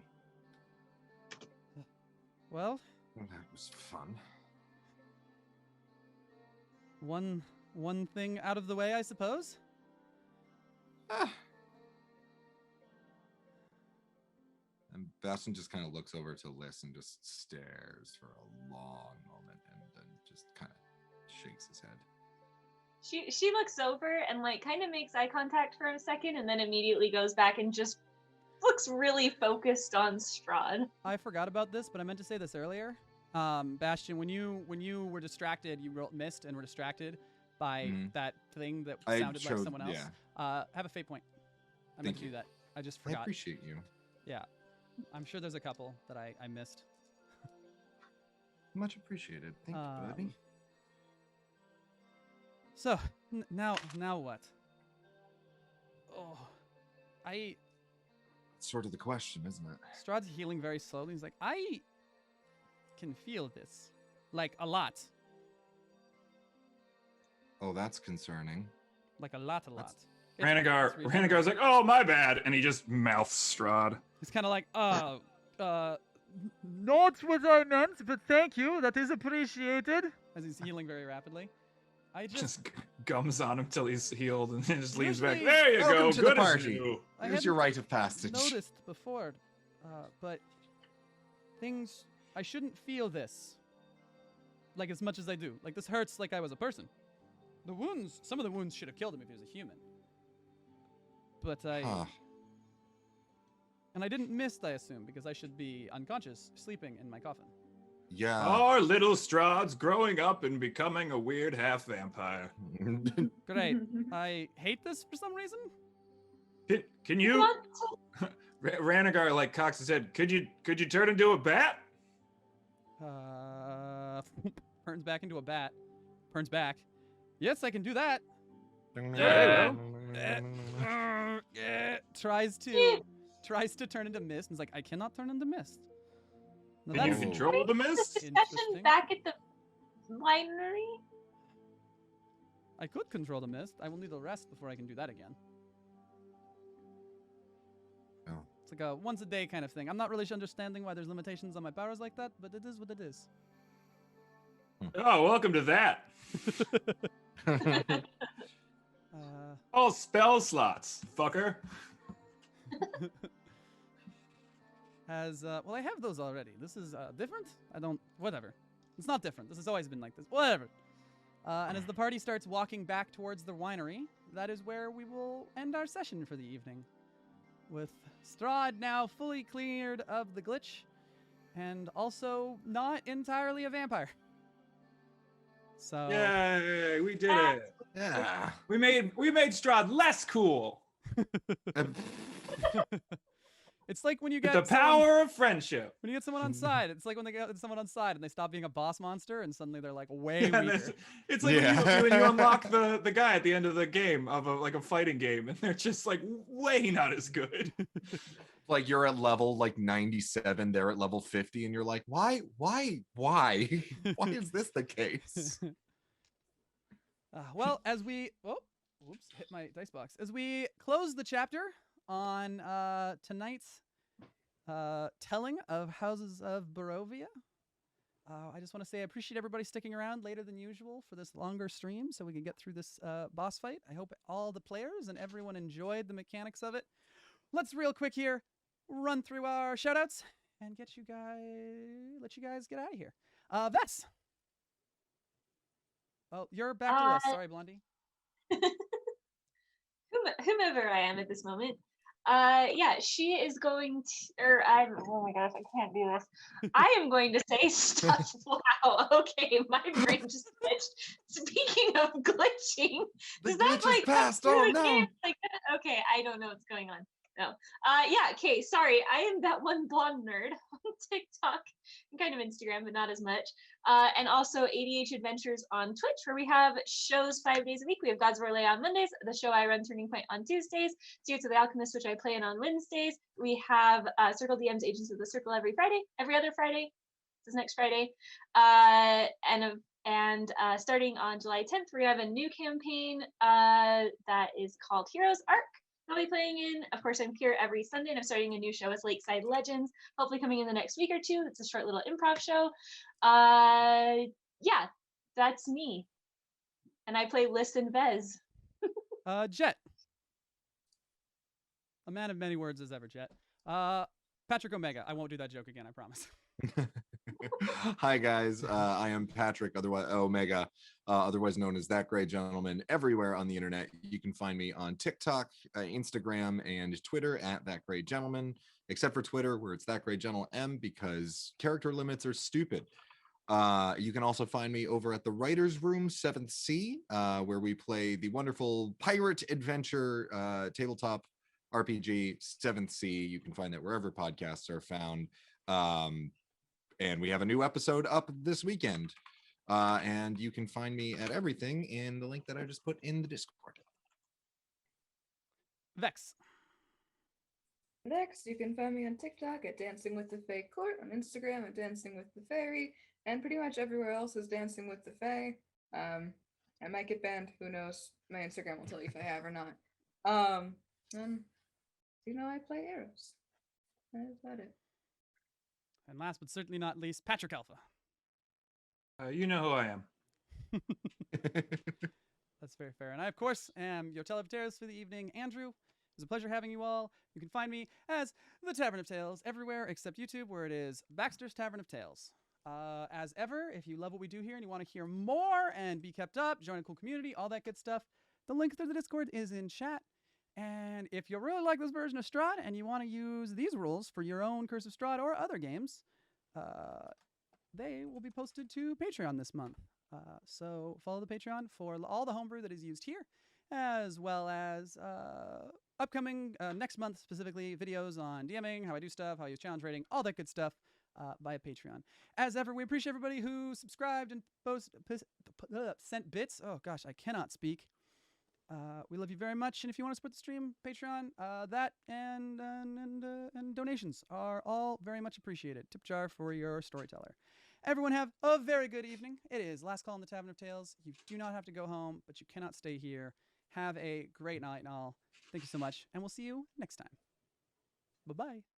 Well, That was fun. one thing out of the way, I suppose. And Bastion just kind of looks over to Liz and just stares for a long moment and then just kind of shakes his head. She looks over and like kind of makes eye contact for a second and then immediately goes back and just looks really focused on Strahd. I forgot about this, but I meant to say this earlier. Bastion, when you were distracted, you missed and were distracted by that thing that sounded like someone else. Yeah. Have a fate point. I Thank meant to you. do that. I just I forgot. appreciate you. Yeah. I'm sure there's a couple that I missed. Much appreciated. Thank you, buddy. So, now what? Oh, It's sort of the question, isn't it? Strahd's healing very slowly. He's like, I can feel this. Like, a lot. Oh, that's concerning. Like, a lot. That's- Renigar's like, oh, my bad. And he just mouths Strahd. He's kind of like, Not what I meant, but thank you. That is appreciated. as he's healing very rapidly. I Just gums on him till he's healed and then just leaves back. Usually- There you Welcome go. to Good the as party. new. I Here's your hadn't rite of passage. noticed before, but things, I shouldn't feel this. Like, as much as I do. Like, this hurts like I was a person. The wounds, some of the wounds should have killed him if he was a human. But Huh. and I didn't miss, I assume, because I should be unconscious, sleeping in my coffin. Yeah. Our little Strahd's growing up and becoming a weird half vampire. Great. I hate this for some reason. Can you? Renigar like cocks his head. Could you turn into a bat? Turns back into a bat. Turns back. Yes, I can do that. Tries to turn into mist. And is like, I cannot turn into mist. Now Can you that's control the mist? Discussion Interesting. back at the winery. I could control the mist. I will need a rest before I can do that again. Oh. It's like a once a day kind of thing. I'm not really understanding why there's limitations on my powers like that, but it is what it is. Oh, welcome to that. All spell slots, fucker. Well, I have those already. This is different? Whatever. It's not different. This has always been like this. Whatever. And as the party starts walking back towards the winery, that is where we will end our session for the evening. With Strahd now fully cleared of the glitch, and also not entirely a vampire. So Yay, we did it. Yeah. We made Strahd less cool. it's like when you With get the power of friendship. when you get someone on side. It's like when they get someone on side and they stop being a boss monster, and suddenly they're like way And weaker. it's like when you unlock the guy at the end of the game of a fighting game, and they're just like way not as good. Like you're at level like 97, they're at level 50, and you're like, why why is this the case? Well, as we hit my dice box. As we close the chapter on tonight's telling of Houses of Barovia, I just want to say I appreciate everybody sticking around later than usual for this longer stream so we can get through this boss fight. I hope all the players and everyone enjoyed the mechanics of it. Let's real quick here run through our shoutouts and let you guys get out of here. Vess. Well, you're back to list. Sorry, Blondie. Whomever I am at this moment. Yeah, she is going to, oh my gosh, I can't do this. I am going to say stuff. Wow, okay, my brain just glitched. Speaking of glitching, does that like passed? Oh no! game? Like, okay, I don't know what's going on. No. Yeah, okay, sorry. I am that one blonde nerd on TikTok and kind of Instagram, but not as much. And also ADH Adventures on Twitch, where we have shows 5 days a week. We have Gods of Orlais on Mondays, the show I run Turning Point on Tuesdays, Secrets of the Alchemist, which I play in on Wednesdays. We have Circle DM's Agents of the Circle every other Friday. This is next Friday. And starting on July 10th, we have a new campaign that is called Heroes Arc. I'll be playing in. Of course, I'm here every Sunday, and I'm starting a new show. It's Lakeside Legends, hopefully coming in the next week or two. It's a short little improv show. Yeah, that's me. And I play Liz and Vez. Jet. A man of many words as ever, Jet. Patrick Omega. I won't do that joke again, I promise. Hi guys, I am Patrick, otherwise Omega, otherwise known as That Great Gentleman, everywhere on the internet. You can find me on TikTok, Instagram, and Twitter at That Great Gentleman, except for Twitter, where it's That Great Gentle M, because character limits are stupid. You can also find me over at the Writers Room 7th C, where we play the wonderful pirate adventure tabletop RPG 7th C. You can find that wherever podcasts are found. And we have a new episode up this weekend. And you can find me at everything in the link that I just put in the Discord. Vex. Next, you can find me on TikTok at Dancing with the Fae Court, on Instagram at Dancing with the Fairy, and pretty much everywhere else is Dancing with the Fae. I might get banned, who knows? My Instagram will tell you if I have or not. And I play arrows. That's about it. And last but certainly not least, Patrick Alpha. You know who I am. That's very fair. And I, of course, am your Tavern of Tales for the evening, Andrew. It was a pleasure having you all. You can find me as the Tavern of Tales everywhere except YouTube, where it is Baxter's Tavern of Tales. As ever, if you love what we do here and you want to hear more and be kept up, join a cool community, all that good stuff, the link to the Discord is in chat. And if you really like this version of Strahd and you want to use these rules for your own Curse of Strahd or other games, they will be posted to Patreon this month. So follow the Patreon for all the homebrew that is used here, as well as upcoming next month specifically videos on DMing, how I do stuff, how I use challenge rating, all that good stuff via Patreon. As ever, we appreciate everybody who subscribed and sent bits. Oh gosh, I cannot speak. We love you very much, and if you want to support the stream, Patreon, that and donations are all very much appreciated. Tip jar for your storyteller. Everyone have a very good evening. It is last call in the Tavern of Tales. You do not have to go home, but you cannot stay here. Have a great night and all. Thank you so much, and we'll see you next time. Bye-bye.